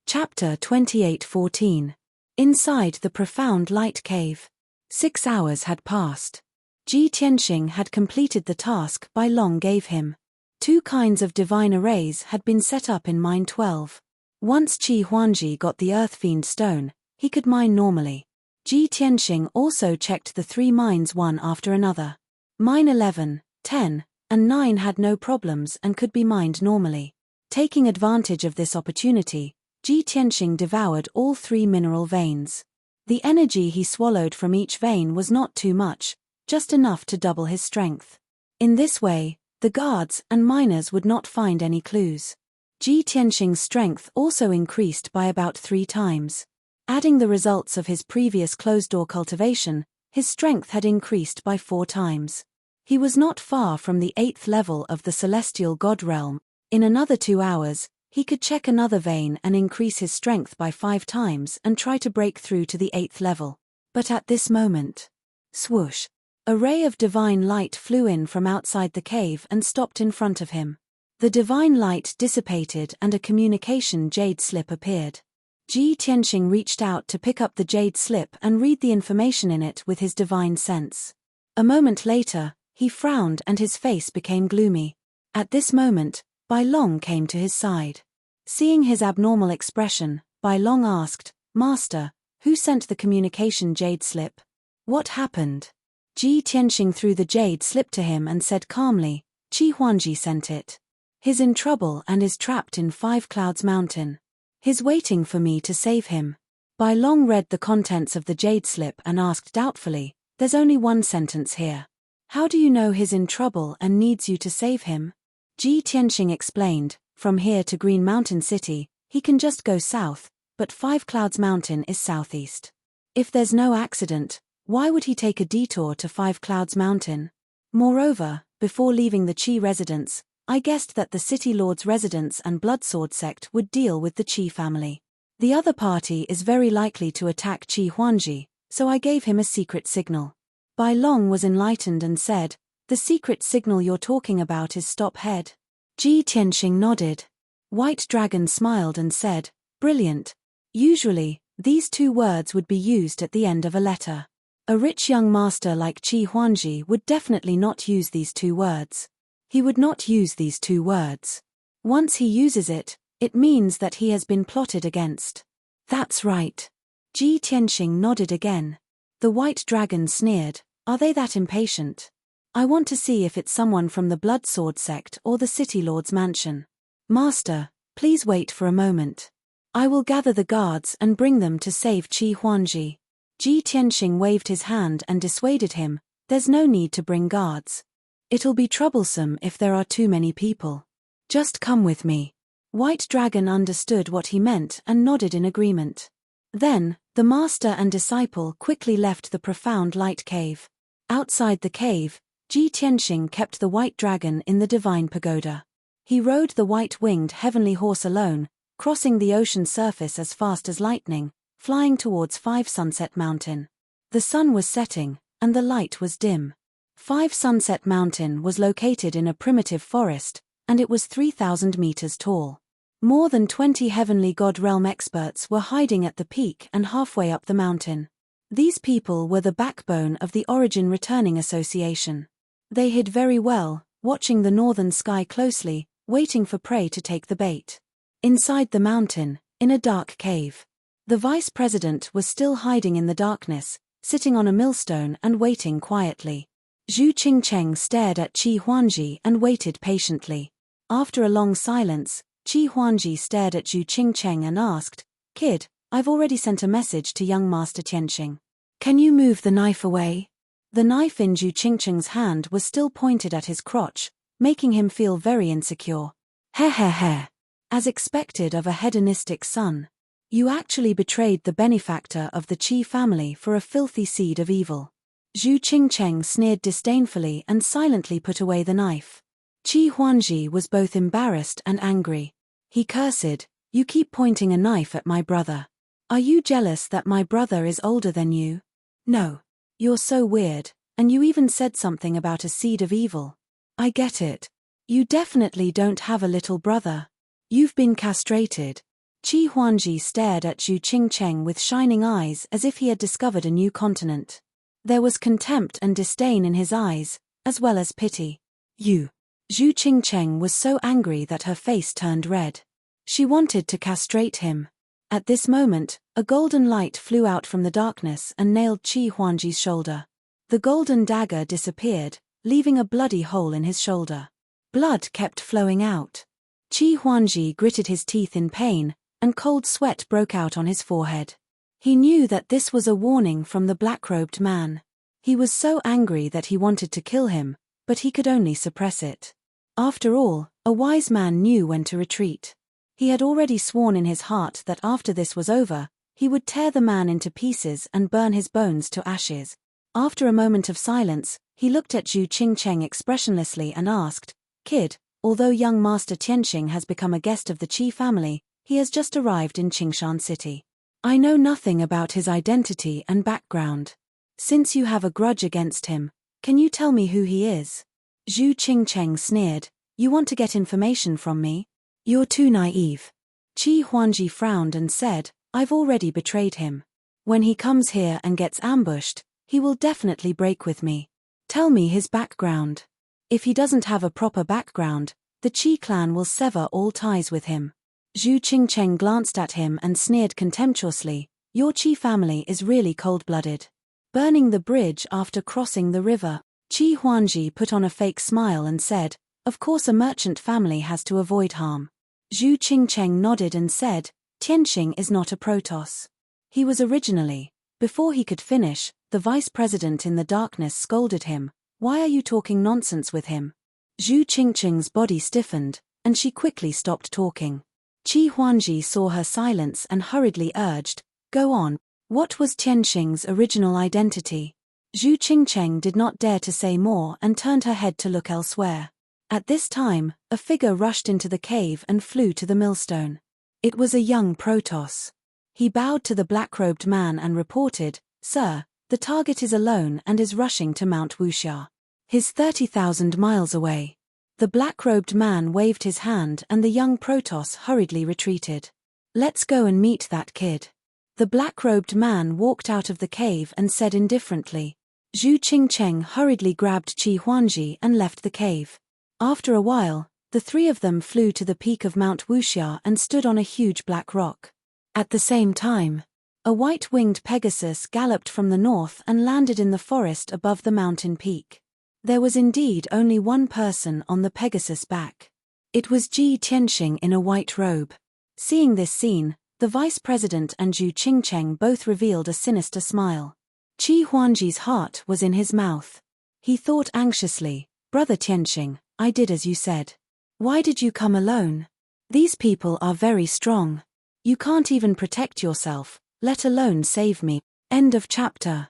Chapter 28:14. Inside the profound light cave. 6 hours had passed. Ji Tianxing had completed the task Bai Long gave him. 2 kinds of divine arrays had been set up in Mine 12. Once Qi Huangji got the Earth Fiend Stone, he could mine normally. Ji Tianxing also checked the 3 mines one after another. Mine 11, 10, and 9 had no problems and could be mined normally. Taking advantage of this opportunity, Ji Tianxing devoured all 3 mineral veins. The energy he swallowed from each vein was not too much, just enough to double his strength. In this way, the guards and miners would not find any clues. Ji Tianxing's strength also increased by about 3 times. Adding the results of his previous closed-door cultivation, his strength had increased by 4 times. He was not far from the 8th level of the celestial god realm. In another 2 hours, he could check another vein and increase his strength by 5 times and try to break through to the 8th level. But at this moment, swoosh! A ray of divine light flew in from outside the cave and stopped in front of him. The divine light dissipated and a communication jade slip appeared. Ji Tianxing reached out to pick up the jade slip and read the information in it with his divine sense. A moment later, he frowned and his face became gloomy. At this moment, Bai Long came to his side. Seeing his abnormal expression, Bai Long asked, "Master, who sent the communication jade slip? What happened?" Ji Tianxing threw the jade slip to him and said calmly, "Qi Huangji sent it. He's in trouble and is trapped in 5 Clouds Mountain. He's waiting for me to save him." Bai Long read the contents of the jade slip and asked doubtfully, "There's only one sentence here. How do you know he's in trouble and needs you to save him?" Ji Tianxing explained, "From here to Green Mountain City, he can just go south, but 5 Clouds Mountain is southeast. If there's no accident, why would he take a detour to 5 Clouds Mountain? Moreover, before leaving the Qi residence, I guessed that the City Lord's residence and Bloodsword sect would deal with the Qi family. The other party is very likely to attack Qi Huangji, so I gave him a secret signal." Bai Long was enlightened and said, "The secret signal you're talking about is stop head." Ji Tianxing nodded. White Dragon smiled and said, "Brilliant. Usually, these 2 words would be used at the end of a letter. A rich young master like Qi Huangji would definitely not use these 2 words. He would not use these 2 words. Once he uses it, it means that he has been plotted against." "That's right." Ji Tianxing nodded again. The White Dragon sneered, "Are they that impatient? I want to see if it's someone from the Bloodsword sect or the City Lord's mansion. Master, please wait for a moment. I will gather the guards and bring them to save Qi Huangji." Ji Tianxing waved his hand and dissuaded him, "There's no need to bring guards. It'll be troublesome if there are too many people. Just come with me." White Dragon understood what he meant and nodded in agreement. Then, the master and disciple quickly left the profound light cave. Outside the cave, Ji Tianxing kept the White Dragon in the divine pagoda. He rode the white-winged heavenly horse alone, crossing the ocean surface as fast as lightning, flying towards 5 Sunset Mountain. The sun was setting, and the light was dim. 5 Sunset Mountain was located in a primitive forest, and it was 3,000 meters tall. More than 20 heavenly god realm experts were hiding at the peak and halfway up the mountain. These people were the backbone of the Origin Returning Association. They hid very well, watching the northern sky closely, waiting for prey to take the bait. Inside the mountain, in a dark cave, the vice president was still hiding in the darkness, sitting on a millstone and waiting quietly. Zhu Qingcheng stared at Qi Huangji and waited patiently. After a long silence, Qi Huangji stared at Zhu Qingcheng and asked, "Kid, I've already sent a message to young Master Tianxing. Can you move the knife away?" The knife in Zhu Qingcheng's hand was still pointed at his crotch, making him feel very insecure. Heh. As expected of a hedonistic son. You actually betrayed the benefactor of the Qi family for a filthy seed of evil. Zhu Qingcheng sneered disdainfully and silently put away the knife. Qi Huangji was both embarrassed and angry. He cursed, "You keep pointing a knife at my brother. Are you jealous that my brother is older than you?" "No. You're so weird, and you even said something about a seed of evil. I get it. You definitely don't have a little brother. You've been castrated. Qi Huangji stared at Zhu Qingcheng with shining eyes as if he had discovered a new continent. There was contempt and disdain in his eyes, as well as pity. You. Zhu Qingcheng was so angry that her face turned red. She wanted to castrate him. At this moment, a golden light flew out from the darkness and nailed Qi Huangji's shoulder. The golden dagger disappeared, leaving a bloody hole in his shoulder. Blood kept flowing out. Qi Huangji gritted his teeth in pain, and cold sweat broke out on his forehead. He knew that this was a warning from the black-robed man. He was so angry that he wanted to kill him, but he could only suppress it. After all, a wise man knew when to retreat. He had already sworn in his heart that after this was over, he would tear the man into pieces and burn his bones to ashes. After a moment of silence, he looked at Zhu Qingcheng expressionlessly and asked, "Kid, although young Master Tianqing has become a guest of the Qi family, he has just arrived in Qingshan City. I know nothing about his identity and background. Since you have a grudge against him, can you tell me who he is?" Zhu Qingcheng sneered, "You want to get information from me? You're too naive." Qi Huangji frowned and said, "I've already betrayed him. When he comes here and gets ambushed, he will definitely break with me. Tell me his background. If he doesn't have a proper background, the Qi clan will sever all ties with him." Zhu Qingcheng glanced at him and sneered contemptuously, "Your Qi family is really cold-blooded. Burning the bridge after crossing the river." Qi Huangji put on a fake smile and said, "Of course a merchant family has to avoid harm." Zhu Qingcheng nodded and said, "Tianqing is not a Protoss. He was originally." Before he could finish, the vice president in the darkness scolded him, "Why are you talking nonsense with him?" Zhu Qingcheng's body stiffened, and she quickly stopped talking. Qi Huangji saw her silence and hurriedly urged, "Go on. What was Tianqing's original identity?" Zhu Qingcheng did not dare to say more and turned her head to look elsewhere. At this time, a figure rushed into the cave and flew to the millstone. It was a young Protoss. He bowed to the black-robed man and reported, "Sir, the target is alone and is rushing to Mount Wuxia. He's 30,000 miles away." The black-robed man waved his hand and the young Protoss hurriedly retreated. "Let's go and meet that kid." The black-robed man walked out of the cave and said indifferently. Zhu Qingcheng hurriedly grabbed Qi Huangji and left the cave. After a while, the three of them flew to the peak of Mount Wuxia and stood on a huge black rock. At the same time, a white-winged Pegasus galloped from the north and landed in the forest above the mountain peak. There was indeed only one person on the Pegasus' back. It was Ji Tianqing in a white robe. Seeing this scene, the vice president and Zhu Qingcheng both revealed a sinister smile. Qi Huangji's heart was in his mouth. He thought anxiously, "Brother Tianqing, I did as you said. Why did you come alone? These people are very strong. You can't even protect yourself, let alone save me." End of chapter.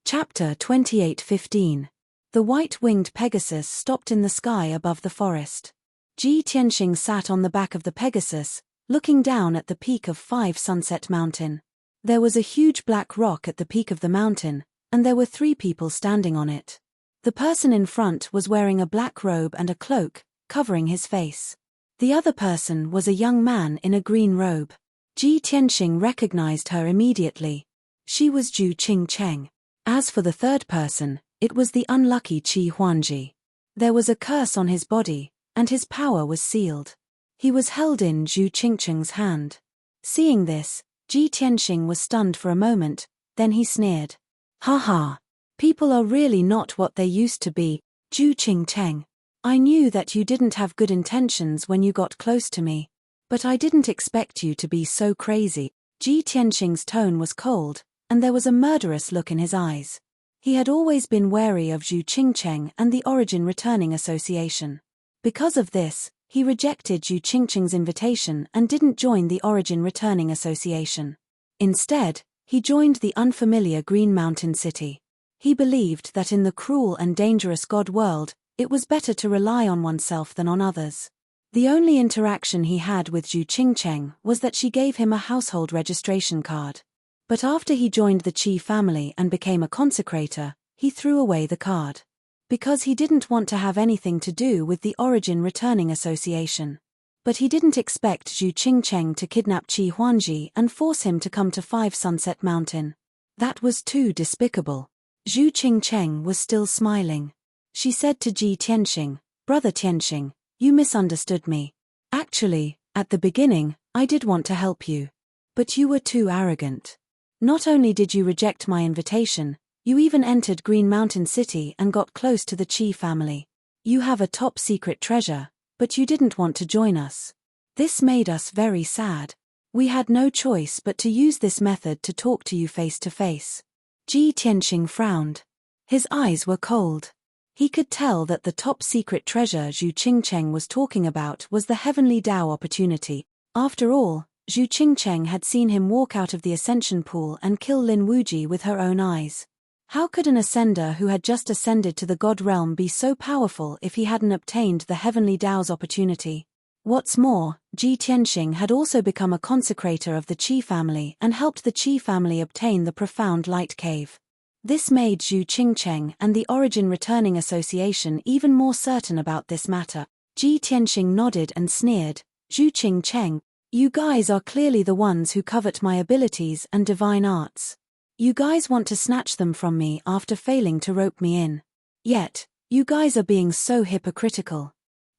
Chapter 28:15. The white-winged Pegasus stopped in the sky above the forest. Ji Tianqing sat on the back of the Pegasus, looking down at the peak of 5 Sunset Mountain. There was a huge black rock at the peak of the mountain, and there were 3 people standing on it. The person in front was wearing a black robe and a cloak, covering his face. The other person was a young man in a green robe. Ji Tianqing recognized her immediately. She was Zhu Qingcheng. As for the third person, it was the unlucky Qi Huangji. There was a curse on his body, and his power was sealed. He was held in Zhu Qingcheng's hand. Seeing this, Ji Tianqing was stunned for a moment, then he sneered. "Ha ha! People are really not what they used to be, Zhu Qingcheng. I knew that you didn't have good intentions when you got close to me. But I didn't expect you to be so crazy." Ji Tianqing's tone was cold, and there was a murderous look in his eyes. He had always been wary of Zhu Qingcheng and the Origin Returning Association. Because of this, he rejected Zhu Qingcheng's invitation and didn't join the Origin Returning Association. Instead, he joined the unfamiliar Green Mountain City. He believed that in the cruel and dangerous God world, it was better to rely on oneself than on others. The only interaction he had with Zhu Qingcheng was that she gave him a household registration card. But after he joined the Qi family and became a consecrator, he threw away the card. Because he didn't want to have anything to do with the Origin Returning Association. But he didn't expect Zhu Qingcheng to kidnap Qi Huangji and force him to come to 5 Sunset Mountain. That was too despicable. Zhu Qingcheng was still smiling. She said to Ji Tianxing, "Brother Tianxing, you misunderstood me. Actually, at the beginning, I did want to help you. But you were too arrogant. Not only did you reject my invitation, you even entered Green Mountain City and got close to the Qi family. You have a top-secret treasure, but you didn't want to join us. This made us very sad. We had no choice but to use this method to talk to you face to face." Ji Tianxing frowned. His eyes were cold. He could tell that the top-secret treasure Zhu Qingcheng was talking about was the Heavenly Dao opportunity. After all, Zhu Qingcheng had seen him walk out of the Ascension Pool and kill Lin Wuji with her own eyes. How could an ascender who had just ascended to the God realm be so powerful if he hadn't obtained the Heavenly Dao's opportunity? What's more, Ji Tianxing had also become a consecrator of the Qi family and helped the Qi family obtain the Profound Light Cave. This made Zhu Qingcheng and the Origin Returning Association even more certain about this matter. Ji Tianxing nodded and sneered, "Zhu Qingcheng, you guys are clearly the ones who covet my abilities and divine arts. You guys want to snatch them from me after failing to rope me in. Yet, you guys are being so hypocritical.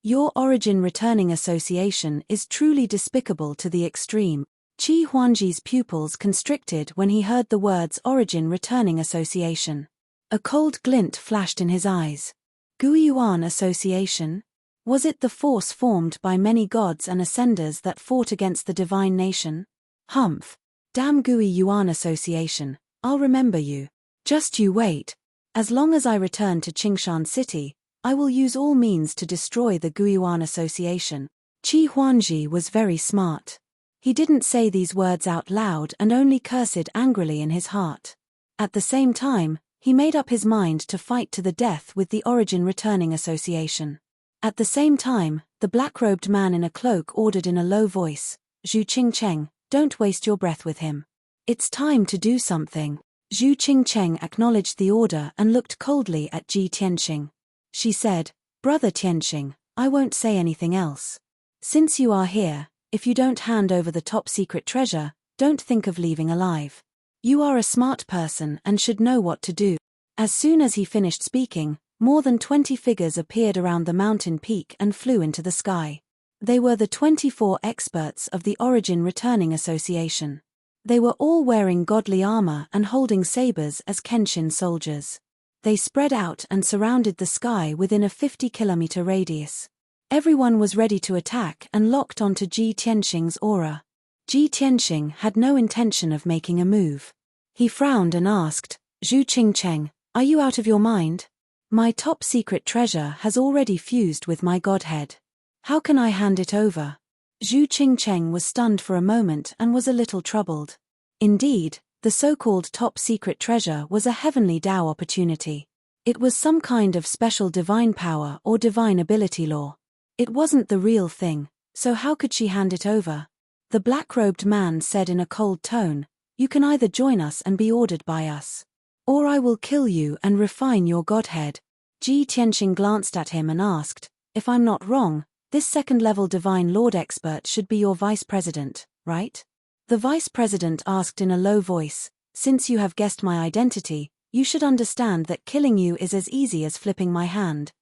Your Origin Returning Association is truly despicable to the extreme." Qi Huangji's pupils constricted when he heard the words Origin Returning Association. A cold glint flashed in his eyes. Guiyuan Association? Was it the force formed by many gods and ascenders that fought against the divine nation? Humph. Damn Guiyuan Association, I'll remember you. Just you wait. As long as I return to Qingshan City, I will use all means to destroy the Guiyuan Association. Qi Huangji was very smart. He didn't say these words out loud and only cursed angrily in his heart. At the same time, he made up his mind to fight to the death with the Origin Returning Association. At the same time, the black-robed man in a cloak ordered in a low voice, "Zhu Qingcheng, don't waste your breath with him. It's time to do something." Zhu Qingcheng acknowledged the order and looked coldly at Ji Tianxing. She said, "Brother Tianxing, I won't say anything else. Since you are here, if you don't hand over the top-secret treasure, don't think of leaving alive. You are a smart person and should know what to do." As soon as he finished speaking, more than 20 figures appeared around the mountain peak and flew into the sky. They were the 24 experts of the Origin Returning Association. They were all wearing godly armor and holding sabers as Kenshin soldiers. They spread out and surrounded the sky within a 50-kilometer radius. Everyone was ready to attack and locked onto Ji Tianxing's aura. Ji Tianxing had no intention of making a move. He frowned and asked, "Zhu Qingcheng, are you out of your mind? My top-secret treasure has already fused with my godhead. How can I hand it over?" Zhu Qingcheng was stunned for a moment and was a little troubled. Indeed, the so-called top-secret treasure was a Heavenly Dao opportunity. It was some kind of special divine power or divine ability law. It wasn't the real thing, so how could she hand it over? The black-robed man said in a cold tone, "You can either join us and be ordered by us, or I will kill you and refine your godhead." Ji Tianxing glanced at him and asked, "If I'm not wrong, this second-level Divine Lord expert should be your vice president, right?" The vice president asked in a low voice, "Since you have guessed my identity, you should understand that killing you is as easy as flipping my hand."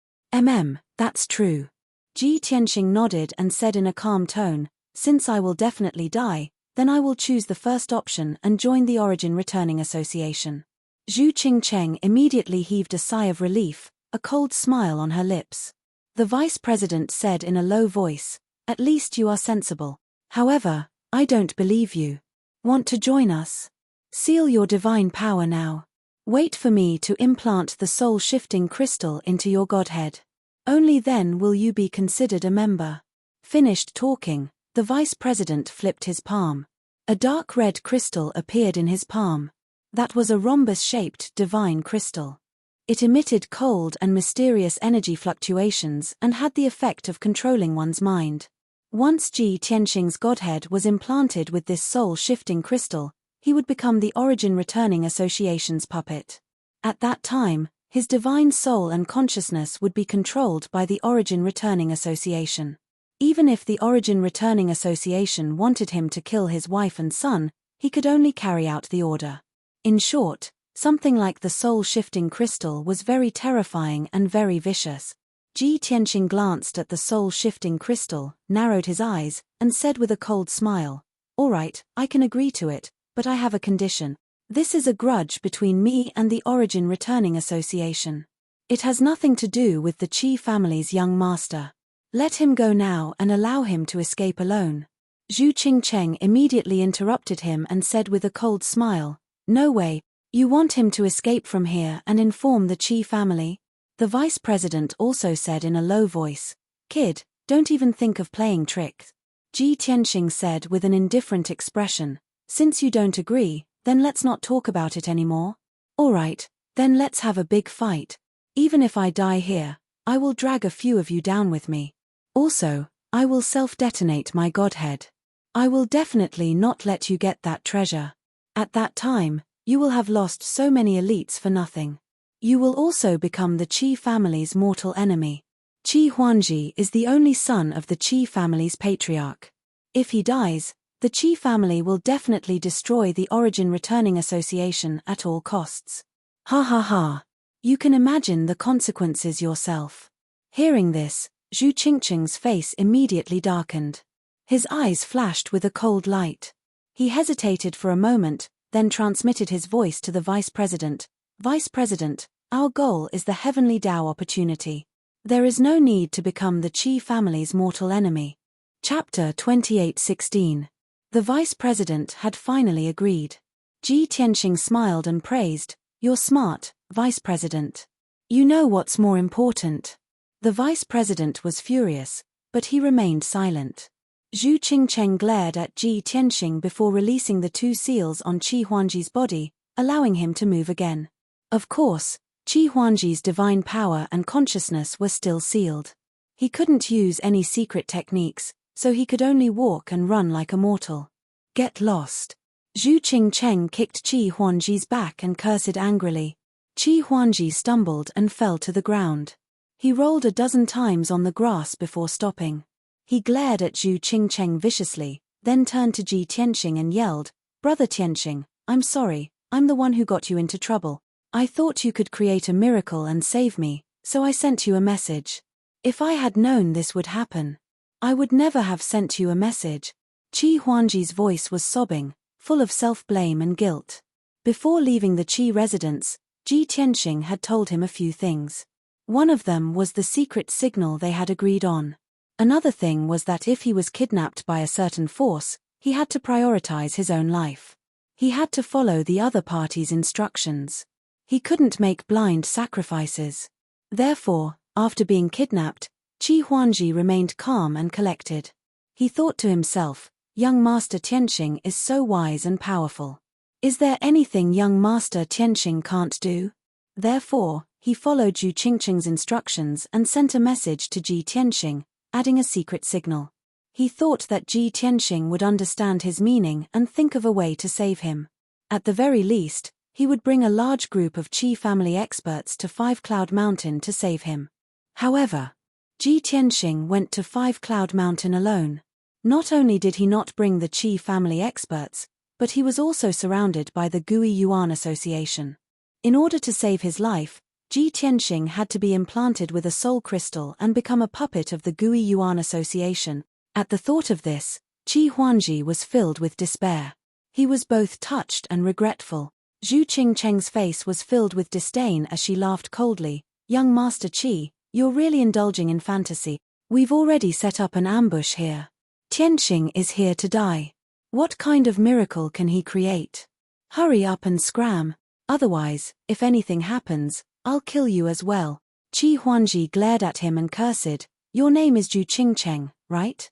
That's true." Ji Tianxing nodded and said in a calm tone, "Since I will definitely die, then I will choose the first option and join the Origin Returning Association." Zhu Qingcheng immediately heaved a sigh of relief, a cold smile on her lips. The vice president said in a low voice, "At least you are sensible. However, I don't believe you. Want to join us? Seal your divine power now. Wait for me to implant the soul-shifting crystal into your godhead. Only then will you be considered a member." Finished talking, the vice president flipped his palm. A dark red crystal appeared in his palm. That was a rhombus-shaped divine crystal. It emitted cold and mysterious energy fluctuations and had the effect of controlling one's mind. Once Ji Tianxing's godhead was implanted with this soul-shifting crystal, he would become the Origin Returning Association's puppet. At that time, his divine soul and consciousness would be controlled by the Origin Returning Association. Even if the Origin Returning Association wanted him to kill his wife and son, he could only carry out the order. In short, something like the soul-shifting crystal was very terrifying and very vicious. Ji Tianqing glanced at the soul-shifting crystal, narrowed his eyes, and said with a cold smile, "All right, I can agree to it, but I have a condition. This is a grudge between me and the Origin Returning Association. It has nothing to do with the Qi family's young master. Let him go now and allow him to escape alone." Zhu Qingcheng immediately interrupted him and said with a cold smile, "No way, you want him to escape from here and inform the Qi family?" The vice president also said in a low voice, "Kid, don't even think of playing tricks." Ji Tianqing said with an indifferent expression, "Since you don't agree, then let's not talk about it anymore. All right, then let's have a big fight. Even if I die here, I will drag a few of you down with me. Also, I will self-detonate my godhead. I will definitely not let you get that treasure. At that time, you will have lost so many elites for nothing. You will also become the Qi family's mortal enemy. Qi Huangji is the only son of the Qi family's patriarch. If he dies, the Qi family will definitely destroy the Origin Returning Association at all costs. Ha ha ha. You can imagine the consequences yourself." Hearing this, Zhu Qingcheng's face immediately darkened. His eyes flashed with a cold light. He hesitated for a moment, then transmitted his voice to the vice president. "Vice President, our goal is the heavenly Tao opportunity. There is no need to become the Qi family's mortal enemy." Chapter 28:16. The vice president had finally agreed. Ji Tianqing smiled and praised, "You're smart, Vice President. You know what's more important." The vice president was furious, but he remained silent. Zhu Qingcheng glared at Ji Tianqing before releasing the two seals on Qi Huangji's body, allowing him to move again. Of course, Qi Huangji's divine power and consciousness were still sealed. He couldn't use any secret techniques, so he could only walk and run like a mortal. "Get lost." Zhu Qingcheng kicked Qi Huangji's back and cursed angrily. Qi Huangji stumbled and fell to the ground. He rolled a dozen times on the grass before stopping. He glared at Zhu Qingcheng viciously, then turned to Ji Tianqing and yelled, "Brother Tianqing, I'm sorry, I'm the one who got you into trouble. I thought you could create a miracle and save me, so I sent you a message. If I had known this would happen, I would never have sent you a message." Qi Huangji's voice was sobbing, full of self-blame and guilt. Before leaving the Qi residence, Ji Tianqing had told him a few things. One of them was the secret signal they had agreed on. Another thing was that if he was kidnapped by a certain force, he had to prioritize his own life. He had to follow the other party's instructions. He couldn't make blind sacrifices. Therefore, after being kidnapped, Qi Huangji remained calm and collected. He thought to himself, "Young Master Tianqing is so wise and powerful. Is there anything young Master Tianqing can't do?" Therefore, he followed Zhu Qingcheng's instructions and sent a message to Ji Tianqing, adding a secret signal. He thought that Ji Tianqing would understand his meaning and think of a way to save him. At the very least, he would bring a large group of Qi family experts to Five Cloud Mountain to save him. However, Ji Tianqing went to Five Cloud Mountain alone. Not only did he not bring the Qi family experts, but he was also surrounded by the Gui Yuan Association. In order to save his life, Ji Tianqing had to be implanted with a soul crystal and become a puppet of the Gui Yuan Association. At the thought of this, Qi Huangji was filled with despair. He was both touched and regretful. Zhu Qingcheng's face was filled with disdain as she laughed coldly. "Young Master Qi, you're really indulging in fantasy. We've already set up an ambush here. Tianqing is here to die. What kind of miracle can he create? Hurry up and scram. Otherwise, if anything happens, I'll kill you as well." Qi Huangji glared at him and cursed, "Your name is Zhu Qingcheng, right?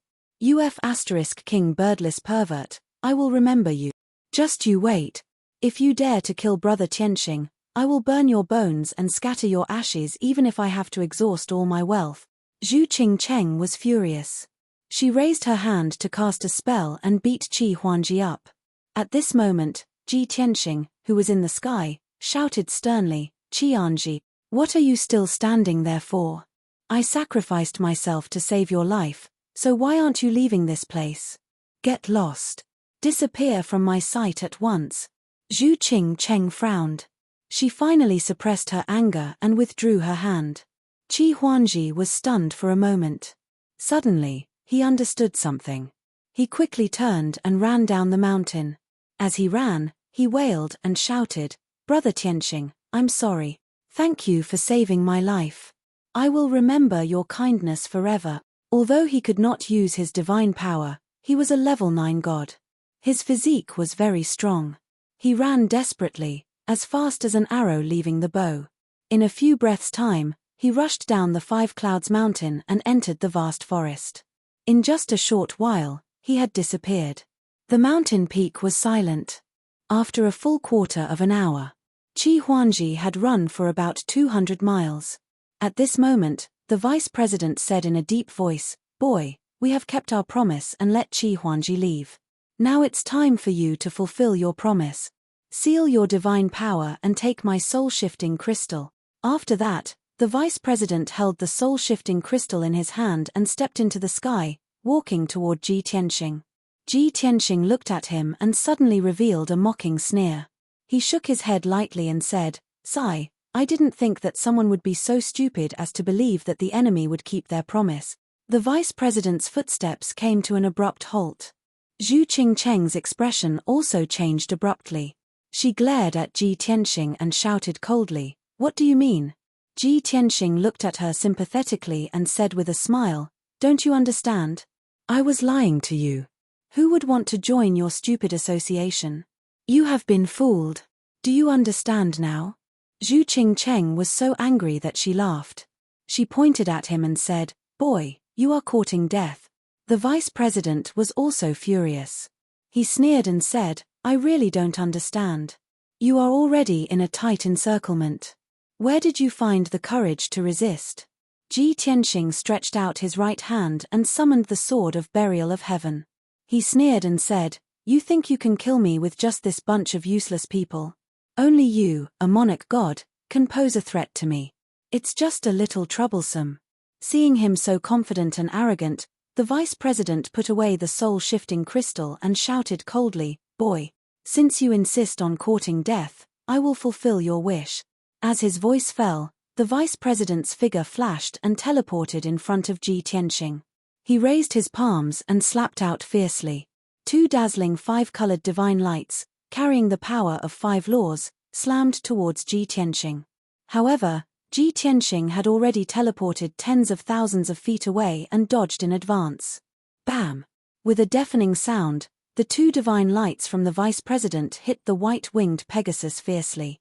King birdless pervert, I will remember you. Just you wait. If you dare to kill Brother Tianqing, I will burn your bones and scatter your ashes even if I have to exhaust all my wealth." Zhu Qingcheng was furious. She raised her hand to cast a spell and beat Qi Huangji up. At this moment, Ji Tianxing, who was in the sky, shouted sternly, Qianji, what are you still standing there for? I sacrificed myself to save your life, so why aren't you leaving this place? Get lost. Disappear from my sight at once. Zhu Qingcheng frowned. She finally suppressed her anger and withdrew her hand. Qi Huangji was stunned for a moment. Suddenly, he understood something. He quickly turned and ran down the mountain. As he ran, he wailed and shouted, Brother Tianxing, I'm sorry. Thank you for saving my life. I will remember your kindness forever. Although he could not use his divine power, he was a level 9 god. His physique was very strong. He ran desperately, as fast as an arrow leaving the bow. In a few breaths' time, he rushed down the 5 Clouds mountain and entered the vast forest. In just a short while, he had disappeared. The mountain peak was silent. After a full quarter of an hour, Qi Huangji had run for about 200 miles. At this moment, the vice president said in a deep voice, Boy, we have kept our promise and let Qi Huangji leave. Now it's time for you to fulfill your promise. Seal your divine power and take my soul-shifting crystal. After that, the vice president held the soul-shifting crystal in his hand and stepped into the sky, walking toward Ji Tianxing. Ji Tianxing looked at him and suddenly revealed a mocking sneer. He shook his head lightly and said, Sigh, I didn't think that someone would be so stupid as to believe that the enemy would keep their promise. The vice president's footsteps came to an abrupt halt. Zhu Qingcheng's expression also changed abruptly. She glared at Ji Tianxing and shouted coldly, What do you mean? Ji Tianxing looked at her sympathetically and said with a smile, Don't you understand? I was lying to you. Who would want to join your stupid association? You have been fooled. Do you understand now? Zhu Qingcheng was so angry that she laughed. She pointed at him and said, Boy, you are courting death. The vice president was also furious. He sneered and said, I really don't understand. You are already in a tight encirclement. Where did you find the courage to resist? Ji Tianxing stretched out his right hand and summoned the sword of burial of heaven. He sneered and said, You think you can kill me with just this bunch of useless people? Only you, a monarch god, can pose a threat to me. It's just a little troublesome. Seeing him so confident and arrogant, the vice president put away the soul-shifting crystal and shouted coldly, Boy, since you insist on courting death, I will fulfill your wish. As his voice fell, the vice president's figure flashed and teleported in front of Ji Tianxing. He raised his palms and slapped out fiercely. 2 dazzling 5-colored divine lights, carrying the power of 5 laws, slammed towards Ji Tianxing. However, Ji Tianxing had already teleported tens of thousands of feet away and dodged in advance. Bam! With a deafening sound, the 2 divine lights from the vice president hit the white-winged Pegasus fiercely.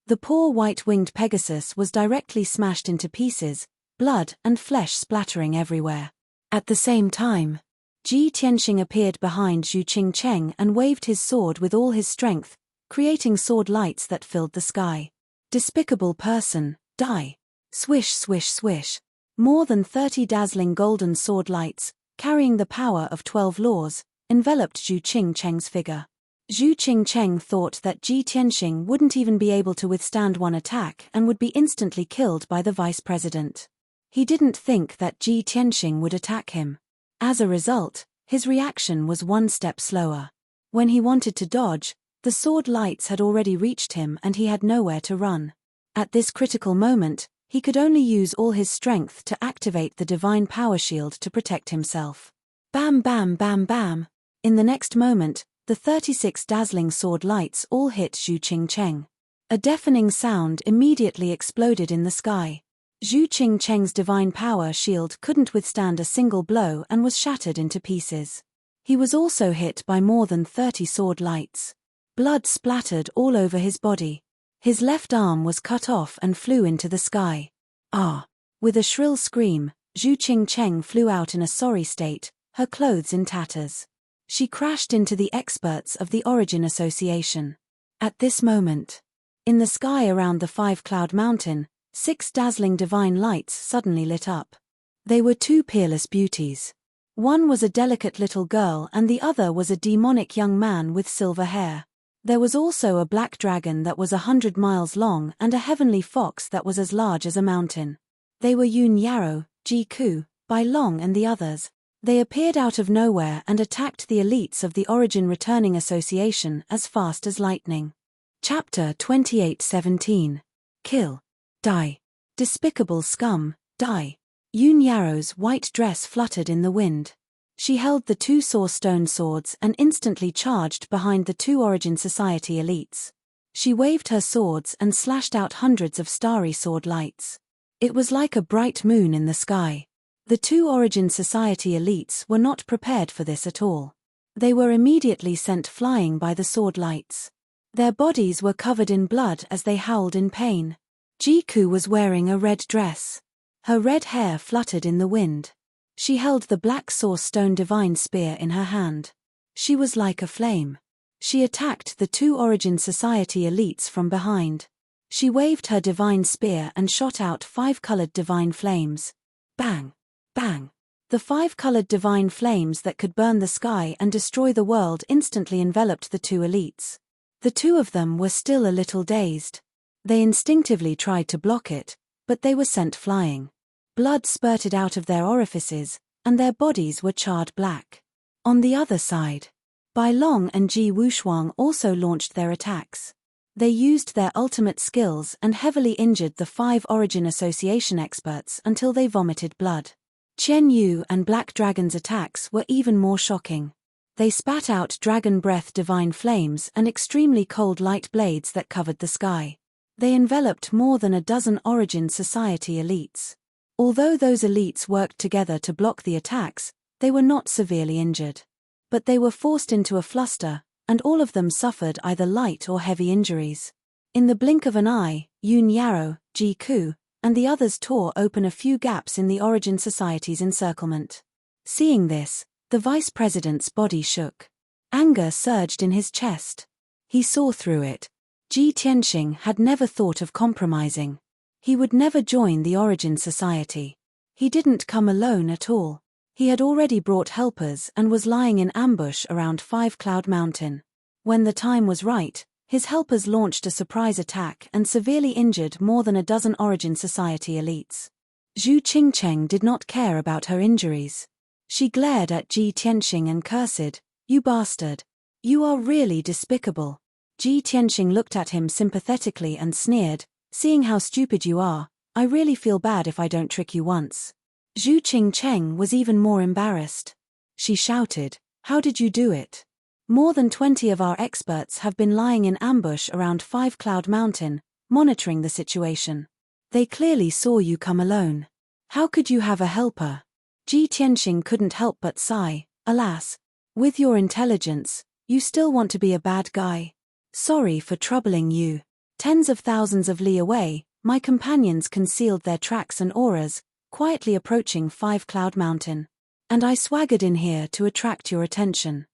The poor white-winged Pegasus was directly smashed into pieces, blood and flesh splattering everywhere. At the same time, Ji Tianxing appeared behind Zhu Qingcheng and waved his sword with all his strength, creating sword lights that filled the sky. Despicable person, die! Swish swish swish. More than 30 dazzling golden sword lights, carrying the power of 12 laws, enveloped Zhu Qingcheng's figure. Zhu Qingcheng thought that Ji Tianxing wouldn't even be able to withstand one attack and would be instantly killed by the vice president. He didn't think that Ji Tianxing would attack him. As a result, his reaction was one step slower. When he wanted to dodge, the sword lights had already reached him and he had nowhere to run. At this critical moment, he could only use all his strength to activate the divine power shield to protect himself. Bam bam bam bam! In the next moment, the 36 dazzling sword lights all hit Zhu Qingcheng. A deafening sound immediately exploded in the sky. Zhu Qingcheng's divine power shield couldn't withstand a single blow and was shattered into pieces. He was also hit by more than 30 sword lights. Blood splattered all over his body. His left arm was cut off and flew into the sky. Ah! With a shrill scream, Zhu Qingcheng flew out in a sorry state, her clothes in tatters. She crashed into the experts of the Origin Association. At this moment, in the sky around the 5-Cloud Mountain, 6 dazzling divine lights suddenly lit up. They were 2 peerless beauties. One was a delicate little girl and the other was a demonic young man with silver hair. There was also a black dragon that was 100 miles long and a heavenly fox that was as large as a mountain. They were Yun Yarrow, Ji-ku, Bai Long and the others. They appeared out of nowhere and attacked the elites of the Origin Returning Association as fast as lightning. Chapter 28:17. Kill. Die. Despicable scum, die. Yun Yarrow's white dress fluttered in the wind. She held the two stone swords and instantly charged behind the two Origin Society elites. She waved her swords and slashed out hundreds of starry sword lights. It was like a bright moon in the sky. The two Origin Society elites were not prepared for this at all. They were immediately sent flying by the sword lights. Their bodies were covered in blood as they howled in pain. Ji-ku was wearing a red dress. Her red hair fluttered in the wind. She held the black source stone divine spear in her hand. She was like a flame. She attacked the two Origin Society elites from behind. She waved her divine spear and shot out 5 colored divine flames. Bang! Bang! The 5 colored divine flames that could burn the sky and destroy the world instantly enveloped the two elites. The two of them were still a little dazed. They instinctively tried to block it, but they were sent flying. Blood spurted out of their orifices, and their bodies were charred black. On the other side, Bai Long and Ji Wushuang also launched their attacks. They used their ultimate skills and heavily injured the 5 Origin Association experts until they vomited blood. Qian Yu and Black Dragon's attacks were even more shocking. They spat out dragon breath divine flames and extremely cold light blades that covered the sky. They enveloped more than a dozen Origin Society elites. Although those elites worked together to block the attacks, they were not severely injured. But they were forced into a fluster, and all of them suffered either light or heavy injuries. In the blink of an eye, Yun Yarrow, Ji-ku, and the others tore open a few gaps in the Origin Society's encirclement. Seeing this, the vice president's body shook. Anger surged in his chest. He saw through it. Ji Tianxing had never thought of compromising. He would never join the Origin Society. He didn't come alone at all. He had already brought helpers and was lying in ambush around 5 Cloud Mountain. When the time was right, his helpers launched a surprise attack and severely injured more than a dozen Origin Society elites. Zhu Qingcheng did not care about her injuries. She glared at Ji Tianxing and cursed, "You bastard. You are really despicable." Ji Tianxing looked at him sympathetically and sneered, "Seeing how stupid you are, I really feel bad if I don't trick you once." Zhu Qingcheng was even more embarrassed. She shouted, "How did you do it? More than 20 of our experts have been lying in ambush around 5 Cloud Mountain, monitoring the situation. They clearly saw you come alone. How could you have a helper?" Ji Tianxing couldn't help but sigh, "Alas, with your intelligence, you still want to be a bad guy. Sorry for troubling you. Tens of thousands of li away, my companions concealed their tracks and auras, quietly approaching 5 Cloud Mountain. And I swaggered in here to attract your attention.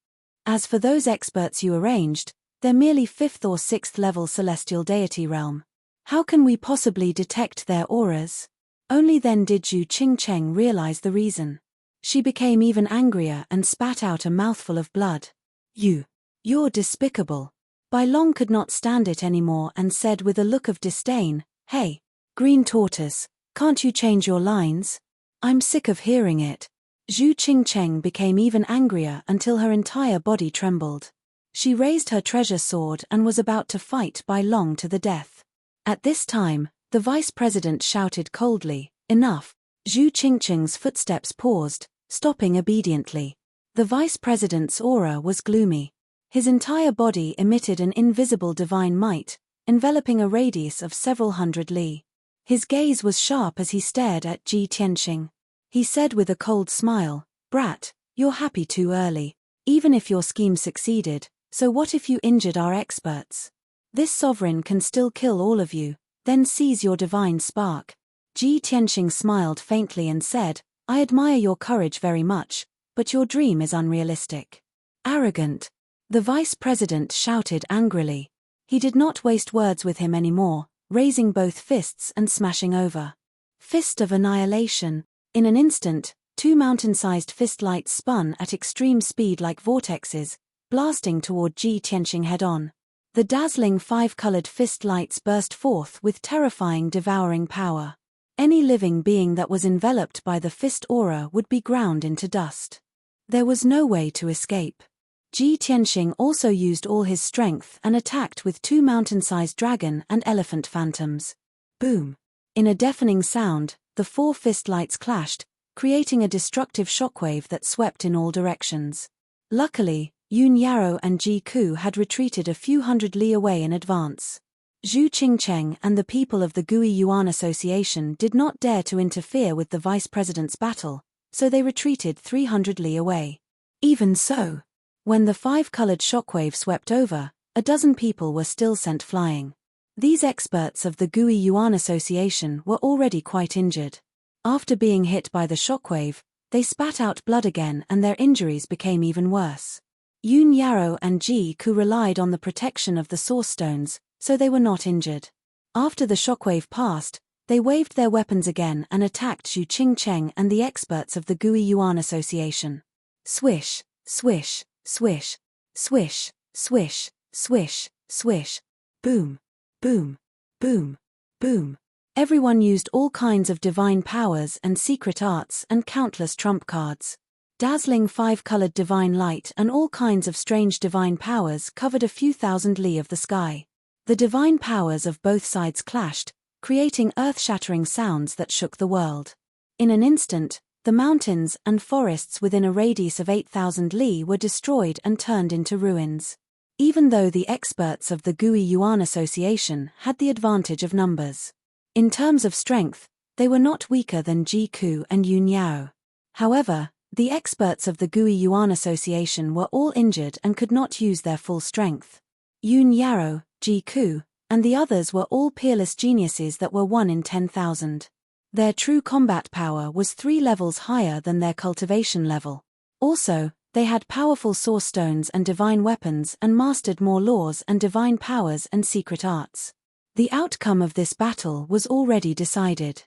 As for those experts you arranged, they're merely 5th or 6th level celestial deity realm. How can we possibly detect their auras?" Only then did Zhu Qingcheng realize the reason. She became even angrier and spat out a mouthful of blood. You're despicable." Bai Long could not stand it anymore and said with a look of disdain, "Hey, Green Tortoise, can't you change your lines? I'm sick of hearing it." Zhu Qingcheng became even angrier until her entire body trembled. She raised her treasure sword and was about to fight Bai Long to the death. At this time, the vice president shouted coldly, "Enough." Zhu Qingcheng's footsteps paused, stopping obediently. The vice president's aura was gloomy. His entire body emitted an invisible divine might, enveloping a radius of several hundred li. His gaze was sharp as he stared at Ji Tianxing. He said with a cold smile, "Brat, you're happy too early. Even if your scheme succeeded, so what if you injured our experts? This sovereign can still kill all of you, then seize your divine spark." Ji Tianxing smiled faintly and said, "I admire your courage very much, but your dream is unrealistic." "Arrogant!" The vice president shouted angrily. He did not waste words with him anymore, raising both fists and smashing over. Fist of Annihilation. In an instant, 2 mountain-sized fist lights spun at extreme speed like vortexes, blasting toward Ji Tianxing head-on. The dazzling five-colored fist lights burst forth with terrifying devouring power. Any living being that was enveloped by the fist aura would be ground into dust. There was no way to escape. Ji Tianxing also used all his strength and attacked with two mountain-sized dragon and elephant phantoms. Boom! In a deafening sound, the four fist lights clashed, creating a destructive shockwave that swept in all directions. Luckily, Yun Yaro and Ji Ku had retreated a few hundred li away in advance. Zhu Qingcheng and the people of the Gui Yuan Association did not dare to interfere with the vice president's battle, so they retreated 300 li away. Even so, when the five-colored shockwave swept over, a dozen people were still sent flying. These experts of the Gui Yuan Association were already quite injured. After being hit by the shockwave, they spat out blood again and their injuries became even worse. Yun Yaro and Ji Ku relied on the protection of the source stones, so they were not injured. After the shockwave passed, they waved their weapons again and attacked Zhu Qingcheng and the experts of the Gui Yuan Association. Swish, swish, swish, swish, swish, swish, swish. Boom, boom, boom, boom. Everyone used all kinds of divine powers and secret arts and countless trump cards. Dazzling five-colored divine light and all kinds of strange divine powers covered a few thousand li of the sky. The divine powers of both sides clashed, creating earth-shattering sounds that shook the world. In an instant, the mountains and forests within a radius of 8,000 li were destroyed and turned into ruins. Even though the experts of the Gui Yuan Association had the advantage of numbers. In terms of strength, they were not weaker than Ji Ku and Yun Yao. However, the experts of the Gui Yuan Association were all injured and could not use their full strength. Yun Yao, Ji Ku, and the others were all peerless geniuses that were 1 in 10,000. Their true combat power was 3 levels higher than their cultivation level. Also, they had powerful source stones and divine weapons and mastered more laws and divine powers and secret arts. The outcome of this battle was already decided.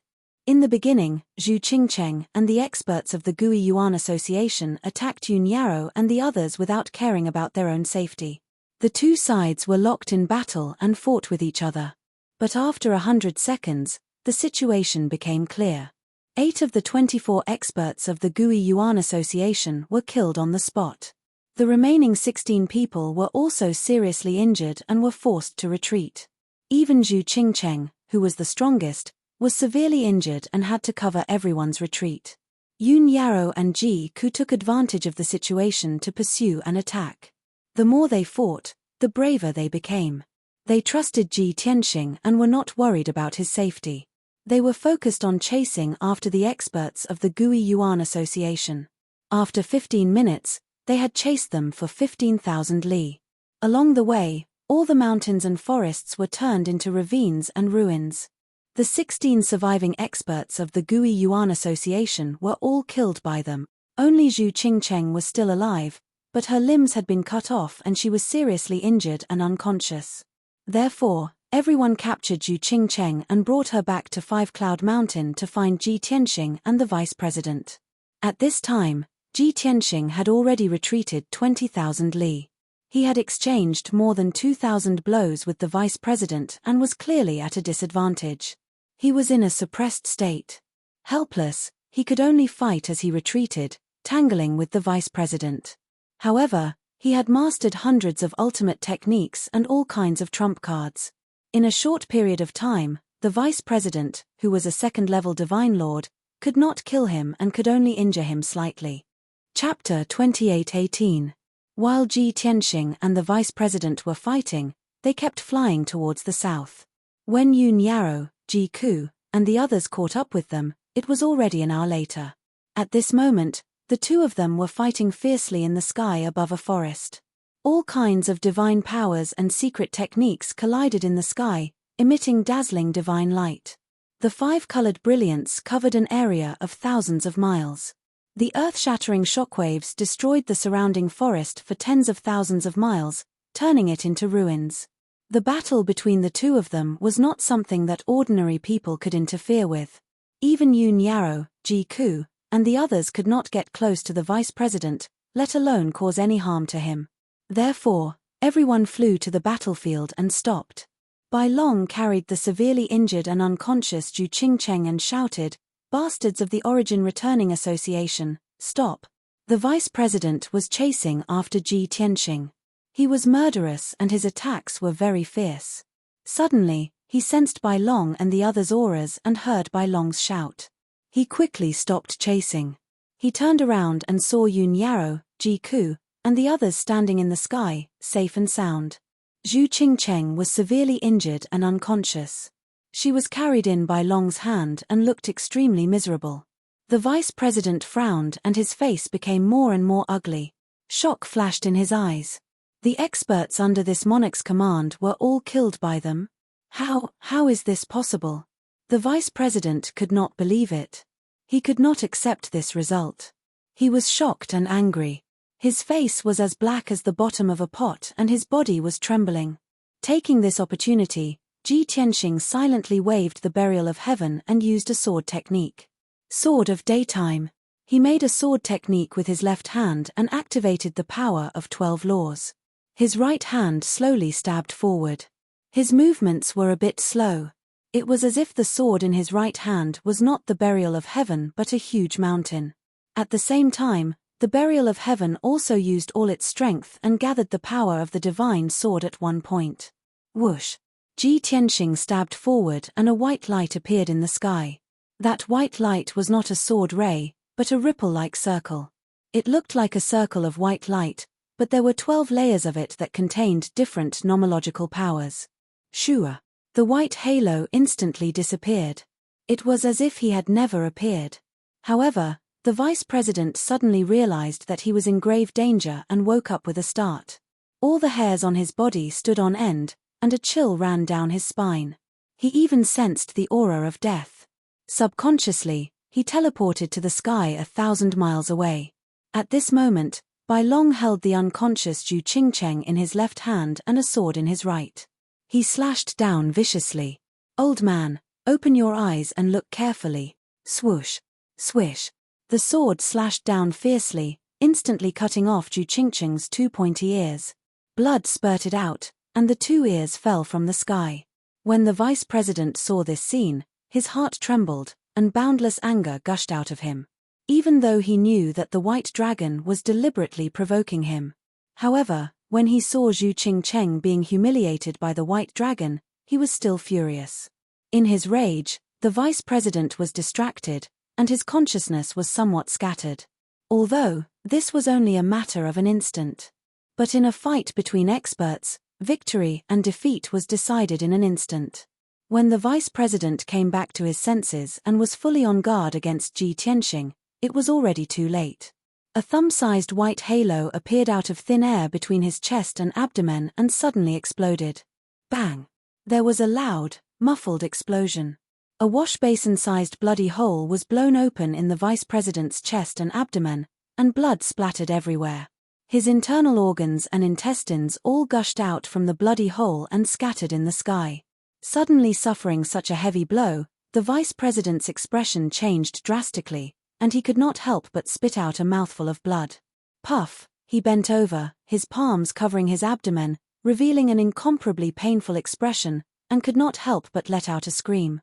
In the beginning, Zhu Qingcheng and the experts of the Gui Yuan Association attacked Yun Yaro and the others without caring about their own safety. The two sides were locked in battle and fought with each other. But after 100 seconds, the situation became clear. 8 of the 24 experts of the Gui Yuan Association were killed on the spot. The remaining 16 people were also seriously injured and were forced to retreat. Even Zhu Qingcheng, who was the strongest, was severely injured and had to cover everyone's retreat. Yun Yaro and Ji Ku took advantage of the situation to pursue an attack. The more they fought, the braver they became. They trusted Ji Tianxing and were not worried about his safety. They were focused on chasing after the experts of the Gui Yuan Association. After 15 minutes, they had chased them for 15,000 li. Along the way, all the mountains and forests were turned into ravines and ruins. The 16 surviving experts of the Gui Yuan Association were all killed by them. Only Zhu Qingcheng was still alive, but her limbs had been cut off and she was seriously injured and unconscious. Therefore, everyone captured Zhu Qingcheng and brought her back to Five Cloud Mountain to find Ji Tianxing and the vice president. At this time, Ji Tianxing had already retreated 20,000 li. He had exchanged more than 2,000 blows with the vice president and was clearly at a disadvantage. He was in a suppressed state. Helpless, he could only fight as he retreated, tangling with the vice president. However, he had mastered hundreds of ultimate techniques and all kinds of trump cards. In a short period of time, the vice president, who was a second-level divine lord, could not kill him and could only injure him slightly. Chapter 28:18. While Ji Tianxing and the vice president were fighting, they kept flying towards the south. When Yun Yaro, Ji Ku, and the others caught up with them, it was already an hour later. At this moment, the two of them were fighting fiercely in the sky above a forest. All kinds of divine powers and secret techniques collided in the sky, emitting dazzling divine light. The five-colored brilliance covered an area of thousands of miles. The earth-shattering shockwaves destroyed the surrounding forest for tens of thousands of miles, turning it into ruins. The battle between the two of them was not something that ordinary people could interfere with. Even Yun Yaro, Ji Ku, and the others could not get close to the vice president, let alone cause any harm to him. Therefore, Everyone flew to the battlefield and stopped. Bai Long carried the severely injured and unconscious Zhu Qingcheng and shouted, "Bastards of the Origin Returning Association, stop!" The vice president was chasing after Ji Tianxing. He was murderous and his attacks were very fierce. Suddenly, he sensed Bai Long and the others' auras and heard Bai Long's shout. He quickly stopped chasing. He turned around and saw Yun Yarrow, Ji Ku, and the others standing in the sky, safe and sound. Zhu Qingcheng was severely injured and unconscious. She was carried in by Long's hand and looked extremely miserable. The vice president frowned and his face became more and more ugly. Shock flashed in his eyes. The experts under this monarch's command were all killed by them? How is this possible? The vice president could not believe it. He could not accept this result. He was shocked and angry. His face was as black as the bottom of a pot and his body was trembling. Taking this opportunity, Ji Tianxing silently waved the burial of heaven and used a sword technique. Sword of daytime. He made a sword technique with his left hand and activated the power of 12 laws. His right hand slowly stabbed forward. His movements were a bit slow. It was as if the sword in his right hand was not the burial of heaven but a huge mountain. At the same time, the burial of heaven also used all its strength and gathered the power of the divine sword at one point. Whoosh! Ji Tianxing stabbed forward and a white light appeared in the sky. That white light was not a sword ray, but a ripple-like circle. It looked like a circle of white light, but there were 12 layers of it that contained different nomological powers. Shua! The white halo instantly disappeared. It was as if he had never appeared. However, the vice president suddenly realized that he was in grave danger and woke up with a start. All the hairs on his body stood on end, and a chill ran down his spine. He even sensed the aura of death. Subconsciously, he teleported to the sky 1,000 miles away. At this moment, Bai Long held the unconscious Zhu Qingcheng in his left hand and a sword in his right. He slashed down viciously. "Old man, open your eyes and look carefully." Swoosh! Swish! The sword slashed down fiercely, instantly cutting off Zhu Qingcheng's 2 pointy ears. Blood spurted out, and the 2 ears fell from the sky. When the vice president saw this scene, his heart trembled, and boundless anger gushed out of him. Even though he knew that the white dragon was deliberately provoking him. However, when he saw Zhu Qingcheng being humiliated by the white dragon, he was still furious. In his rage, the vice president was distracted, and his consciousness was somewhat scattered. Although, this was only a matter of an instant. But in a fight between experts, victory and defeat was decided in an instant. When the vice president came back to his senses and was fully on guard against Ji Tianxing, it was already too late. A thumb-sized white halo appeared out of thin air between his chest and abdomen and suddenly exploded. Bang! There was a loud, muffled explosion. A wash-basin-sized bloody hole was blown open in the vice president's chest and abdomen, and blood splattered everywhere. His internal organs and intestines all gushed out from the bloody hole and scattered in the sky. Suddenly suffering such a heavy blow, the vice president's expression changed drastically, and he could not help but spit out a mouthful of blood. Puff! He bent over, his palms covering his abdomen, revealing an incomparably painful expression, and could not help but let out a scream.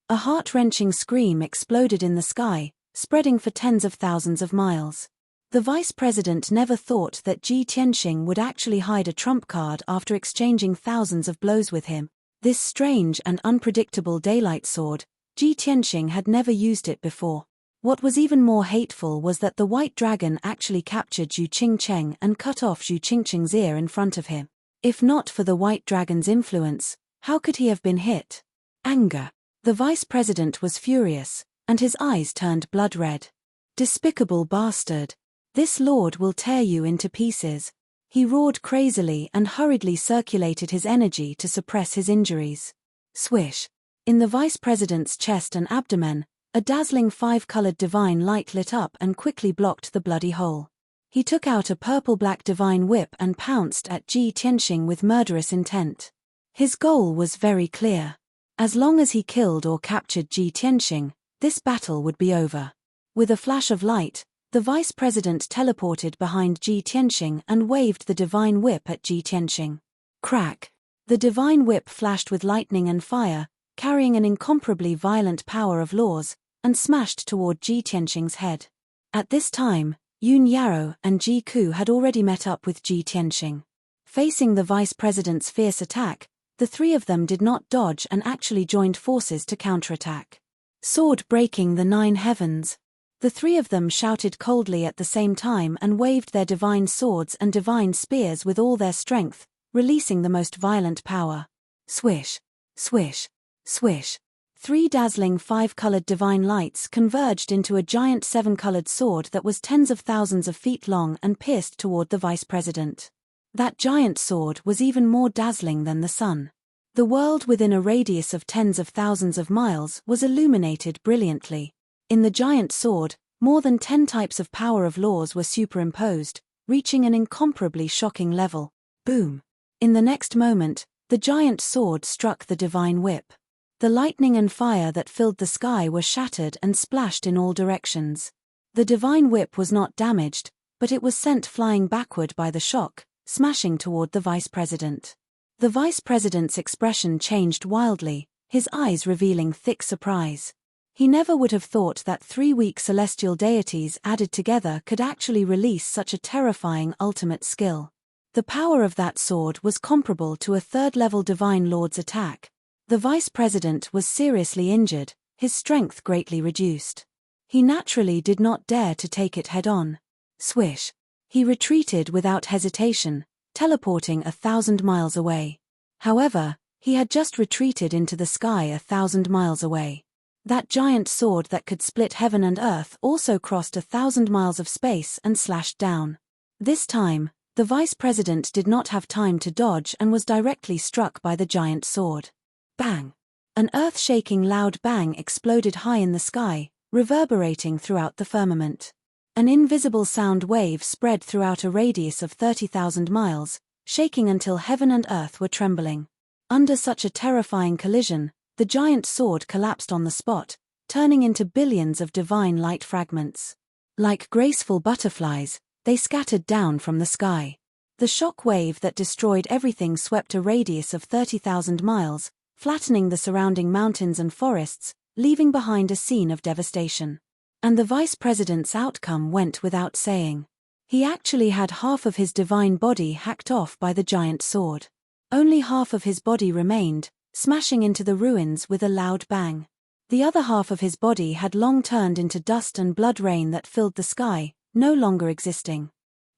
A heart-wrenching scream exploded in the sky, spreading for tens of thousands of miles. The vice president never thought that Ji Tianxing would actually hide a trump card after exchanging thousands of blows with him. This strange and unpredictable daylight sword, Ji Tianxing had never used it before. What was even more hateful was that the white dragon actually captured Zhu Qingcheng and cut off Zhu Qingcheng's ear in front of him. If not for the white dragon's influence, how could he have been hit? Anger. The vice president was furious, and his eyes turned blood red. Despicable bastard! This lord will tear you into pieces. He roared crazily and hurriedly circulated his energy to suppress his injuries. Swish! In the vice president's chest and abdomen, a dazzling 5-colored divine light lit up and quickly blocked the bloody hole. He took out a purple-black divine whip and pounced at Ji Tianxing with murderous intent. His goal was very clear. As long as he killed or captured Ji Tianxing, this battle would be over. With a flash of light, The vice president teleported behind Ji Tianxing and waved the divine whip at Ji Tianxing. Crack! The divine whip flashed with lightning and fire, carrying an incomparably violent power of laws, and smashed toward Ji Tianxing's head. At this time, Yun Yarrow and Ji Ku had already met up with Ji Tianxing. Facing the vice president's fierce attack, the three of them did not dodge and actually joined forces to counterattack. Sword breaking the 9 heavens. The three of them shouted coldly at the same time and waved their divine swords and divine spears with all their strength, releasing the most violent power. Swish, swish, swish. 3 dazzling 5-colored divine lights converged into a giant 7-colored sword that was tens of thousands of feet long and pierced toward the vice president. That giant sword was even more dazzling than the sun. The world within a radius of tens of thousands of miles was illuminated brilliantly. In the giant sword, more than 10 types of power of laws were superimposed, reaching an incomparably shocking level. Boom! In the next moment, the giant sword struck the divine whip. The lightning and fire that filled the sky were shattered and splashed in all directions. The divine whip was not damaged, but it was sent flying backward by the shock, smashing toward the vice president. The vice president's expression changed wildly, his eyes revealing thick surprise. He never would have thought that 3 weak celestial deities added together could actually release such a terrifying ultimate skill. The power of that sword was comparable to a 3rd-level divine lord's attack. The vice president was seriously injured, his strength greatly reduced. He naturally did not dare to take it head-on. Swish! He retreated without hesitation, teleporting 1,000 miles away. However, he had just retreated into the sky 1,000 miles away. That giant sword that could split heaven and earth also crossed 1,000 miles of space and slashed down. This time, the vice president did not have time to dodge and was directly struck by the giant sword. Bang! An earth-shaking loud bang exploded high in the sky, reverberating throughout the firmament. An invisible sound wave spread throughout a radius of 30,000 miles, shaking until heaven and earth were trembling. Under such a terrifying collision, the giant sword collapsed on the spot, turning into billions of divine light fragments. Like graceful butterflies, they scattered down from the sky. The shock wave that destroyed everything swept a radius of 30,000 miles, flattening the surrounding mountains and forests, leaving behind a scene of devastation. And the vice president's outcome went without saying. He actually had half of his divine body hacked off by the giant sword. Only half of his body remained, smashing into the ruins with a loud bang. The other half of his body had long turned into dust and blood rain that filled the sky, no longer existing.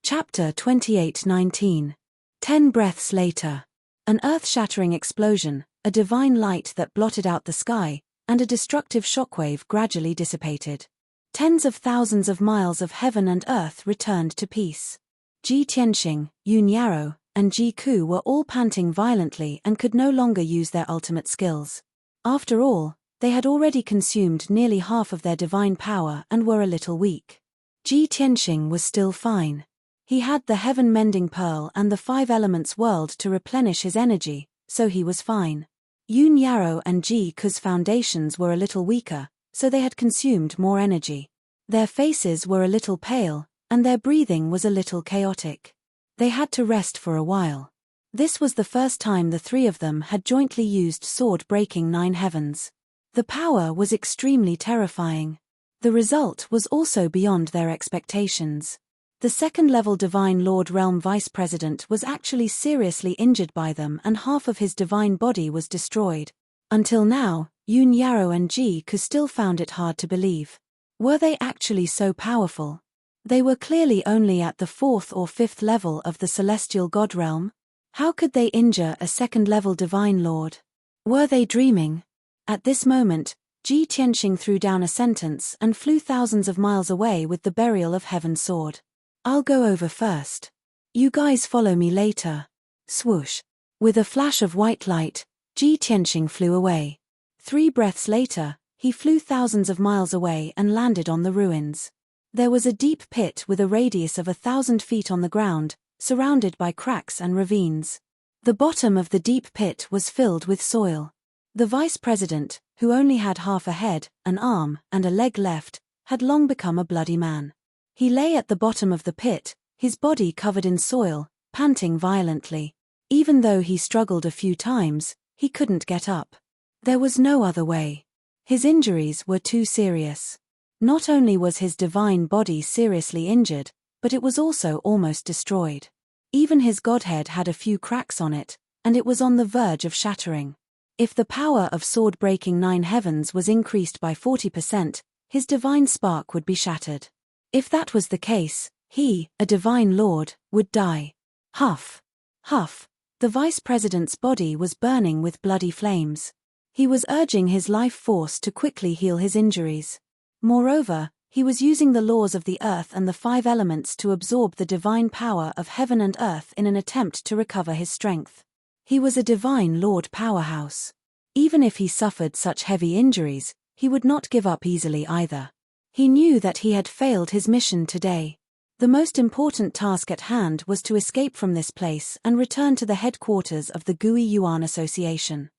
Chapter 28:19. 10 breaths later. An earth-shattering explosion, a divine light that blotted out the sky, and a destructive shockwave gradually dissipated. Tens of thousands of miles of heaven and earth returned to peace. Ji Tianxing, Yun Yarrow, and Ji Ku were all panting violently and could no longer use their ultimate skills. After all, they had already consumed nearly half of their divine power and were a little weak. Ji Tianxing was still fine. He had the heaven-mending pearl and the 5 elements world to replenish his energy, so he was fine. Yun Yarrow and Ji Ku's foundations were a little weaker, so they had consumed more energy. Their faces were a little pale, and their breathing was a little chaotic. They had to rest for a while. This was the first time the 3 of them had jointly used sword-breaking 9 heavens. The power was extremely terrifying. The result was also beyond their expectations. The 2nd-level Divine Lord Realm Vice President was actually seriously injured by them and half of his divine body was destroyed. Until now, Yun Yarrow and Ji Ku still found it hard to believe. Were they actually so powerful? They were clearly only at the 4th or 5th level of the Celestial God Realm. How could they injure a 2nd-level Divine Lord? Were they dreaming? At this moment, Ji Tianxing threw down a sentence and flew thousands of miles away with the burial of Heaven's sword. I'll go over first. You guys follow me later. Swoosh. With a flash of white light, Ji Tianxing flew away. 3 breaths later, he flew thousands of miles away and landed on the ruins. There was a deep pit with a radius of 1,000 feet on the ground, surrounded by cracks and ravines. The bottom of the deep pit was filled with soil. The vice president, who only had half a head, an arm, and a leg left, had long become a bloody man. He lay at the bottom of the pit, his body covered in soil, panting violently. Even though he struggled a few times, he couldn't get up. There was no other way. His injuries were too serious. Not only was his divine body seriously injured, but it was also almost destroyed. Even his godhead had a few cracks on it, and it was on the verge of shattering. If the power of sword-breaking 9 heavens was increased by 40%, his divine spark would be shattered. If that was the case, he, a divine lord, would die. Huff. Huff. The vice president's body was burning with bloody flames. He was urging his life force to quickly heal his injuries. Moreover, he was using the laws of the earth and the 5 elements to absorb the divine power of heaven and earth in an attempt to recover his strength. He was a divine lord powerhouse. Even if he suffered such heavy injuries, he would not give up easily either. He knew that he had failed his mission today. The most important task at hand was to escape from this place and return to the headquarters of the Gui Yuan Association.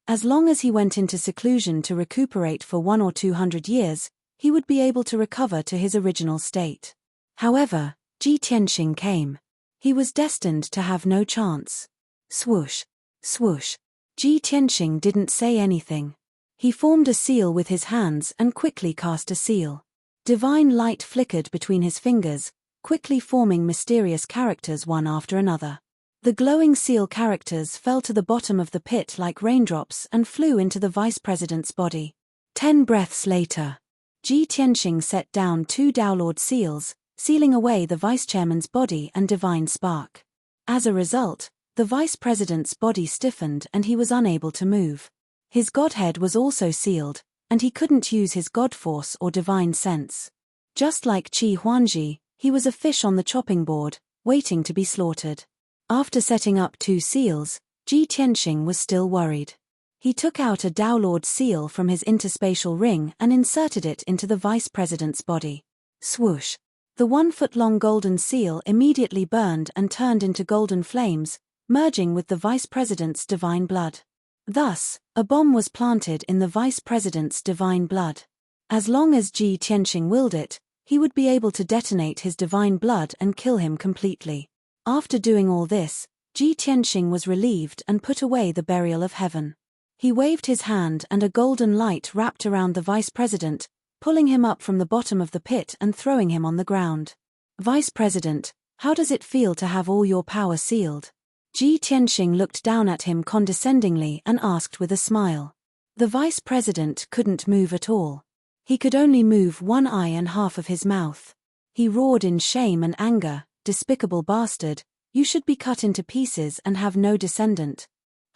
As long as he went into seclusion to recuperate for 100 or 200 years, he would be able to recover to his original state. However, Ji Tianxing came. He was destined to have no chance. Swoosh. Swoosh. Ji Tianxing didn't say anything. He formed a seal with his hands and quickly cast a seal. Divine light flickered between his fingers, quickly forming mysterious characters one after another. The glowing seal characters fell to the bottom of the pit like raindrops and flew into the vice president's body. 10 breaths later, Ji Tianxing set down 2 Daolord seals, sealing away the vice chairman's body and divine spark. As a result, the vice president's body stiffened and he was unable to move. His godhead was also sealed, and he couldn't use his god force or divine sense. Just like Qi Huanji, he was a fish on the chopping board, waiting to be slaughtered. After setting up 2 seals, Ji Tianxing was still worried. He took out a Daolord seal from his interspatial ring and inserted it into the vice president's body. Swoosh. The 1-foot-long golden seal immediately burned and turned into golden flames, merging with the vice president's divine blood. Thus, a bomb was planted in the vice president's divine blood. As long as Ji Tianxing willed it, he would be able to detonate his divine blood and kill him completely. After doing all this, Ji Tianxing was relieved and put away the burial of heaven. He waved his hand and a golden light wrapped around the vice president, pulling him up from the bottom of the pit and throwing him on the ground. Vice President, how does it feel to have all your power sealed? Ji Tianxing looked down at him condescendingly and asked with a smile. The vice president couldn't move at all. He could only move one eye and half of his mouth. He roared in shame and anger, "Despicable bastard, you should be cut into pieces and have no descendant.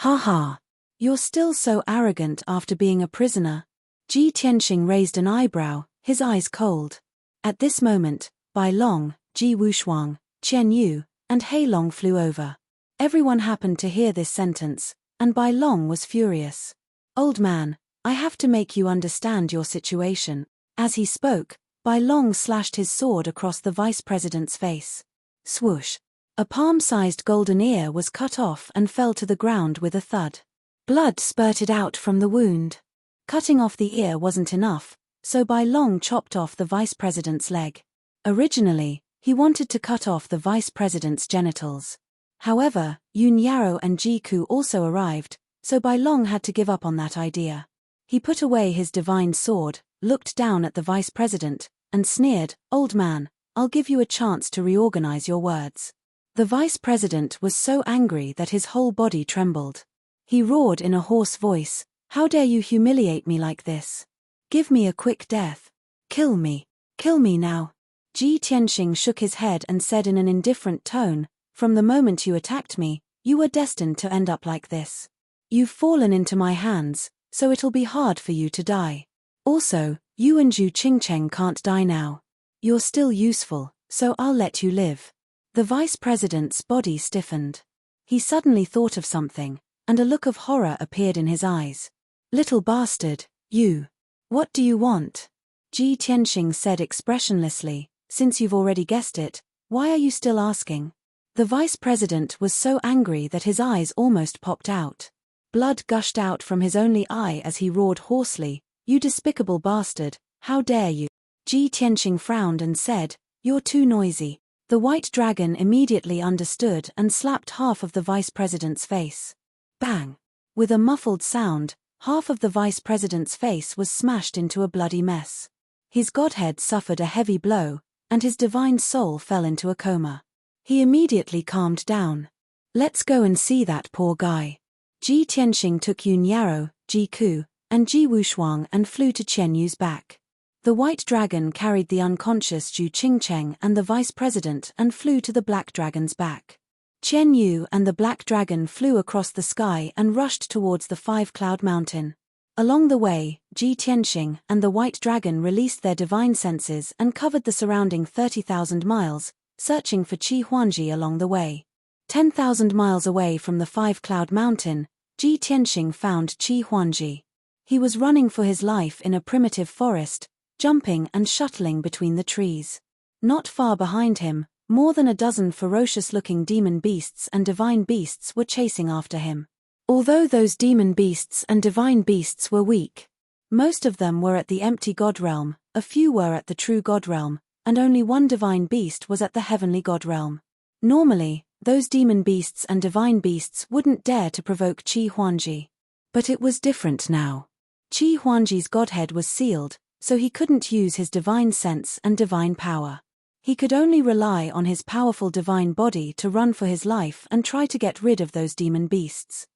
Ha ha! You're still so arrogant after being a prisoner." Ji Tianxing raised an eyebrow, his eyes cold. At this moment, Bai Long, Ji Wushuang, Qian Yu, and Hei Long flew over. Everyone happened to hear this sentence, and Bai Long was furious. "Old man, I have to make you understand your situation." As he spoke, Bai Long slashed his sword across the vice president's face. Swoosh. A palm-sized golden ear was cut off and fell to the ground with a thud. Blood spurted out from the wound. Cutting off the ear wasn't enough, so Bai Long chopped off the vice president's leg. Originally, he wanted to cut off the vice president's genitals. However, Yun Yarrow and Ji Ku also arrived, so Bai Long had to give up on that idea. He put away his divine sword, looked down at the vice president, and sneered, "Old man, I'll give you a chance to reorganize your words." The vice president was so angry that his whole body trembled. He roared in a hoarse voice, "How dare you humiliate me like this? Give me a quick death. Kill me. Kill me now." Ji Tianxing shook his head and said in an indifferent tone, "From the moment you attacked me, you were destined to end up like this. You've fallen into my hands, so it'll be hard for you to die. Also, you and Zhu Qingcheng can't die now. You're still useful, so I'll let you live." The vice president's body stiffened. He suddenly thought of something, and a look of horror appeared in his eyes. "Little bastard, you. What do you want?" Ji Tianxing said expressionlessly, "Since you've already guessed it, why are you still asking?" The vice president was so angry that his eyes almost popped out. Blood gushed out from his only eye as he roared hoarsely, "You despicable bastard, how dare you?" Ji Tianxing frowned and said, You're too noisy. The white dragon immediately understood and slapped half of the vice president's face. Bang! With a muffled sound, half of the vice president's face was smashed into a bloody mess. His godhead suffered a heavy blow, and his divine soul fell into a coma. He immediately calmed down. Let's go and see that poor guy. Ji Tianxing took Yun Yarrow, Ji Ku, and Ji Wushuang and flew to Chen Yu's back. The white dragon carried the unconscious Zhu Qingcheng and the vice president and flew to the black dragon's back. Chen Yu and the black dragon flew across the sky and rushed towards the five-cloud mountain. Along the way, Ji Tianxing and the white dragon released their divine senses and covered the surrounding 30,000 miles, searching for Qi Huangji along the way. 10,000 miles away from the five-cloud mountain, Ji Tianxing found Qi Huangji. He was running for his life in a primitive forest, jumping and shuttling between the trees. Not far behind him, more than a dozen ferocious-looking demon beasts and divine beasts were chasing after him. Although those demon beasts and divine beasts were weak, most of them were at the empty god realm, a few were at the true god realm, and only one divine beast was at the heavenly god realm. Normally, those demon beasts and divine beasts wouldn't dare to provoke Qi Huangji. But it was different now. Qi Huangji's godhead was sealed, so he couldn't use his divine sense and divine power. He could only rely on his powerful divine body to run for his life and try to get rid of those demon beasts.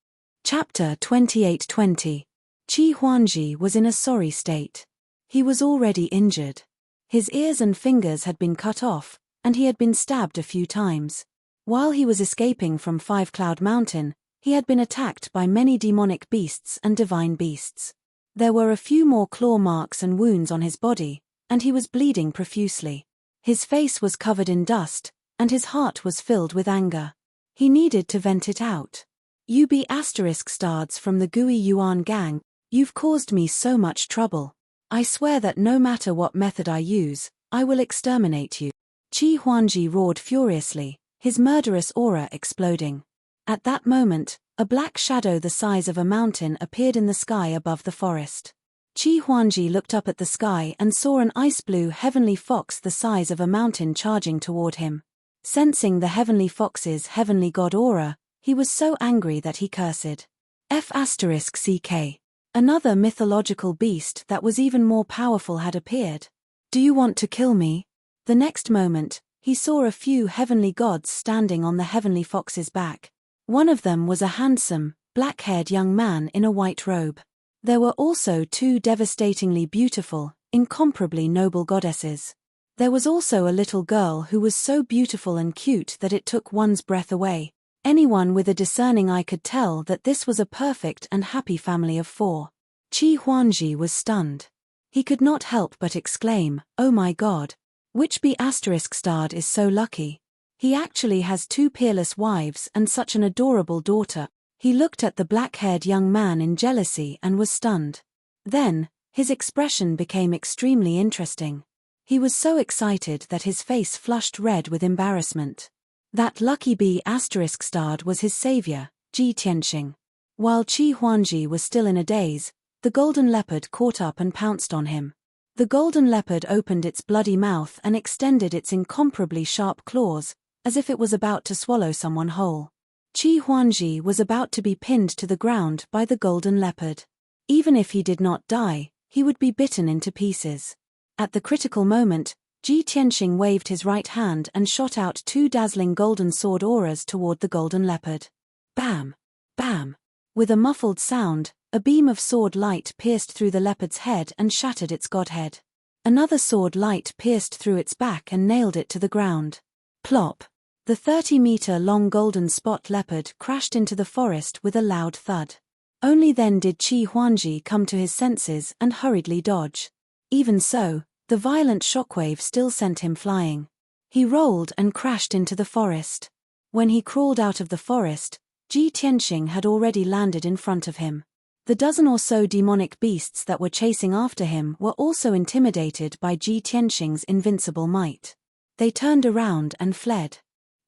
Chapter 28:20. Qi Huangji was in a sorry state. He was already injured. His ears and fingers had been cut off, and he had been stabbed a few times. While he was escaping from Five Cloud Mountain, he had been attacked by many demonic beasts and divine beasts. There were a few more claw marks and wounds on his body, and he was bleeding profusely. His face was covered in dust, and his heart was filled with anger. He needed to vent it out. "You be **stards from the Gui Yuan gang, you've caused me so much trouble. I swear that no matter what method I use, I will exterminate you." Qi Huangji roared furiously, his murderous aura exploding. At that moment, a black shadow the size of a mountain appeared in the sky above the forest. Qi Huangji looked up at the sky and saw an ice-blue heavenly fox the size of a mountain charging toward him. Sensing the heavenly fox's heavenly god aura, he was so angry that he cursed. F***ck. Another mythological beast that was even more powerful had appeared. "Do you want to kill me?" The next moment, he saw a few heavenly gods standing on the heavenly fox's back. One of them was a handsome, black-haired young man in a white robe. There were also two devastatingly beautiful, incomparably noble goddesses. There was also a little girl who was so beautiful and cute that it took one's breath away. Anyone with a discerning eye could tell that this was a perfect and happy family of four. Qi Huangji was stunned. He could not help but exclaim, "Oh my God! Which ***starred is so lucky? He actually has two peerless wives and such an adorable daughter." He looked at the black-haired young man in jealousy and was stunned. Then, his expression became extremely interesting. He was so excited that his face flushed red with embarrassment. That lucky ***starred was his savior, Ji Tianxing. While Qi Huangji was still in a daze, the golden leopard caught up and pounced on him. The golden leopard opened its bloody mouth and extended its incomparably sharp claws, as if it was about to swallow someone whole. Qi Huangji was about to be pinned to the ground by the golden leopard. Even if he did not die, he would be bitten into pieces. At the critical moment, Ji Tianxing waved his right hand and shot out two dazzling golden sword auras toward the golden leopard. Bam! Bam! With a muffled sound, a beam of sword light pierced through the leopard's head and shattered its godhead. Another sword light pierced through its back and nailed it to the ground. Plop! The 30-meter-long golden spot leopard crashed into the forest with a loud thud. Only then did Qi Huangji come to his senses and hurriedly dodge. Even so, the violent shockwave still sent him flying. He rolled and crashed into the forest. When he crawled out of the forest, Ji Tianxing had already landed in front of him. The dozen or so demonic beasts that were chasing after him were also intimidated by Ji Tianxing's invincible might. They turned around and fled.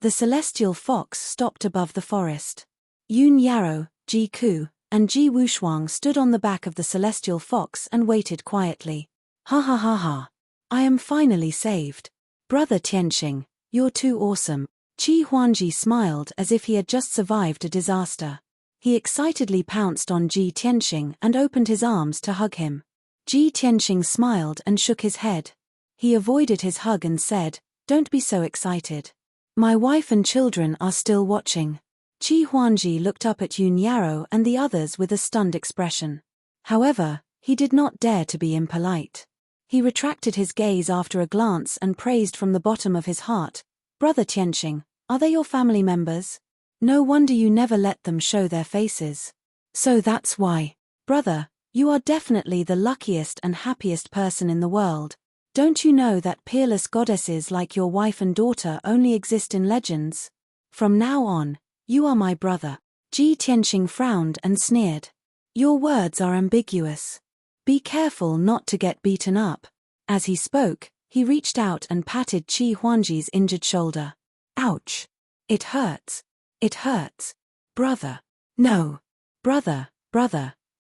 The celestial fox stopped above the forest. Yun Yarrow, Ji Ku, and Ji Wushuang stood on the back of the celestial fox and waited quietly. "Ha ha ha ha. I am finally saved. Brother Tianxing, you're too awesome. Qi Huangji smiled as if he had just survived a disaster. He excitedly pounced on Ji Tianxing and opened his arms to hug him. Ji Tianxing smiled and shook his head. He avoided his hug and said, "Don't be so excited. My wife and children are still watching." Qi Huangji looked up at Yun Yarrow and the others with a stunned expression. However, he did not dare to be impolite. He retracted his gaze after a glance and praised from the bottom of his heart, "Brother Tianxing, are they your family members? No wonder you never let them show their faces. So that's why. Brother, you are definitely the luckiest and happiest person in the world. Don't you know that peerless goddesses like your wife and daughter only exist in legends? From now on, you are my brother." Ji Tianxing frowned and sneered. "Your words are ambiguous. Be careful not to get beaten up." As he spoke, he reached out and patted Qi Huangji's injured shoulder. "Ouch. It hurts. It hurts. Brother. No. Brother,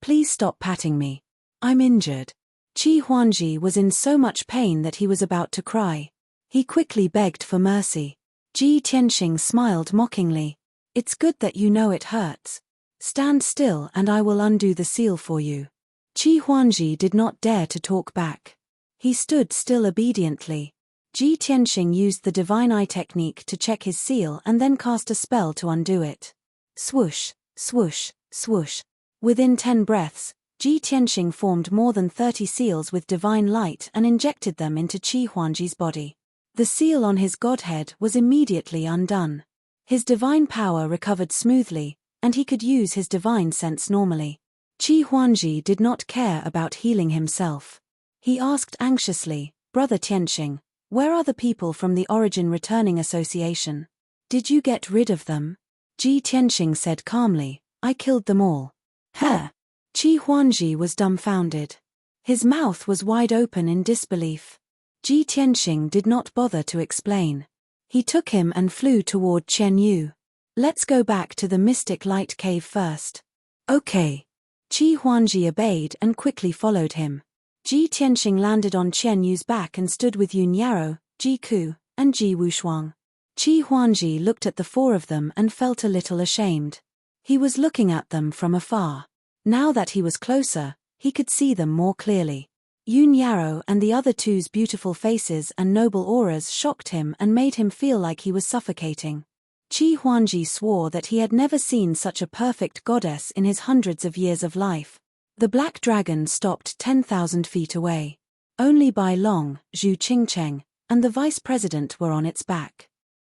please stop patting me. I'm injured." Qi Huangji was in so much pain that he was about to cry. He quickly begged for mercy. Ji Tianxing smiled mockingly. "It's good that you know it hurts. Stand still and I will undo the seal for you." Qi Huangji did not dare to talk back. He stood still obediently. Ji Tianxing used the divine eye technique to check his seal and then cast a spell to undo it. Swoosh, swoosh, swoosh. Within 10 breaths, Ji Tianxing formed more than 30 seals with divine light and injected them into Qi Huangji's body. The seal on his godhead was immediately undone. His divine power recovered smoothly, and he could use his divine sense normally. Qi Huangji did not care about healing himself. He asked anxiously, "Brother Tianxing, where are the people from the Origin Returning Association? Did you get rid of them?" Ji Tianxing said calmly, "I killed them all." "Huh?" Qi Huangji was dumbfounded. His mouth was wide open in disbelief. Ji Tianxing did not bother to explain. He took him and flew toward Chen Yu. "Let's go back to the Mystic Light Cave first." "Okay." Qi Huangji obeyed and quickly followed him. Ji Tianxing landed on Chen Yu's back and stood with Yun Yarrow, Ji Ku, and Ji Wushuang. Qi Huangji looked at the 4 of them and felt a little ashamed. He was looking at them from afar. Now that he was closer, he could see them more clearly. Yun Yarrow and the other 2's beautiful faces and noble auras shocked him and made him feel like he was suffocating. Qi Huangji swore that he had never seen such a perfect goddess in his hundreds of years of life. The black dragon stopped 10,000 feet away. Only Bai Long, Zhu Qingcheng, and the vice president were on its back.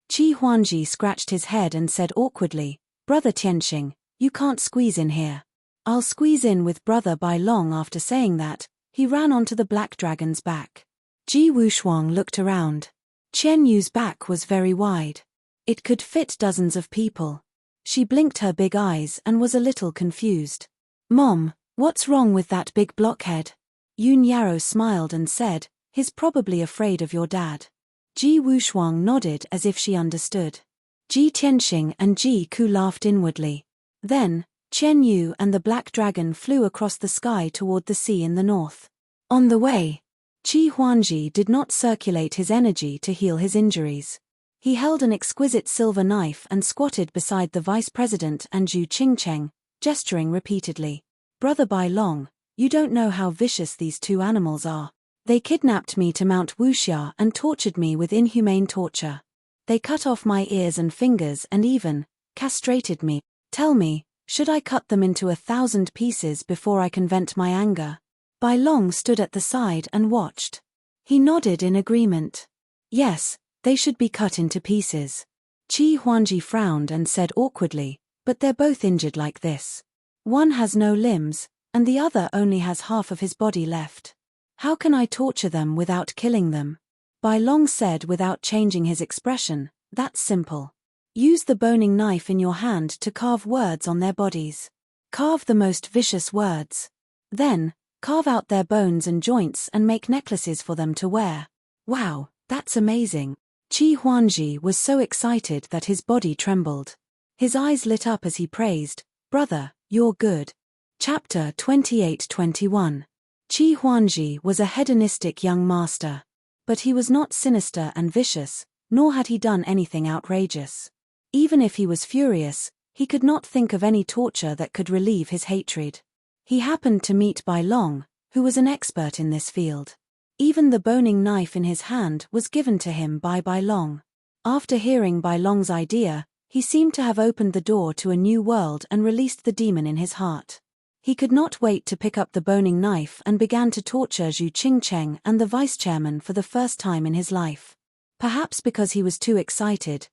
Qi Huangji scratched his head and said awkwardly, "Brother Tianxing, you can't squeeze in here." "I'll squeeze in with Brother Bai Long." After saying that, he ran onto the black dragon's back. Ji Wushuang looked around. Chen Yu's back was very wide. It could fit dozens of people. She blinked her big eyes and was a little confused. "Mom, what's wrong with that big blockhead?" Yun Yarrow smiled and said, "He's probably afraid of your dad." Ji Wushuang nodded as if she understood. Ji Tianxing and Ji Ku laughed inwardly. Then, Chen Yu and the black dragon flew across the sky toward the sea in the north. On the way, Qi Huangji did not circulate his energy to heal his injuries. He held an exquisite silver knife and squatted beside the vice president and Zhu Qingcheng, gesturing repeatedly. "Brother Bai Long, you don't know how vicious these 2 animals are. They kidnapped me to Mount Wuxia and tortured me with inhumane torture. They cut off my ears and fingers and even castrated me. Tell me, should I cut them into 1,000 pieces before I can vent my anger?" Bai Long stood at the side and watched. He nodded in agreement. "Yes, they should be cut into pieces." Qi Huangji frowned and said awkwardly, "But they're both injured like this. One has no limbs, and the other only has half of his body left. How can I torture them without killing them?" Bai Long said without changing his expression, "That's simple. Use the boning knife in your hand to carve words on their bodies. Carve the most vicious words. Then, carve out their bones and joints and make necklaces for them to wear." "Wow, that's amazing." Qi Huangji was so excited that his body trembled. His eyes lit up as he praised, "Brother, you're good." Chapter 28-21. Qi Huangji was a hedonistic young master. But he was not sinister and vicious, nor had he done anything outrageous. Even if he was furious, he could not think of any torture that could relieve his hatred. He happened to meet Bai Long, who was an expert in this field. Even the boning knife in his hand was given to him by Bai Long. After hearing Bai Long's idea, he seemed to have opened the door to a new world and released the demon in his heart. He could not wait to pick up the boning knife and began to torture Zhu Qingcheng and the vice-chairman for the first time in his life. Perhaps because he was too excited,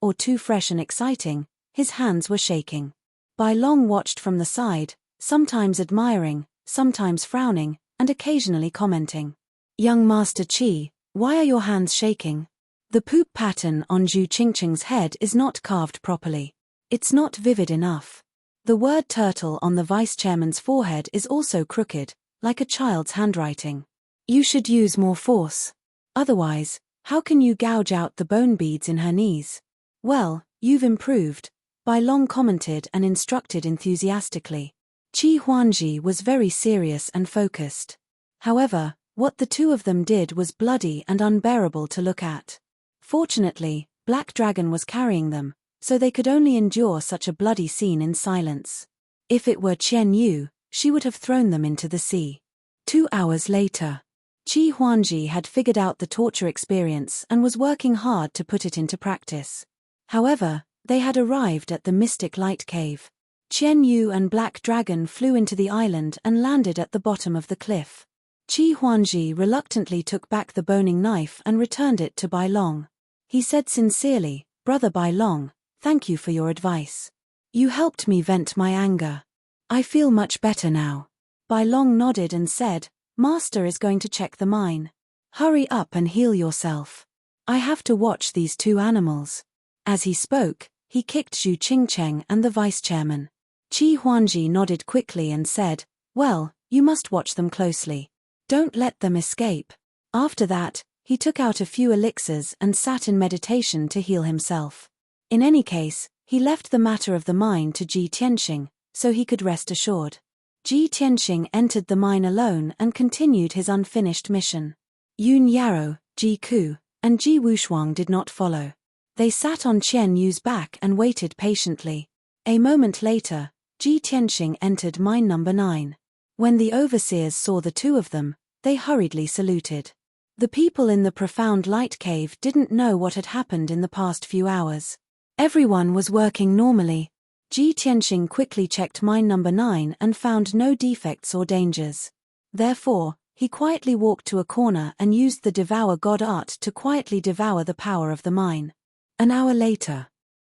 or too fresh and exciting, his hands were shaking. Bai Long watched from the side, sometimes admiring, sometimes frowning, and occasionally commenting. "Young Master Qi, why are your hands shaking? The poop pattern on Zhu Qingcheng's head is not carved properly. It's not vivid enough. The word turtle on the vice-chairman's forehead is also crooked, like a child's handwriting. You should use more force. Otherwise, how can you gouge out the bone beads in her knees?" "Well, you've improved," Bai Long commented and instructed enthusiastically. Qi Huangji was very serious and focused. However, what the two of them did was bloody and unbearable to look at. Fortunately, Black Dragon was carrying them, so they could only endure such a bloody scene in silence. If it were Qian Yu, she would have thrown them into the sea. 2 hours later, Qi Huangji had figured out the torture experience and was working hard to put it into practice. However, they had arrived at the mystic light cave. Qian Yu and Black Dragon flew into the island and landed at the bottom of the cliff. Qi Huangji reluctantly took back the boning knife and returned it to Bai Long. He said sincerely, "Brother Bai Long, thank you for your advice. You helped me vent my anger. I feel much better now." Bai Long nodded and said, "Master is going to check the mine. Hurry up and heal yourself. I have to watch these two animals." As he spoke, he kicked Zhu Qingcheng and the vice-chairman. Qi Huangji nodded quickly and said, "Well, you must watch them closely. Don't let them escape." After that, he took out a few elixirs and sat in meditation to heal himself. In any case, he left the matter of the mine to Ji Tianxing, so he could rest assured. Ji Tianxing entered the mine alone and continued his unfinished mission. Yun Yarrow, Ji Ku, and Ji Wushuang did not follow. They sat on Qian Yu's back and waited patiently. A moment later, Ji Tianxing entered mine number 9. When the overseers saw the two of them, they hurriedly saluted. The people in the profound light cave didn't know what had happened in the past few hours. Everyone was working normally. Ji Tianxing quickly checked mine number 9 and found no defects or dangers. Therefore, he quietly walked to a corner and used the Devour God art to quietly devour the power of the mine. An hour later,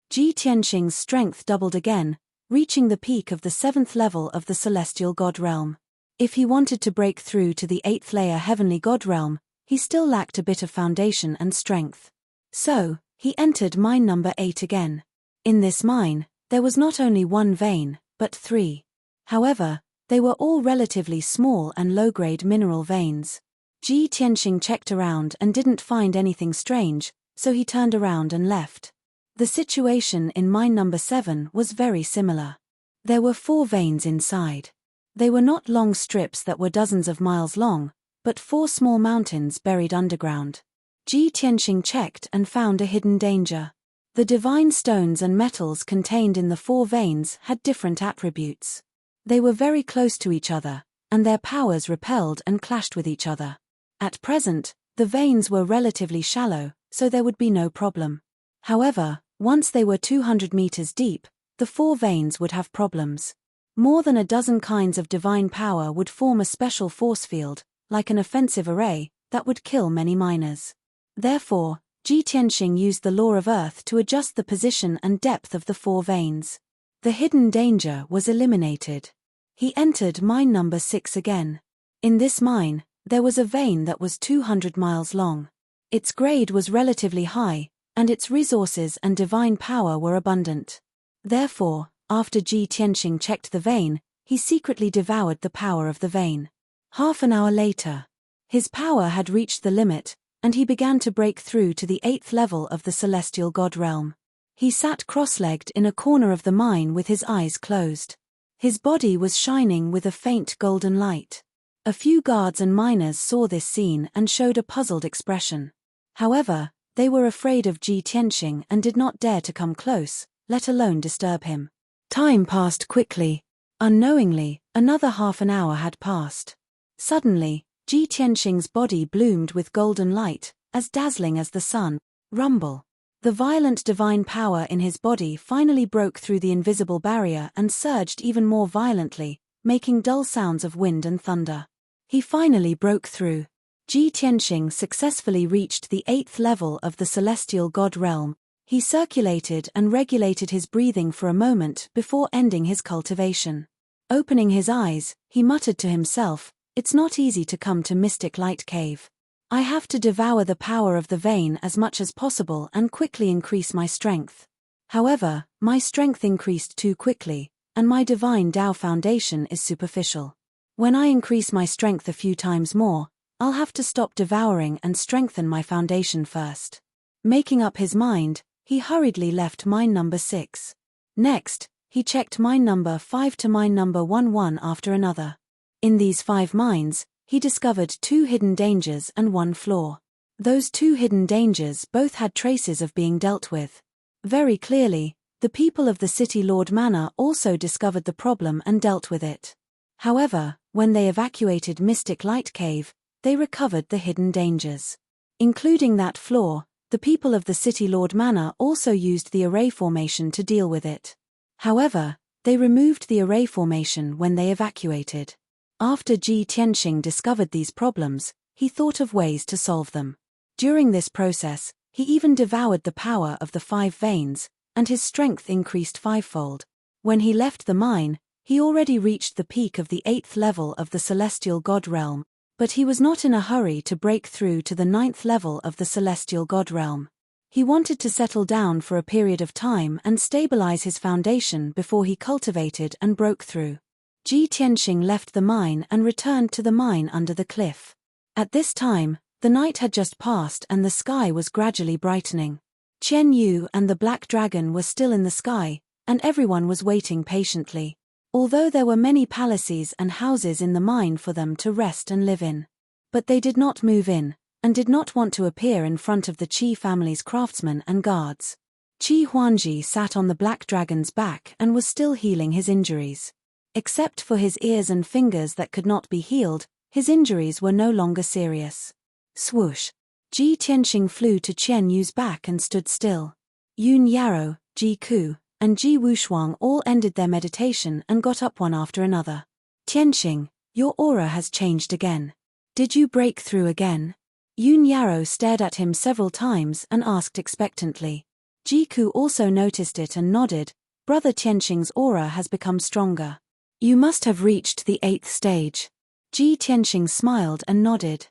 Ji Tianxing's strength doubled again, reaching the peak of the 7th level of the Celestial God Realm. If he wanted to break through to the 8th layer Heavenly God Realm, he still lacked a bit of foundation and strength. So, he entered mine number 8 again. In this mine, there was not only one vein, but 3. However, they were all relatively small and low-grade mineral veins. Ji Tianxing checked around and didn't find anything strange, so he turned around and left. The situation in mine number 7 was very similar. There were 4 veins inside. They were not long strips that were dozens of miles long, but 4 small mountains buried underground. Ji Tianxing checked and found a hidden danger. The divine stones and metals contained in the 4 veins had different attributes. They were very close to each other, and their powers repelled and clashed with each other. At present, the veins were relatively shallow, so there would be no problem. However, once they were 200 meters deep, the 4 veins would have problems. More than a dozen kinds of divine power would form a special force field, like an offensive array, that would kill many miners. Therefore, Ji Tianxing used the law of Earth to adjust the position and depth of the 4 veins. The hidden danger was eliminated. He entered mine number 6 again. In this mine, there was a vein that was 200 miles long. Its grade was relatively high, and its resources and divine power were abundant. Therefore, after Ji Tianxing checked the vein, he secretly devoured the power of the vein. Half an hour later, his power had reached the limit, and he began to break through to the 8th level of the Celestial God Realm. He sat cross-legged in a corner of the mine with his eyes closed. His body was shining with a faint golden light. A few guards and miners saw this scene and showed a puzzled expression. However, they were afraid of Ji Tianxing and did not dare to come close, let alone disturb him. Time passed quickly. Unknowingly, another half an hour had passed. Suddenly, Ji Tianxing's body bloomed with golden light, as dazzling as the sun. Rumble. The violent divine power in his body finally broke through the invisible barrier and surged even more violently, making dull sounds of wind and thunder. He finally broke through. Ji Tianxing successfully reached the 8th level of the celestial god realm. He circulated and regulated his breathing for a moment before ending his cultivation. Opening his eyes, he muttered to himself, "It's not easy to come to Mystic Light Cave. I have to devour the power of the vein as much as possible and quickly increase my strength." However, my strength increased too quickly, and my divine Tao foundation is superficial. When I increase my strength a few times more, I'll have to stop devouring and strengthen my foundation first. Making up his mind, he hurriedly left mine number 6. Next, he checked mine number 5 to mine number 11 after another. In these 5 mines, he discovered 2 hidden dangers and 1 flaw. Those 2 hidden dangers both had traces of being dealt with. Very clearly, the people of the City Lord Manor also discovered the problem and dealt with it. However, when they evacuated Mystic Light Cave, they recovered the hidden dangers. Including that flaw, the people of the City Lord Manor also used the array formation to deal with it. However, they removed the array formation when they evacuated. After Ji Tianxing discovered these problems, he thought of ways to solve them. During this process, he even devoured the power of the 5 veins, and his strength increased 5-fold. When he left the mine, he already reached the peak of the 8th level of the celestial god realm. But he was not in a hurry to break through to the 9th level of the celestial god realm. He wanted to settle down for a period of time and stabilize his foundation before he cultivated and broke through. Ji Tianxing left the mine and returned to the mine under the cliff. At this time, the night had just passed and the sky was gradually brightening. Chen Yu and the Black Dragon were still in the sky, and everyone was waiting patiently. Although there were many palaces and houses in the mine for them to rest and live in. But they did not move in, and did not want to appear in front of the Qi family's craftsmen and guards. Qi Huangji sat on the Black Dragon's back and was still healing his injuries. Except for his ears and fingers that could not be healed, his injuries were no longer serious. Swoosh! Ji Tianxing flew to Chen Yu's back and stood still. Yun Yarrow, Ji Ku, and Ji Wushuang all ended their meditation and got up one after another. "Tianxing, your aura has changed again. Did you break through again?" Yun Yarrow stared at him several times and asked expectantly. Ji Ku also noticed it and nodded. "Brother Tianxing's aura has become stronger. You must have reached the 8th stage." Ji Tianxing smiled and nodded.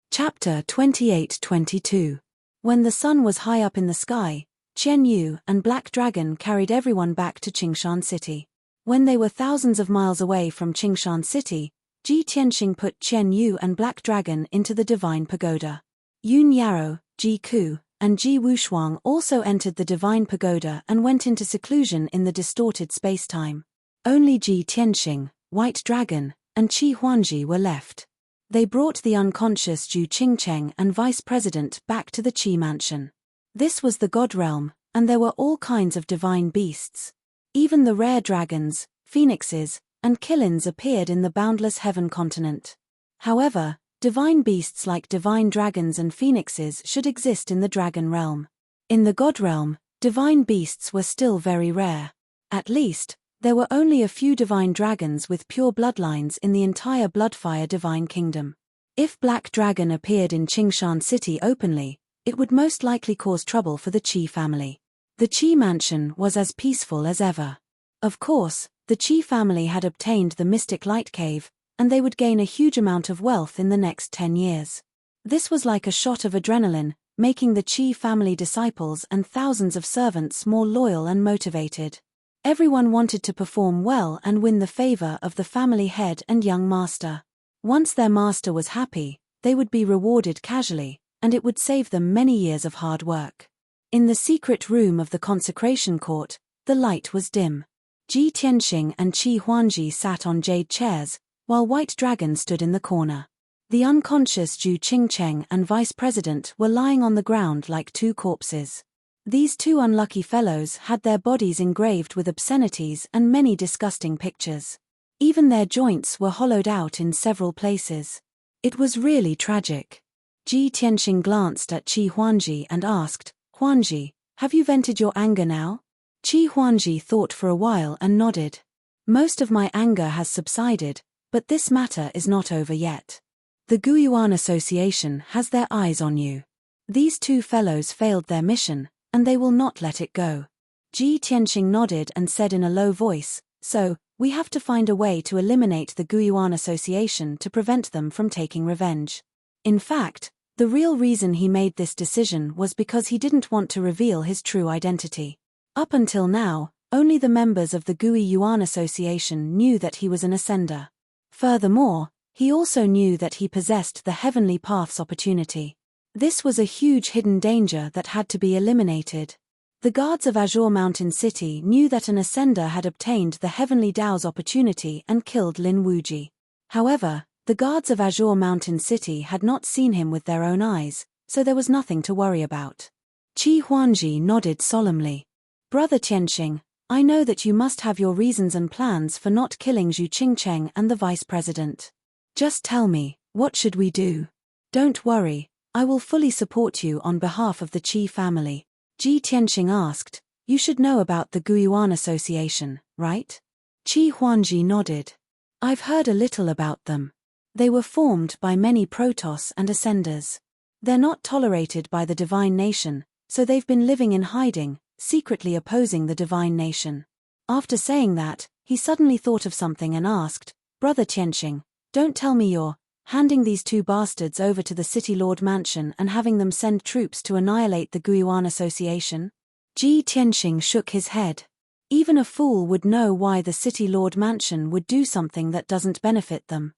Chapter 28-22. When the sun was high up in the sky, Chen Yu and Black Dragon carried everyone back to Qingshan City. When they were thousands of miles away from Qingshan City, Ji Tianxing put Chen Yu and Black Dragon into the Divine Pagoda. Yun Yarrow, Ji Ku, and Ji Wushuang also entered the Divine Pagoda and went into seclusion in the distorted space-time. Only Ji Tianxing, White Dragon, and Qi Huangji were left. They brought the unconscious Zhu Qingcheng and Vice President back to the Qi Mansion. This was the God realm, and there were all kinds of divine beasts. Even the rare dragons, phoenixes, and killins appeared in the boundless heaven continent. However, divine beasts like divine dragons and phoenixes should exist in the dragon realm. In the God realm, divine beasts were still very rare. At least, there were only a few divine dragons with pure bloodlines in the entire Bloodfire divine kingdom. If Black Dragon appeared in Qingshan City openly, it would most likely cause trouble for the Qi family. The Qi mansion was as peaceful as ever. Of course, the Qi family had obtained the Mystic Light Cave, and they would gain a huge amount of wealth in the next 10 years. This was like a shot of adrenaline, making the Qi family disciples and thousands of servants more loyal and motivated. Everyone wanted to perform well and win the favor of the family head and young master. Once their master was happy, they would be rewarded casually, and it would save them many years of hard work. In the secret room of the consecration court, the light was dim. Ji Tianxing and Qi Huangji sat on jade chairs, while White Dragon stood in the corner. The unconscious Zhu Qingcheng and Vice President were lying on the ground like two corpses. These two unlucky fellows had their bodies engraved with obscenities and many disgusting pictures. Even their joints were hollowed out in several places. It was really tragic. Ji Tianxing glanced at Qi Huangji and asked, "Huangji, have you vented your anger now?" Qi Huangji thought for a while and nodded. "Most of my anger has subsided, but this matter is not over yet. The Guiyuan Association has their eyes on you. These two fellows failed their mission, and they will not let it go." Ji Tianxing nodded and said in a low voice, "So, we have to find a way to eliminate the Guiyuan Association to prevent them from taking revenge." In fact, the real reason he made this decision was because he didn't want to reveal his true identity. Up until now, only the members of the Guiyuan Association knew that he was an ascender. Furthermore, he also knew that he possessed the Heavenly Path's opportunity. This was a huge hidden danger that had to be eliminated. The guards of Azure Mountain City knew that an ascender had obtained the Heavenly Dao's opportunity and killed Lin Wuji. However, the guards of Azure Mountain City had not seen him with their own eyes, so there was nothing to worry about. Qi Huangji nodded solemnly. "Brother Tianxing, I know that you must have your reasons and plans for not killing Zhu Qingcheng and the Vice President. Just tell me, what should we do?" "Don't worry, I will fully support you on behalf of the Qi family." Ji Tianxing asked, "You should know about the Guiyuan Association, right?" Qi Huangji nodded. "I've heard a little about them. They were formed by many Protoss and Ascenders. They're not tolerated by the Divine Nation, so they've been living in hiding, secretly opposing the Divine Nation." After saying that, he suddenly thought of something and asked, "Brother Tianxing, don't tell me you're handing these two bastards over to the City Lord Mansion and having them send troops to annihilate the Guiyuan Association?" Ji Tianxing shook his head. Even a fool would know why the City Lord Mansion would do something that doesn't benefit them.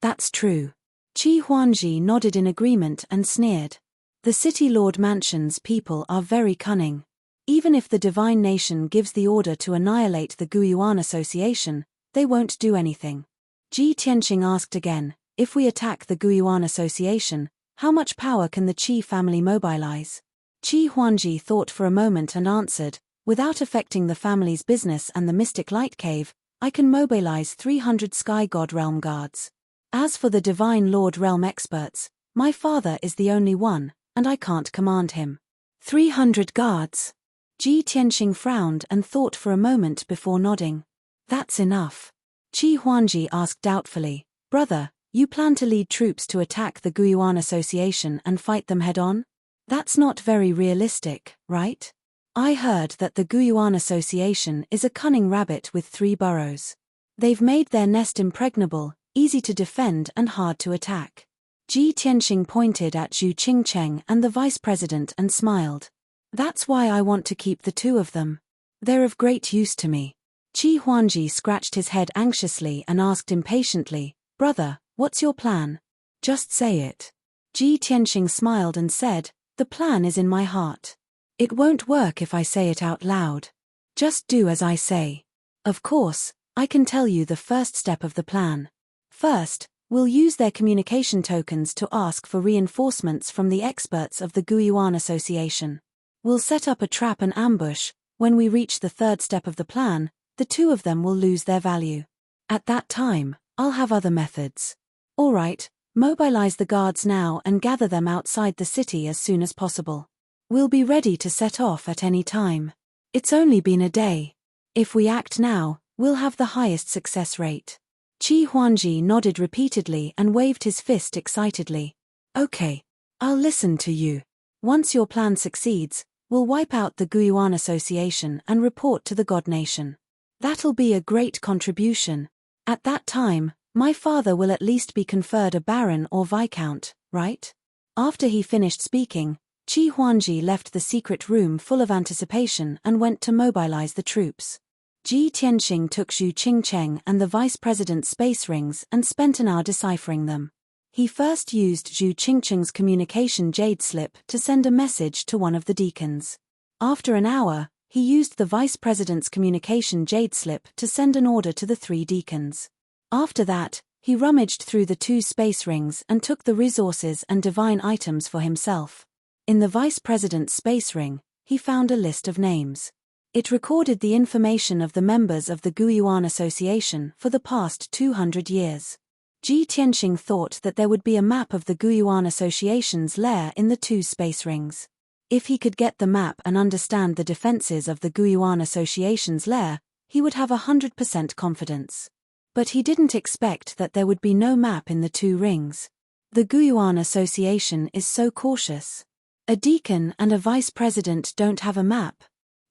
That's true." Qi Huangji nodded in agreement and sneered. "The City Lord Mansion's people are very cunning. Even if the Divine Nation gives the order to annihilate the Guiyuan Association, they won't do anything." Ji Tianxing asked again, "If we attack the Guiyuan Association, how much power can the Qi family mobilize?" Qi Huangji thought for a moment and answered, "Without affecting the family's business and the Mystic Light Cave, I can mobilize 300 Sky God Realm guards. As for the Divine Lord Realm experts, my father is the only one, and I can't command him." 300 guards. Ji Tianxing frowned and thought for a moment before nodding. "That's enough." Qi Huangji asked doubtfully, "Brother, you plan to lead troops to attack the Guiyuan Association and fight them head-on? That's not very realistic, right? I heard that the Guiyuan Association is a cunning rabbit with 3 burrows. They've made their nest impregnable, easy to defend and hard to attack." Ji Tianxing pointed at Zhu Qingcheng and the Vice President and smiled. "That's why I want to keep the two of them. They're of great use to me." Qi Huangji scratched his head anxiously and asked impatiently, "Brother, what's your plan? Just say it." Ji Tianxing smiled and said, "The plan is in my heart. It won't work if I say it out loud. Just do as I say. Of course, I can tell you the first step of the plan. First, we'll use their communication tokens to ask for reinforcements from the experts of the Guiyuan Association. We'll set up a trap and ambush. When we reach the third step of the plan, the two of them will lose their value. At that time, I'll have other methods. All right, mobilize the guards now and gather them outside the city as soon as possible. We'll be ready to set off at any time. It's only been a day. If we act now, we'll have the highest success rate." Qi Huangji nodded repeatedly and waved his fist excitedly. "Okay. I'll listen to you. Once your plan succeeds, we'll wipe out the Guiyuan Association and report to the God Nation. That'll be a great contribution. At that time, my father will at least be conferred a baron or viscount, right?" After he finished speaking, Qi Huangji left the secret room full of anticipation and went to mobilize the troops. Ji Tianxing took Zhu Qingcheng and the Vice President's space rings and spent an hour deciphering them. He first used Zhu Qingcheng's communication jade slip to send a message to one of the deacons. After an hour, he used the Vice President's communication jade slip to send an order to the 3 deacons. After that, he rummaged through the 2 space rings and took the resources and divine items for himself. In the Vice President's space ring, he found a list of names. It recorded the information of the members of the Guiyuan Association for the past 200 years. Ji Tianxing thought that there would be a map of the Guiyuan Association's lair in the 2 space rings. If he could get the map and understand the defenses of the Guiyuan Association's lair, he would have 100% confidence. But he didn't expect that there would be no map in the 2 rings. The Guiyuan Association is so cautious. A deacon and a vice president don't have a map.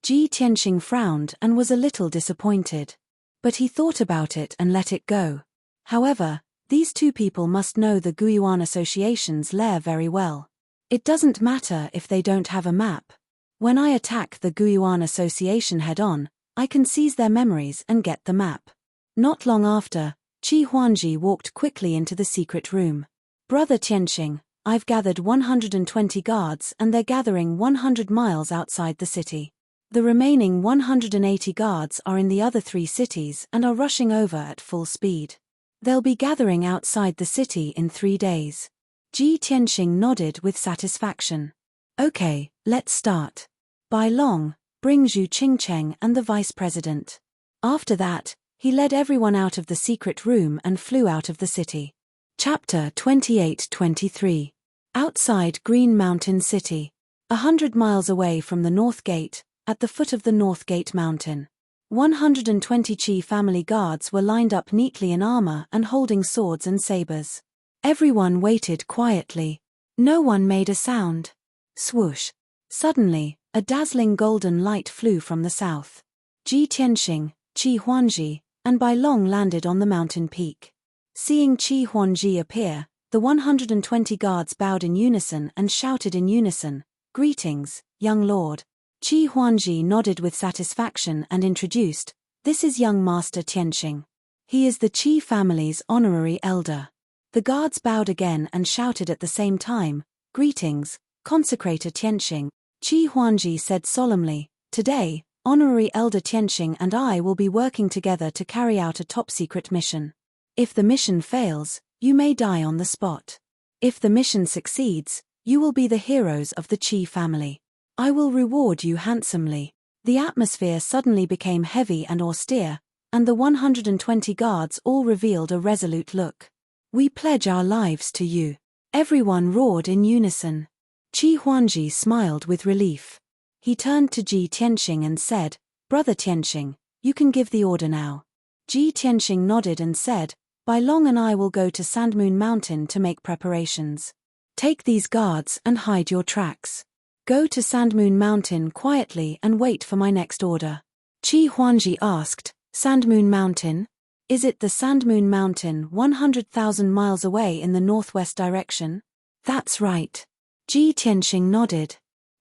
Ji Tianxing frowned and was a little disappointed. But he thought about it and let it go. However, these 2 people must know the Guiyuan Association's lair very well. It doesn't matter if they don't have a map. When I attack the Guiyuan Association head-on, I can seize their memories and get the map. Not long after, Qi Huangji walked quickly into the secret room. Brother Tianxing, I've gathered 120 guards and they're gathering 100 miles outside the city. The remaining 180 guards are in the other 3 cities and are rushing over at full speed. They'll be gathering outside the city in 3 days. Ji Tianxing nodded with satisfaction. Okay, let's start. Bai Long, bring Zhu Qingcheng and the vice president. After that, he led everyone out of the secret room and flew out of the city. Chapter 28-23. Outside Green Mountain City. 100 miles away from the North Gate, at the foot of the North Gate Mountain. 120 Qi family guards were lined up neatly in armor and holding swords and sabers. Everyone waited quietly. No one made a sound. Swoosh. Suddenly, a dazzling golden light flew from the south. Ji Tianxing, Qi Huangji, and Bai Long landed on the mountain peak. Seeing Qi Huangji appear, the 120 guards bowed in unison and shouted in unison, "Greetings, young lord." Qi Huangji nodded with satisfaction and introduced, "This is young Master Tianxing. He is the Qi family's honorary elder." The guards bowed again and shouted at the same time, "Greetings, Consecrator Tianxing." Qi Huangji said solemnly, "Today, Honorary Elder Tianxing and I will be working together to carry out a top-secret mission. If the mission fails, you may die on the spot. If the mission succeeds, you will be the heroes of the Qi family. I will reward you handsomely." The atmosphere suddenly became heavy and austere, and the 120 guards all revealed a resolute look. "We pledge our lives to you." Everyone roared in unison. Qi Huangji smiled with relief. He turned to Ji Tianxing and said, "Brother Tianxing, you can give the order now." Ji Tianxing nodded and said, "Bai Long and I will go to Sandmoon Mountain to make preparations. Take these guards and hide your tracks. Go to Sandmoon Mountain quietly and wait for my next order." Qi Huangji asked, "Sandmoon Mountain? Is it the Sandmoon Mountain 100,000 miles away in the northwest direction?" "That's right." Ji Tianxing nodded.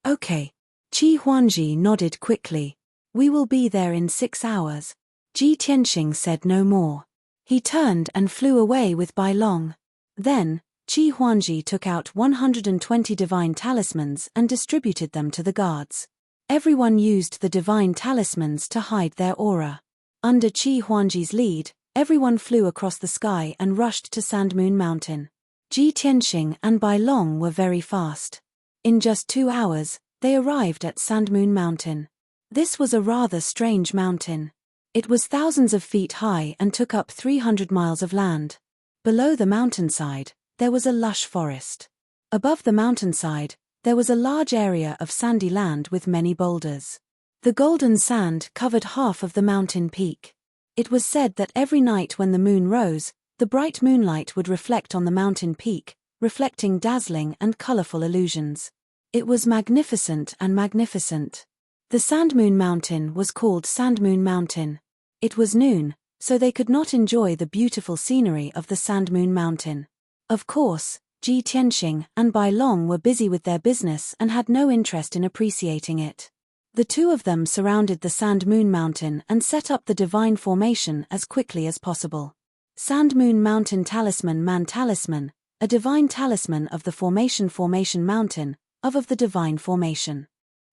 "Okay." Qi Huangji nodded quickly. "We will be there in 6 hours." Ji Tianxing said no more. He turned and flew away with Bai Long. Then, Qi Huangji took out 120 divine talismans and distributed them to the guards. Everyone used the divine talismans to hide their aura. Under Qi Huangji's lead, everyone flew across the sky and rushed to Sandmoon Mountain. Ji Tianxing and Bai Long were very fast. In just 2 hours, they arrived at Sandmoon Mountain. This was a rather strange mountain. It was thousands of feet high and took up 300 miles of land. Below the mountainside, there was a lush forest. Above the mountainside, there was a large area of sandy land with many boulders. The golden sand covered half of the mountain peak. It was said that every night when the moon rose, the bright moonlight would reflect on the mountain peak, reflecting dazzling and colorful illusions. It was magnificent and magnificent. The Sandmoon Mountain was called Sandmoon Mountain. It was noon, so they could not enjoy the beautiful scenery of the Sandmoon Mountain. Of course, Ji Tianxing and Bai Long were busy with their business and had no interest in appreciating it. The two of them surrounded the Sandmoon Mountain and set up the divine formation as quickly as possible. Sandmoon Mountain Talisman Man Talisman, a divine talisman of the Formation Mountain, of the divine formation.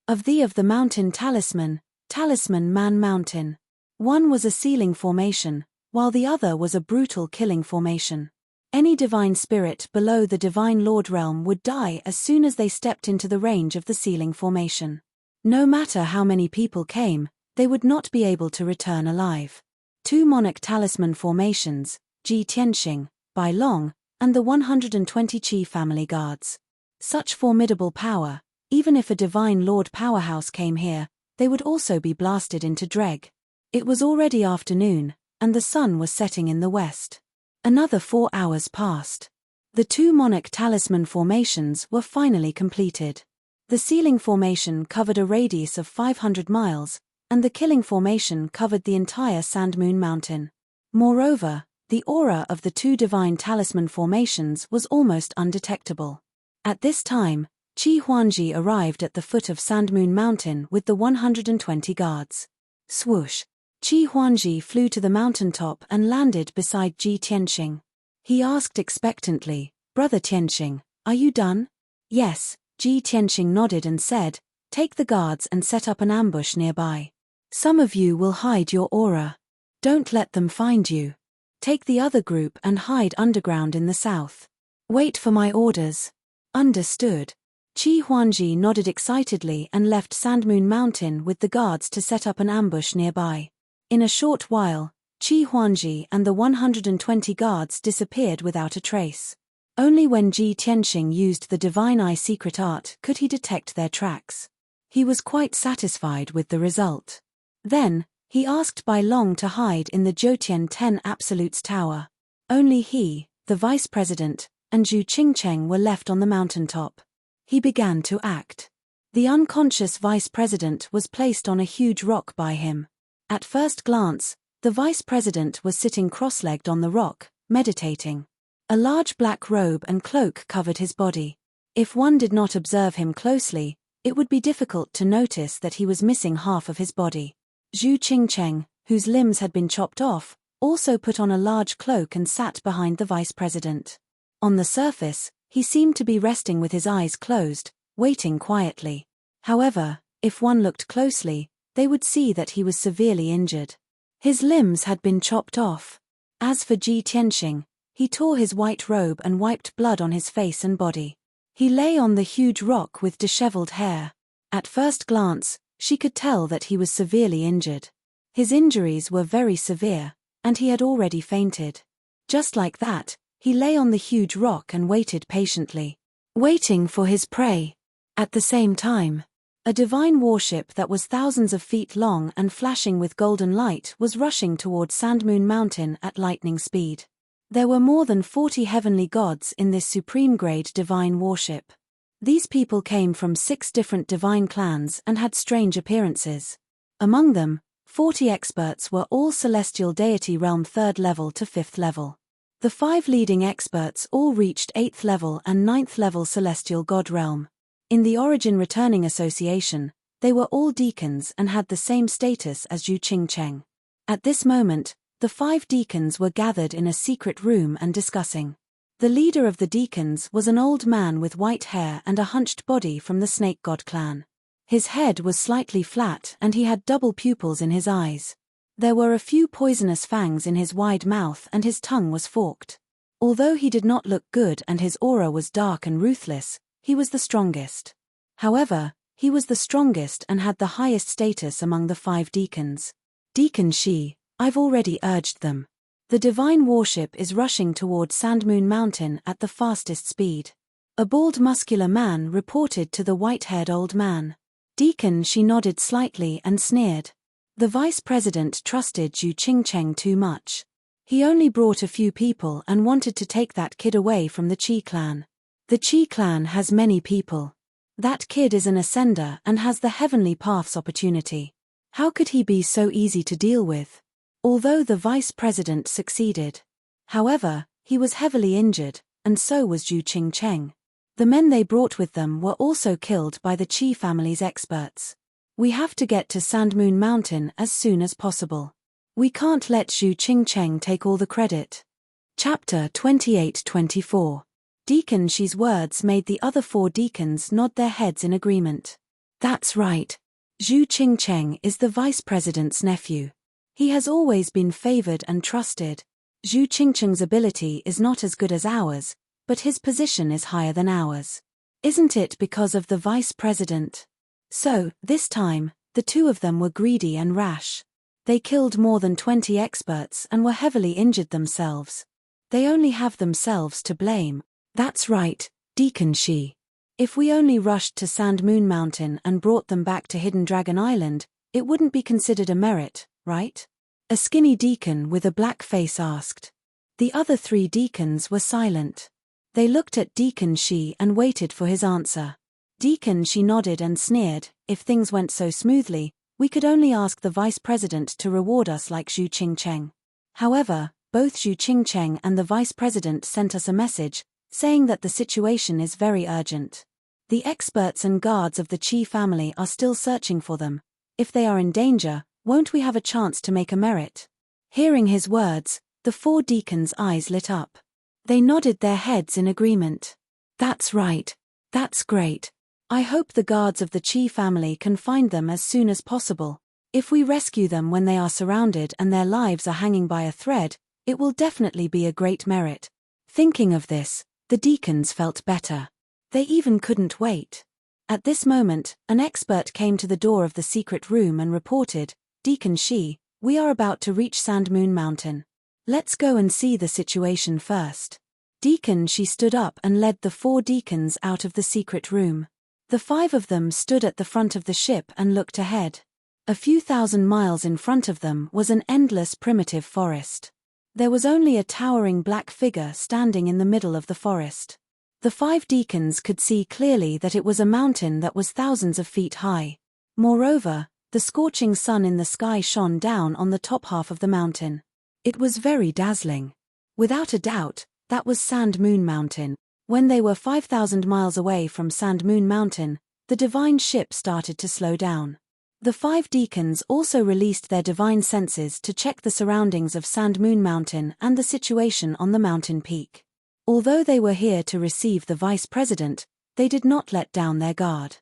Of the Mountain Talisman, Talisman Man Mountain. One was a ceiling formation, while the other was a brutal killing formation. Any divine spirit below the Divine Lord realm would die as soon as they stepped into the range of the sealing formation. No matter how many people came, they would not be able to return alive. 2 monarch talisman formations, Ji Tianxing, Bai Long, and the 120 Qi family guards. Such formidable power, even if a Divine Lord powerhouse came here, they would also be blasted into dreg. It was already afternoon, and the sun was setting in the west. Another 4 hours passed. The 2 monarch talisman formations were finally completed. The sealing formation covered a radius of 500 miles, and the killing formation covered the entire Sandmoon Mountain. Moreover, the aura of the 2 divine talisman formations was almost undetectable. At this time, Qi Huangji arrived at the foot of Sandmoon Mountain with the 120 guards. Swoosh! Qi Huangji flew to the mountaintop and landed beside Ji Tianxing. He asked expectantly, "Brother Tianxing, are you done?" "Yes," Ji Tianxing nodded and said, "Take the guards and set up an ambush nearby. Some of you will hide your aura. Don't let them find you. Take the other group and hide underground in the south. Wait for my orders." "Understood." Qi Huangji nodded excitedly and left Sandmoon Mountain with the guards to set up an ambush nearby. In a short while, Qi Huangji and the 120 guards disappeared without a trace. Only when Ji Tianxing used the Divine Eye secret art could he detect their tracks. He was quite satisfied with the result. Then, he asked Bai Long to hide in the Jiutian 10 Absolutes Tower. Only he, the vice president, and Zhu Qingcheng were left on the mountaintop. He began to act. The unconscious vice president was placed on a huge rock by him. At first glance, the vice president was sitting cross-legged on the rock, meditating. A large black robe and cloak covered his body. If one did not observe him closely, it would be difficult to notice that he was missing half of his body. Zhu Qingcheng, whose limbs had been chopped off, also put on a large cloak and sat behind the vice president. On the surface, he seemed to be resting with his eyes closed, waiting quietly. However, if one looked closely, they would see that he was severely injured. His limbs had been chopped off. As for Ji Tianxing, he tore his white robe and wiped blood on his face and body. He lay on the huge rock with disheveled hair. At first glance, she could tell that he was severely injured. His injuries were very severe, and he had already fainted. Just like that, he lay on the huge rock and waited patiently, waiting for his prey. At the same time, a divine warship that was thousands of feet long and flashing with golden light was rushing toward Sandmoon Mountain at lightning speed. There were more than 40 heavenly gods in this supreme-grade divine warship. These people came from 6 different divine clans and had strange appearances. Among them, 40 experts were all celestial deity realm 3rd level to 5th level. The 5 leading experts all reached 8th level and 9th level celestial god realm. In the Origin Returning Association, they were all deacons and had the same status as Zhu Qingcheng. At this moment, the 5 deacons were gathered in a secret room and discussing. The leader of the deacons was an old man with white hair and a hunched body from the Snake God clan. His head was slightly flat and he had double pupils in his eyes. There were a few poisonous fangs in his wide mouth and his tongue was forked. Although he did not look good and his aura was dark and ruthless, he was the strongest. However, he was the strongest and had the highest status among the 5 deacons. "Deacon Shi, I've already urged them. The divine warship is rushing toward Sandmoon Mountain at the fastest speed." A bald muscular man reported to the white-haired old man. Deacon Shi nodded slightly and sneered. The vice president trusted Zhu Qingcheng too much. He only brought a few people and wanted to take that kid away from the Qi clan. The Qi clan has many people. That kid is an ascender and has the heavenly path's opportunity. How could he be so easy to deal with? Although the vice president succeeded. However, he was heavily injured, and so was Zhu Qingcheng. The men they brought with them were also killed by the Qi family's experts. "We have to get to Sandmoon Mountain as soon as possible. We can't let Zhu Qingcheng take all the credit." Chapter 28-24. Deacon Shi's words made the other 4 deacons nod their heads in agreement. That's right. Zhu Qingcheng is the vice president's nephew. He has always been favored and trusted. Zhu Qingcheng's ability is not as good as ours, but his position is higher than ours. Isn't it because of the vice president? So, this time, the two of them were greedy and rash. They killed more than 20 experts and were heavily injured themselves. They only have themselves to blame. That's right, Deacon Shi. If we only rushed to Sand Moon Mountain and brought them back to Hidden Dragon Island, it wouldn't be considered a merit, right? A skinny deacon with a black face asked. The other 3 deacons were silent. They looked at Deacon Shi and waited for his answer. Deacon Shi nodded and sneered. If things went so smoothly, we could only ask the vice president to reward us like Zhu Qingcheng. However, both Zhu Qingcheng and the vice president sent us a message, saying that the situation is very urgent. The experts and guards of the Qi family are still searching for them. If they are in danger, won't we have a chance to make a merit? Hearing his words, the 4 deacons' eyes lit up. They nodded their heads in agreement. That's right. That's great. I hope the guards of the Qi family can find them as soon as possible. If we rescue them when they are surrounded and their lives are hanging by a thread, it will definitely be a great merit. Thinking of this, the deacons felt better. They even couldn't wait. At this moment, an expert came to the door of the secret room and reported, Deacon Shi, we are about to reach Sand Moon Mountain. Let's go and see the situation first. Deacon Shi stood up and led the 4 deacons out of the secret room. The 5 of them stood at the front of the ship and looked ahead. A few thousand miles in front of them was an endless primitive forest. There was only a towering black figure standing in the middle of the forest. The 5 deacons could see clearly that it was a mountain that was thousands of feet high. Moreover, the scorching sun in the sky shone down on the top half of the mountain. It was very dazzling. Without a doubt, that was Sand Moon Mountain. When they were 5,000 miles away from Sand Moon Mountain, the divine ship started to slow down. The 5 deacons also released their divine senses to check the surroundings of Sand Moon Mountain and the situation on the mountain peak. Although they were here to receive the vice president, they did not let down their guard.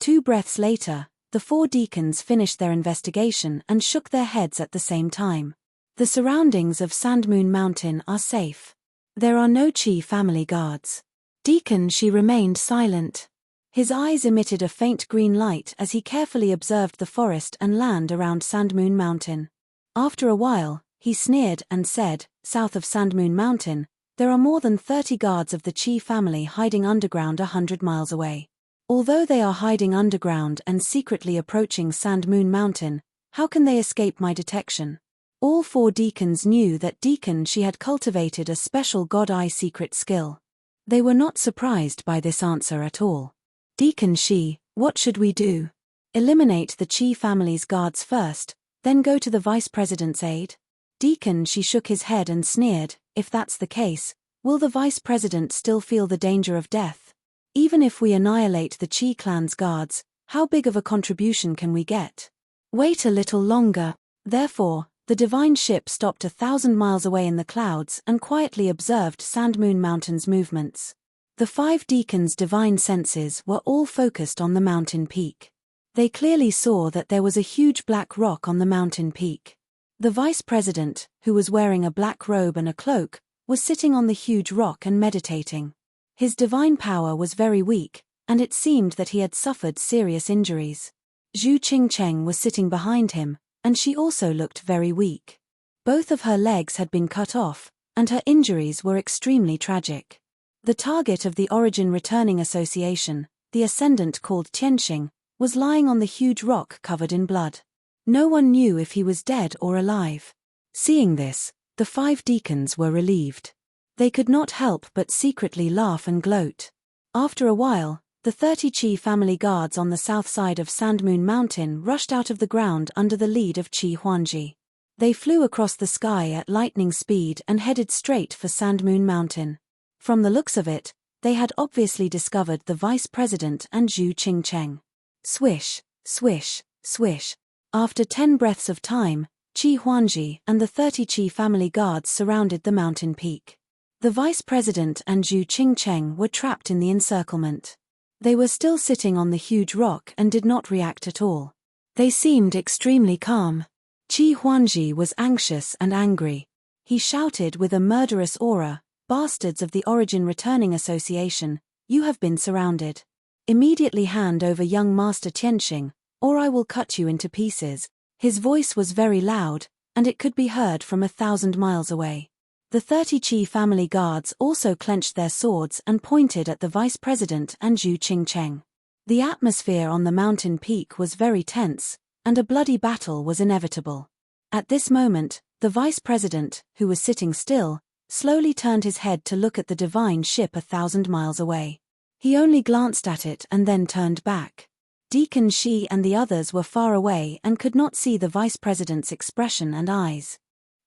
2 breaths later, the 4 deacons finished their investigation and shook their heads at the same time. The surroundings of Sand Moon Mountain are safe. There are no Qi family guards. Deacon Shi remained silent. His eyes emitted a faint green light as he carefully observed the forest and land around Sand Moon Mountain. After a while, he sneered and said, south of Sand Moon Mountain, there are more than 30 guards of the Qi family hiding underground 100 miles away. Although they are hiding underground and secretly approaching Sand Moon Mountain, how can they escape my detection? All 4 deacons knew that Deacon Shi had cultivated a special God-Eye secret skill. They were not surprised by this answer at all. Deacon Shi, what should we do? Eliminate the Qi family's guards first, then go to the vice president's aid? Deacon Shi shook his head and sneered, if that's the case, will the vice president still feel the danger of death? Even if we annihilate the Qi clan's guards, how big of a contribution can we get? Wait a little longer. Therefore, the divine ship stopped 1,000 miles away in the clouds and quietly observed Sand Moon Mountain's movements. The 5 deacons' divine senses were all focused on the mountain peak. They clearly saw that there was a huge black rock on the mountain peak. The vice president, who was wearing a black robe and a cloak, was sitting on the huge rock and meditating. His divine power was very weak, and it seemed that he had suffered serious injuries. Zhu Qingcheng was sitting behind him, and she also looked very weak. Both of her legs had been cut off, and her injuries were extremely tragic. The target of the Origin Returning Association, the ascendant called Tianxing, was lying on the huge rock covered in blood. No one knew if he was dead or alive. Seeing this, the 5 deacons were relieved. They could not help but secretly laugh and gloat. After a while, the 30 Qi family guards on the south side of Sand Moon Mountain rushed out of the ground under the lead of Qi Huanji. They flew across the sky at lightning speed and headed straight for Sand Moon Mountain. From the looks of it, they had obviously discovered the vice president and Zhu Qingcheng. Swish, swish, swish. After 10 breaths of time, Qi Huanji and the 30 Qi family guards surrounded the mountain peak. The vice president and Zhu Qingcheng were trapped in the encirclement. They were still sitting on the huge rock and did not react at all. They seemed extremely calm. Qi Huangji was anxious and angry. He shouted with a murderous aura, "Bastards of the Origin Returning Association, you have been surrounded. Immediately hand over young Master Tianxing, or I will cut you into pieces." His voice was very loud, and it could be heard from 1,000 miles away. The 30 Qi family guards also clenched their swords and pointed at the vice president and Zhu Qingcheng. The atmosphere on the mountain peak was very tense, and a bloody battle was inevitable. At this moment, the vice president, who was sitting still, slowly turned his head to look at the divine ship 1,000 miles away. He only glanced at it and then turned back. Deacon Shi and the others were far away and could not see the vice president's expression and eyes.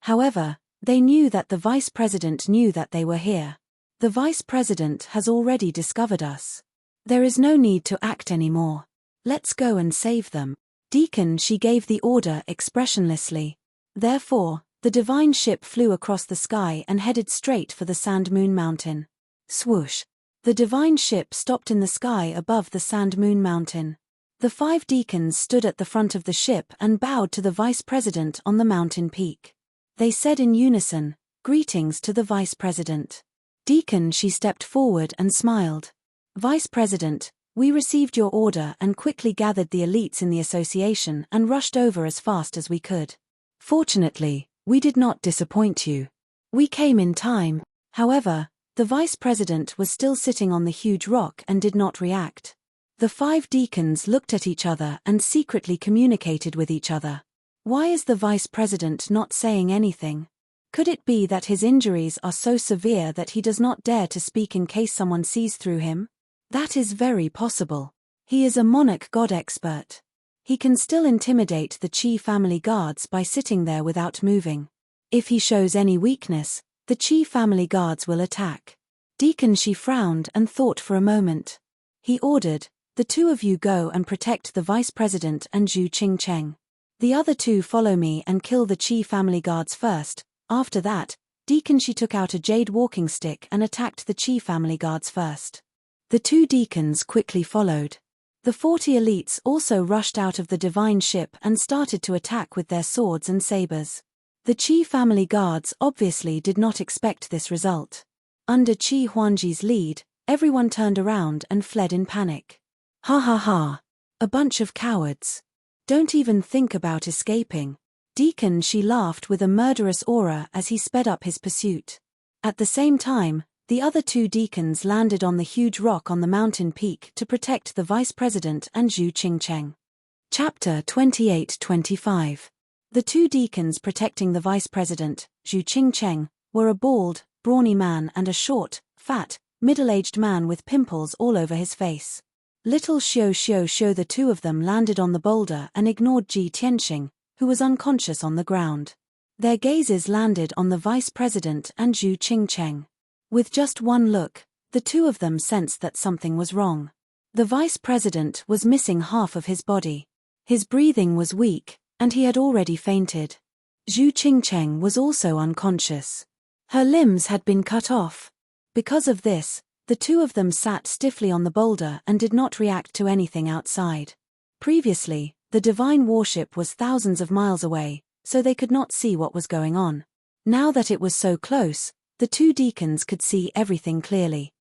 However, they knew that the vice president knew that they were here. The vice president has already discovered us. There is no need to act anymore. Let's go and save them. Deacon Shi gave the order expressionlessly. Therefore, the divine ship flew across the sky and headed straight for the Sand Moon Mountain. Swoosh! The divine ship stopped in the sky above the Sand Moon Mountain. The 5 deacons stood at the front of the ship and bowed to the vice president on the mountain peak. They said in unison, "Greetings to the vice president." Deacon Shi stepped forward and smiled. "Vice President, we received your order and quickly gathered the elites in the association and rushed over as fast as we could. Fortunately, we did not disappoint you. We came in time." However, the vice president was still sitting on the huge rock and did not react. The 5 deacons looked at each other and secretly communicated with each other. Why is the vice president not saying anything? Could it be that his injuries are so severe that he does not dare to speak in case someone sees through him? That is very possible. He is a monarch god expert. He can still intimidate the Qi family guards by sitting there without moving. If he shows any weakness, the Qi family guards will attack. Deacon Shi frowned and thought for a moment. He ordered, "The 2 of you go and protect the vice president and Zhu Qingcheng. The other 2 follow me and kill the Qi family guards first." After that, Deacon Shi took out a jade walking stick and attacked the Qi family guards first. The 2 deacons quickly followed. The 40 elites also rushed out of the divine ship and started to attack with their swords and sabers. The Qi family guards obviously did not expect this result. Under Qi Huangji's lead, everyone turned around and fled in panic. "Ha ha ha! A bunch of cowards. Don't even think about escaping." Deacon Shi laughed with a murderous aura as he sped up his pursuit. At the same time, the other 2 deacons landed on the huge rock on the mountain peak to protect the vice president and Zhu Qingcheng. Chapter 28-25. The 2 deacons protecting the vice president, Zhu Qingcheng, were a bald, brawny man and a short, fat, middle-aged man with pimples all over his face. Little Xiao, the 2 of them landed on the boulder and ignored Ji Tianxing, who was unconscious on the ground. Their gazes landed on the vice president and Zhu Qingcheng. With just one look, the 2 of them sensed that something was wrong. The vice president was missing half of his body. His breathing was weak, and he had already fainted. Zhu Qingcheng was also unconscious. Her limbs had been cut off. Because of this, the 2 of them sat stiffly on the boulder and did not react to anything outside. Previously, the divine warship was thousands of miles away, so they could not see what was going on. Now that it was so close, the 2 deacons could see everything clearly.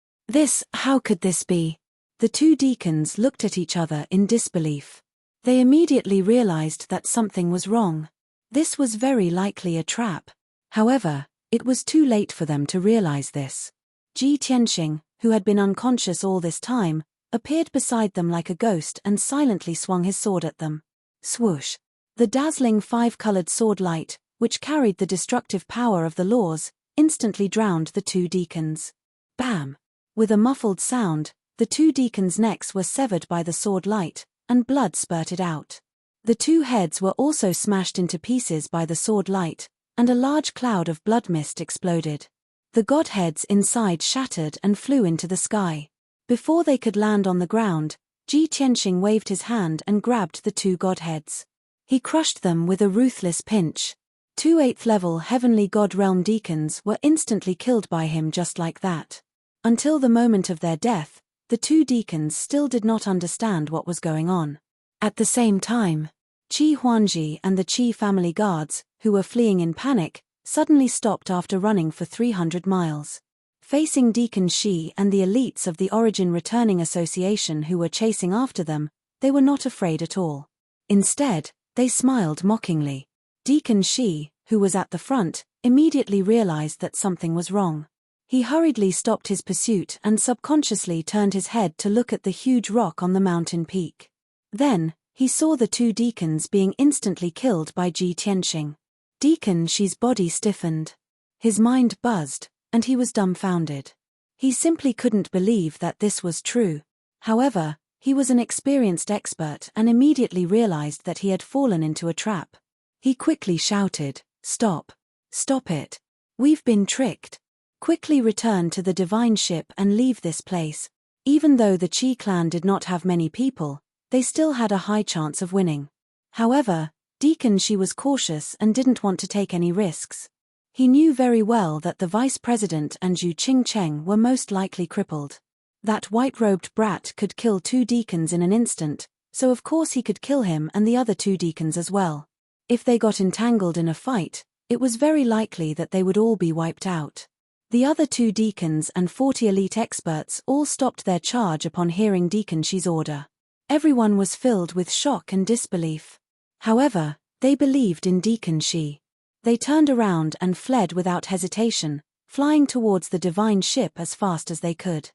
How could this be? The 2 deacons looked at each other in disbelief. They immediately realized that something was wrong. This was very likely a trap. However, it was too late for them to realize this. Ji Tianxing, who had been unconscious all this time, appeared beside them like a ghost and silently swung his sword at them. Swoosh! The dazzling 5-colored sword light, which carried the destructive power of the laws, instantly drowned the 2 deacons. Bam! With a muffled sound, the 2 deacons' necks were severed by the sword light, and blood spurted out. The 2 heads were also smashed into pieces by the sword light, and a large cloud of blood mist exploded. The godheads inside shattered and flew into the sky. Before they could land on the ground, Ji Tianxing waved his hand and grabbed the 2 godheads. He crushed them with a ruthless pinch. 2 8th-level heavenly god realm deacons were instantly killed by him just like that. Until the moment of their death, the 2 deacons still did not understand what was going on. At the same time, Qi Huangji and the Qi family guards, who were fleeing in panic, suddenly stopped after running for 300 miles. Facing Deacon Shi and the elites of the Origin Returning Association who were chasing after them, they were not afraid at all. Instead, they smiled mockingly. Deacon Shi, who was at the front, immediately realized that something was wrong. He hurriedly stopped his pursuit and subconsciously turned his head to look at the huge rock on the mountain peak. Then, he saw the two deacons being instantly killed by Ji Tianqing. Deacon Shi's body stiffened. His mind buzzed, and he was dumbfounded. He simply couldn't believe that this was true. However, he was an experienced expert and immediately realized that he had fallen into a trap. He quickly shouted, "Stop! Stop it! We've been tricked! Quickly return to the divine ship and leave this place." Even though the Qi clan did not have many people, they still had a high chance of winning. However, Deacon Shi was cautious and didn't want to take any risks. He knew very well that the vice president and Zhu Qingcheng were most likely crippled. That white-robed brat could kill two deacons in an instant, so of course he could kill him and the other two deacons as well. If they got entangled in a fight, it was very likely that they would all be wiped out. The other two deacons and 40 elite experts all stopped their charge upon hearing Deacon Shi's order. Everyone was filled with shock and disbelief. However, they believed in Deacon Shi. They turned around and fled without hesitation, flying towards the divine ship as fast as they could.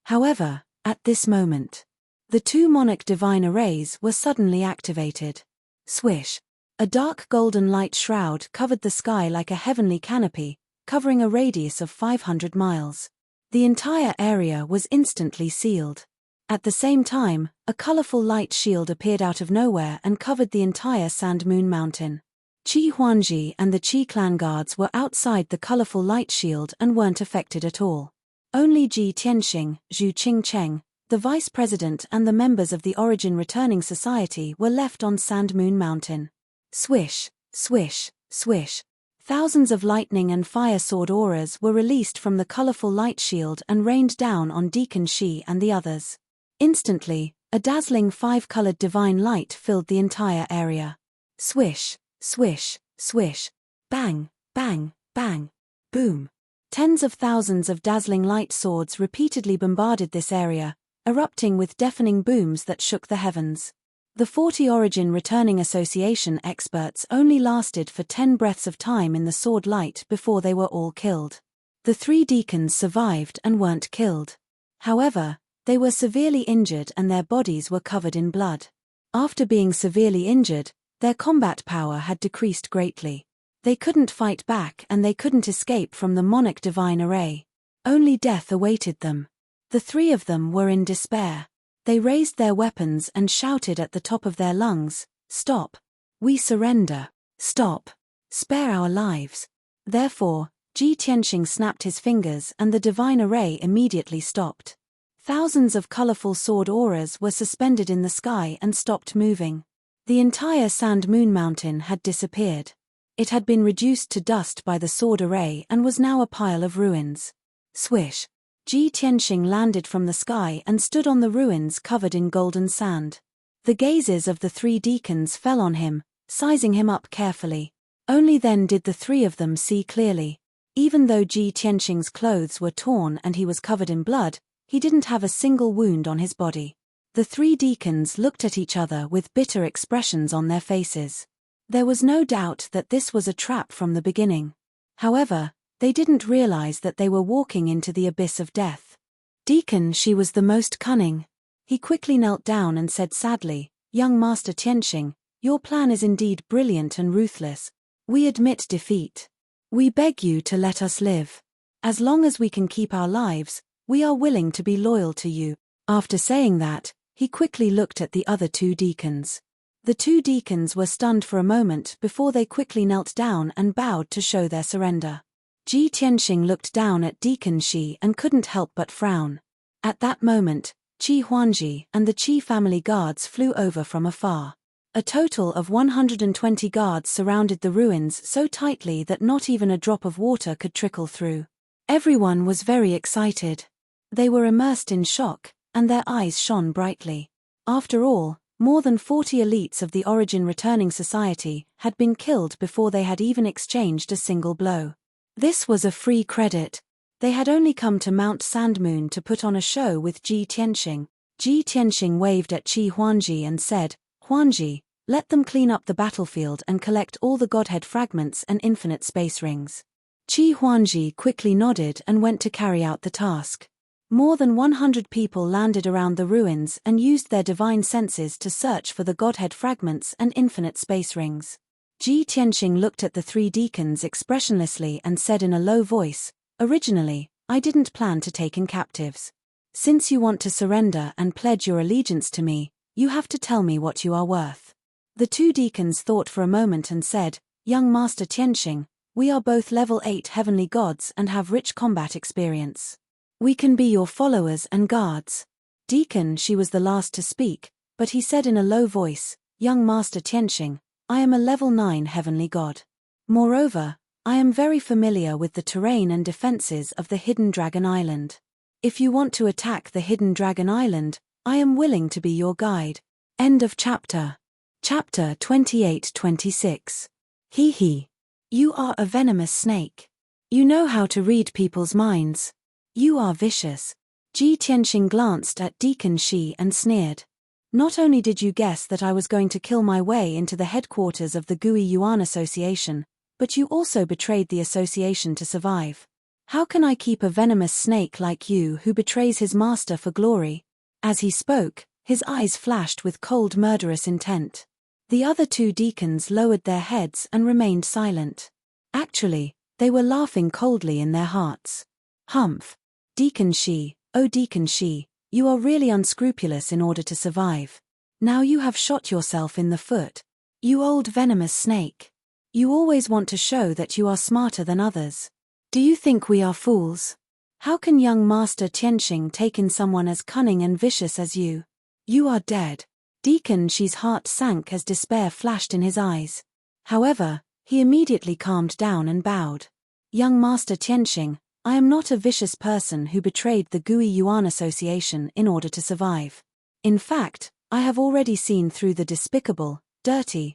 However, at this moment, the two monarch divine arrays were suddenly activated. Swish! A dark golden light shroud covered the sky like a heavenly canopy, covering a radius of 500 miles. The entire area was instantly sealed. At the same time, a colorful light shield appeared out of nowhere and covered the entire Sand Moon Mountain. Qi Huangji and the Qi clan guards were outside the colorful light shield and weren't affected at all. Only Ji Tianqing, Zhu Qingcheng, the vice president and the members of the Origin Returning Society were left on Sand Moon Mountain. Swish, swish, swish. Thousands of lightning and fire sword auras were released from the colorful light shield and rained down on Deacon Shi and the others. Instantly, a dazzling 5-colored divine light filled the entire area. Swish, swish, swish. Bang, bang, bang. Boom. Tens of thousands of dazzling light swords repeatedly bombarded this area, erupting with deafening booms that shook the heavens. The 40 Origin Returning Association experts only lasted for 10 breaths of time in the sword light before they were all killed. The 3 deacons survived and weren't killed. However, they were severely injured and their bodies were covered in blood. After being severely injured, their combat power had decreased greatly. They couldn't fight back and they couldn't escape from the monarch divine array. Only death awaited them. The 3 of them were in despair. They raised their weapons and shouted at the top of their lungs, "Stop! We surrender! Stop! Spare our lives!" Therefore, Ji Tianqing snapped his fingers and the divine array immediately stopped. Thousands of colorful sword auras were suspended in the sky and stopped moving. The entire Sand Moon Mountain had disappeared. It had been reduced to dust by the sword array and was now a pile of ruins. Swish! Ji Tianqing landed from the sky and stood on the ruins covered in golden sand. The gazes of the 3 deacons fell on him, sizing him up carefully. Only then did the 3 of them see clearly. Even though Ji Tianqing's clothes were torn and he was covered in blood, he didn't have a single wound on his body. The 3 deacons looked at each other with bitter expressions on their faces. There was no doubt that this was a trap from the beginning. However, they didn't realize that they were walking into the abyss of death. Deacon Shi was the most cunning. He quickly knelt down and said sadly, "Young Master Tianqing, your plan is indeed brilliant and ruthless. We admit defeat. We beg you to let us live. As long as we can keep our lives, we are willing to be loyal to you." After saying that, he quickly looked at the other 2 deacons. The 2 deacons were stunned for a moment before they quickly knelt down and bowed to show their surrender. Ji Tianqing looked down at Deacon Shi and couldn't help but frown. At that moment, Qi Huangji and the Qi family guards flew over from afar. A total of 120 guards surrounded the ruins so tightly that not even a drop of water could trickle through. Everyone was very excited. They were immersed in shock, and their eyes shone brightly. After all, More than 40 elites of the Origin Returning Society had been killed before they had even exchanged a single blow. This was a free credit. They had only come to Mount Sandmoon to put on a show with Ji Tianxing. Ji Tianxing waved at Qi Huangji and said, "Huangji, let them clean up the battlefield and collect all the Godhead fragments and infinite space rings." Qi Huangji quickly nodded and went to carry out the task. More than 100 people landed around the ruins and used their divine senses to search for the Godhead fragments and infinite space rings. Ji Tianxing looked at the three deacons expressionlessly and said in a low voice, "Originally, I didn't plan to take in captives. Since you want to surrender and pledge your allegiance to me, you have to tell me what you are worth." The two deacons thought for a moment and said, "Young Master Tianxing, we are both level 8 heavenly gods and have rich combat experience. We can be your followers and guards." Deacon Shi was the last to speak, but he said in a low voice, "Young Master Tianxing, I am a level 9 heavenly god. Moreover, I am very familiar with the terrain and defenses of the Hidden Dragon Island. If you want to attack the Hidden Dragon Island, I am willing to be your guide." End of chapter. Chapter 28-26. He. You are a venomous snake. You know how to read people's minds. You are vicious. Ji Tianxing glanced at Deacon Shi and sneered. "Not only did you guess that I was going to kill my way into the headquarters of the Gui Yuan Association, but you also betrayed the association to survive. How can I keep a venomous snake like you who betrays his master for glory?" As he spoke, his eyes flashed with cold murderous intent. The other two deacons lowered their heads and remained silent. Actually, they were laughing coldly in their hearts. "Humph. Deacon Shi, oh Deacon Shi, you are really unscrupulous in order to survive. Now you have shot yourself in the foot. You old venomous snake. You always want to show that you are smarter than others. Do you think we are fools? How can young Master Tianxing take in someone as cunning and vicious as you? You are dead." Deacon Shi's heart sank as despair flashed in his eyes. However, he immediately calmed down and bowed. "Young Master Tianxing, I am not a vicious person who betrayed the Gui Yuan Association in order to survive. In fact, I have already seen through the despicable, dirty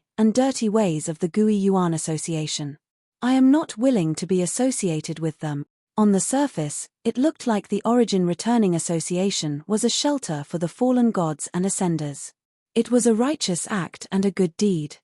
ways of the Gui Yuan Association. I am not willing to be associated with them." On the surface, it looked like the Origin Returning Association was a shelter for the fallen gods and ascenders. It was a righteous act and a good deed.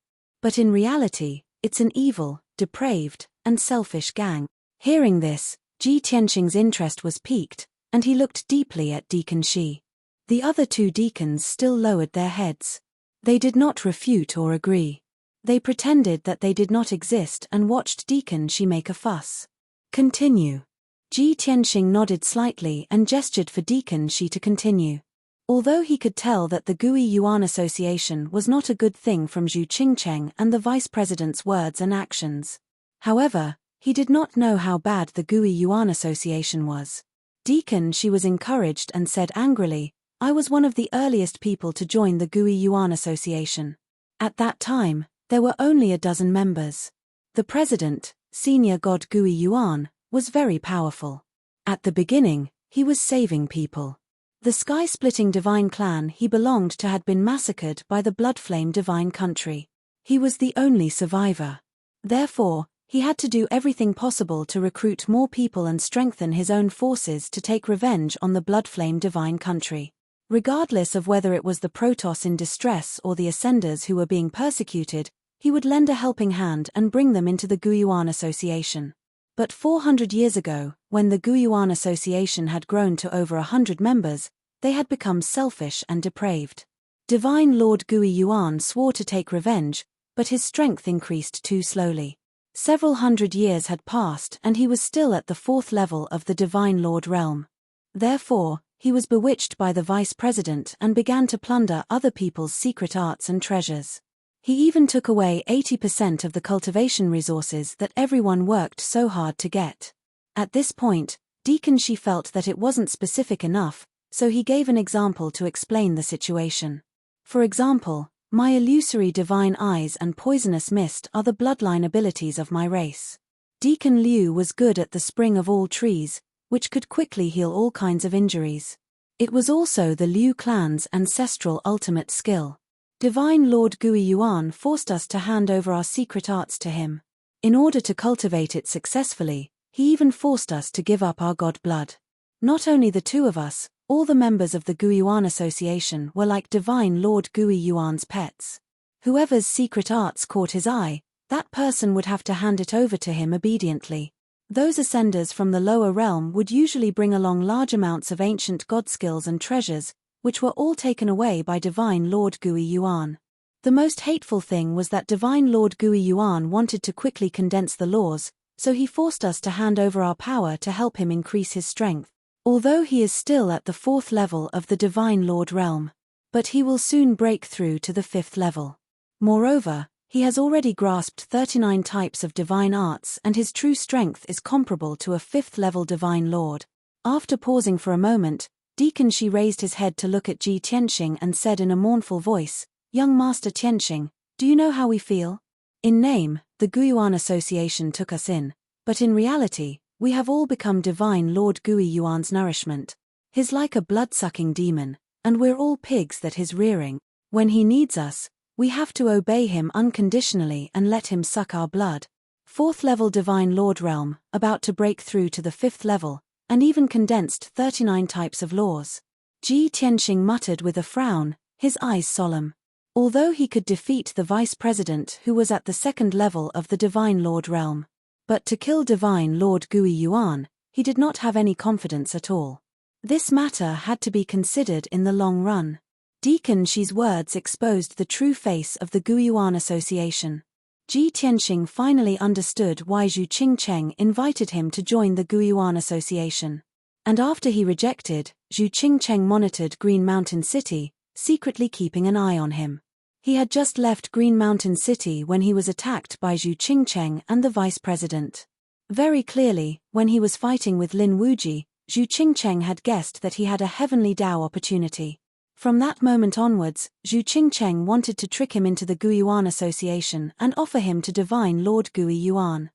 But in reality, it's an evil, depraved, and selfish gang. Hearing this, Ji Tianxing's interest was piqued, and he looked deeply at Deacon Shi. The other two deacons still lowered their heads. They did not refute or agree. They pretended that they did not exist and watched Deacon Shi make a fuss. "Continue." Ji Tianxing nodded slightly and gestured for Deacon Shi to continue. Although he could tell that the Gui Yuan Association was not a good thing from Zhu Qingcheng and the vice president's words and actions. However, he did not know how bad the Gui Yuan Association was. Deacon Shi was encouraged and said angrily, "I was one of the earliest people to join the Gui Yuan Association. At that time, there were only a dozen members. The president, senior god Gui Yuan, was very powerful. At the beginning, he was saving people. The sky-splitting divine clan he belonged to had been massacred by the Bloodflame divine country. He was the only survivor. Therefore, he had to do everything possible to recruit more people and strengthen his own forces to take revenge on the Bloodflame divine country. Regardless of whether it was the Protoss in distress or the Ascenders who were being persecuted, he would lend a helping hand and bring them into the Guyuan Association. But 400 years ago, when the Guyuan Association had grown to over 100 members, they had become selfish and depraved. Divine Lord Gui Yuan swore to take revenge, but his strength increased too slowly. Several hundred years had passed and he was still at the 4th level of the Divine Lord realm. Therefore, he was bewitched by the vice president and began to plunder other people's secret arts and treasures. He even took away 80% of the cultivation resources that everyone worked so hard to get. At this point, Deacon Shi felt that it wasn't specific enough, so he gave an example to explain the situation. For example, my illusory divine eyes and poisonous mist are the bloodline abilities of my race. Deacon Liu was good at the spring of all trees, which could quickly heal all kinds of injuries. It was also the Liu clan's ancestral ultimate skill. Divine Lord Gui Yuan forced us to hand over our secret arts to him. In order to cultivate it successfully, he even forced us to give up our god blood. Not only the two of us, all the members of the Gui Yuan Association were like Divine Lord Gui Yuan's pets. Whoever's secret arts caught his eye, that person would have to hand it over to him obediently. Those ascenders from the lower realm would usually bring along large amounts of ancient god skills and treasures, which were all taken away by Divine Lord Gui Yuan. The most hateful thing was that Divine Lord Gui Yuan wanted to quickly condense the laws, so he forced us to hand over our power to help him increase his strength. Although he is still at the 4th level of the Divine Lord realm. But he will soon break through to the 5th level. Moreover, he has already grasped 39 types of divine arts and his true strength is comparable to a 5th level Divine Lord. After pausing for a moment, Deacon Shi raised his head to look at Ji Tianxing and said in a mournful voice, "Young Master Tianxing, do you know how we feel? In name, the Guiyuan Association took us in, but in reality, we have all become Divine Lord Gui Yuan's nourishment. He's like a blood-sucking demon, and we're all pigs that he's rearing. When he needs us, we have to obey him unconditionally and let him suck our blood." 4th level Divine Lord realm, about to break through to the 5th level, and even condensed 39 types of laws. Ji Tianxing muttered with a frown, his eyes solemn. Although he could defeat the vice president who was at the 2nd level of the Divine Lord realm. But to kill Divine Lord Gui Yuan, he did not have any confidence at all. This matter had to be considered in the long run. Deacon Shi's words exposed the true face of the Guiyuan Association. Ji Tianxing finally understood why Zhu Qingcheng invited him to join the Guiyuan Association. And after he rejected, Zhu Qingcheng monitored Green Mountain City, secretly keeping an eye on him. He had just left Green Mountain City when he was attacked by Zhu Qingcheng and the vice president. Very clearly, when he was fighting with Lin Wuji, Zhu Qingcheng had guessed that he had a heavenly Dao opportunity. From that moment onwards, Zhu Qingcheng wanted to trick him into the Guiyuan Association and offer him to Divine Lord Gui Yuan.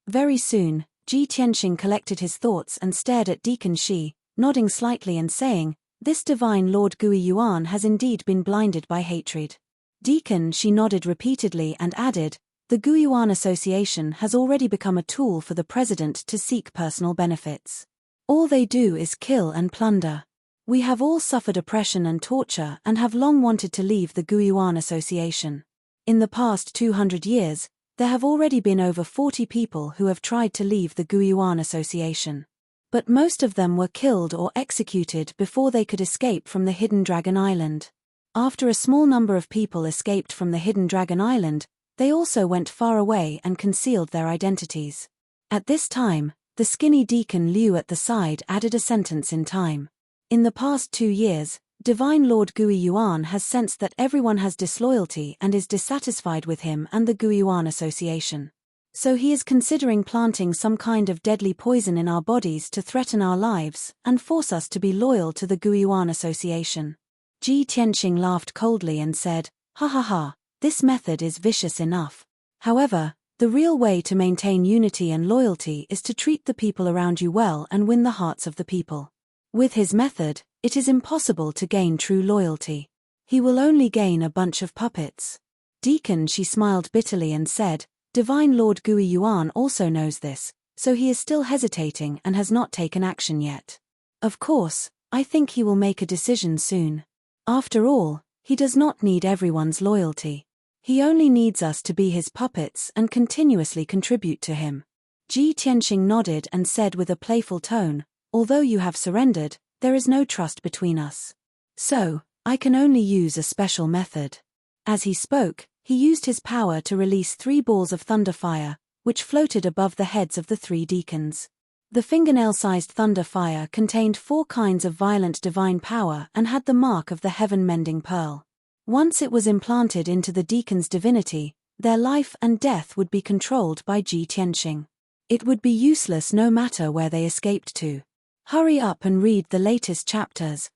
Very soon, Ji Tianxing collected his thoughts and stared at Deacon Shi, nodding slightly and saying, "This Divine Lord Gui Yuan has indeed been blinded by hatred." Deacon Shi nodded repeatedly and added, "The Guiyuan Association has already become a tool for the president to seek personal benefits. All they do is kill and plunder. We have all suffered oppression and torture and have long wanted to leave the Guiyuan Association. In the past 200 years, there have already been over 40 people who have tried to leave the Guiyuan Association. But most of them were killed or executed before they could escape from the Hidden Dragon Island. After a small number of people escaped from the Hidden Dragon Island, they also went far away and concealed their identities." At this time, the skinny Deacon Liu at the side added a sentence in time. "In the past 2 years, Divine Lord Gui Yuan has sensed that everyone has disloyalty and is dissatisfied with him and the Guiyuan Association. So he is considering planting some kind of deadly poison in our bodies to threaten our lives and force us to be loyal to the Guiyuan Association." Ji Tianxing laughed coldly and said, "Ha ha ha, this method is vicious enough. However, the real way to maintain unity and loyalty is to treat the people around you well and win the hearts of the people. With his method, it is impossible to gain true loyalty. He will only gain a bunch of puppets." Deacon Shi smiled bitterly and said, "Divine Lord Gui Yuan also knows this, so he is still hesitating and has not taken action yet. Of course, I think he will make a decision soon. After all, he does not need everyone's loyalty. He only needs us to be his puppets and continuously contribute to him." Ji Tianxing nodded and said with a playful tone, "Although you have surrendered, there is no trust between us. So, I can only use a special method." As he spoke, he used his power to release 3 balls of thunder fire, which floated above the heads of the 3 deacons. The fingernail-sized thunder fire contained 4 kinds of violent divine power and had the mark of the heaven-mending pearl. Once it was implanted into the deacons' divinity, their life and death would be controlled by Ji Tianxing. It would be useless no matter where they escaped to. Hurry up and read the latest chapters.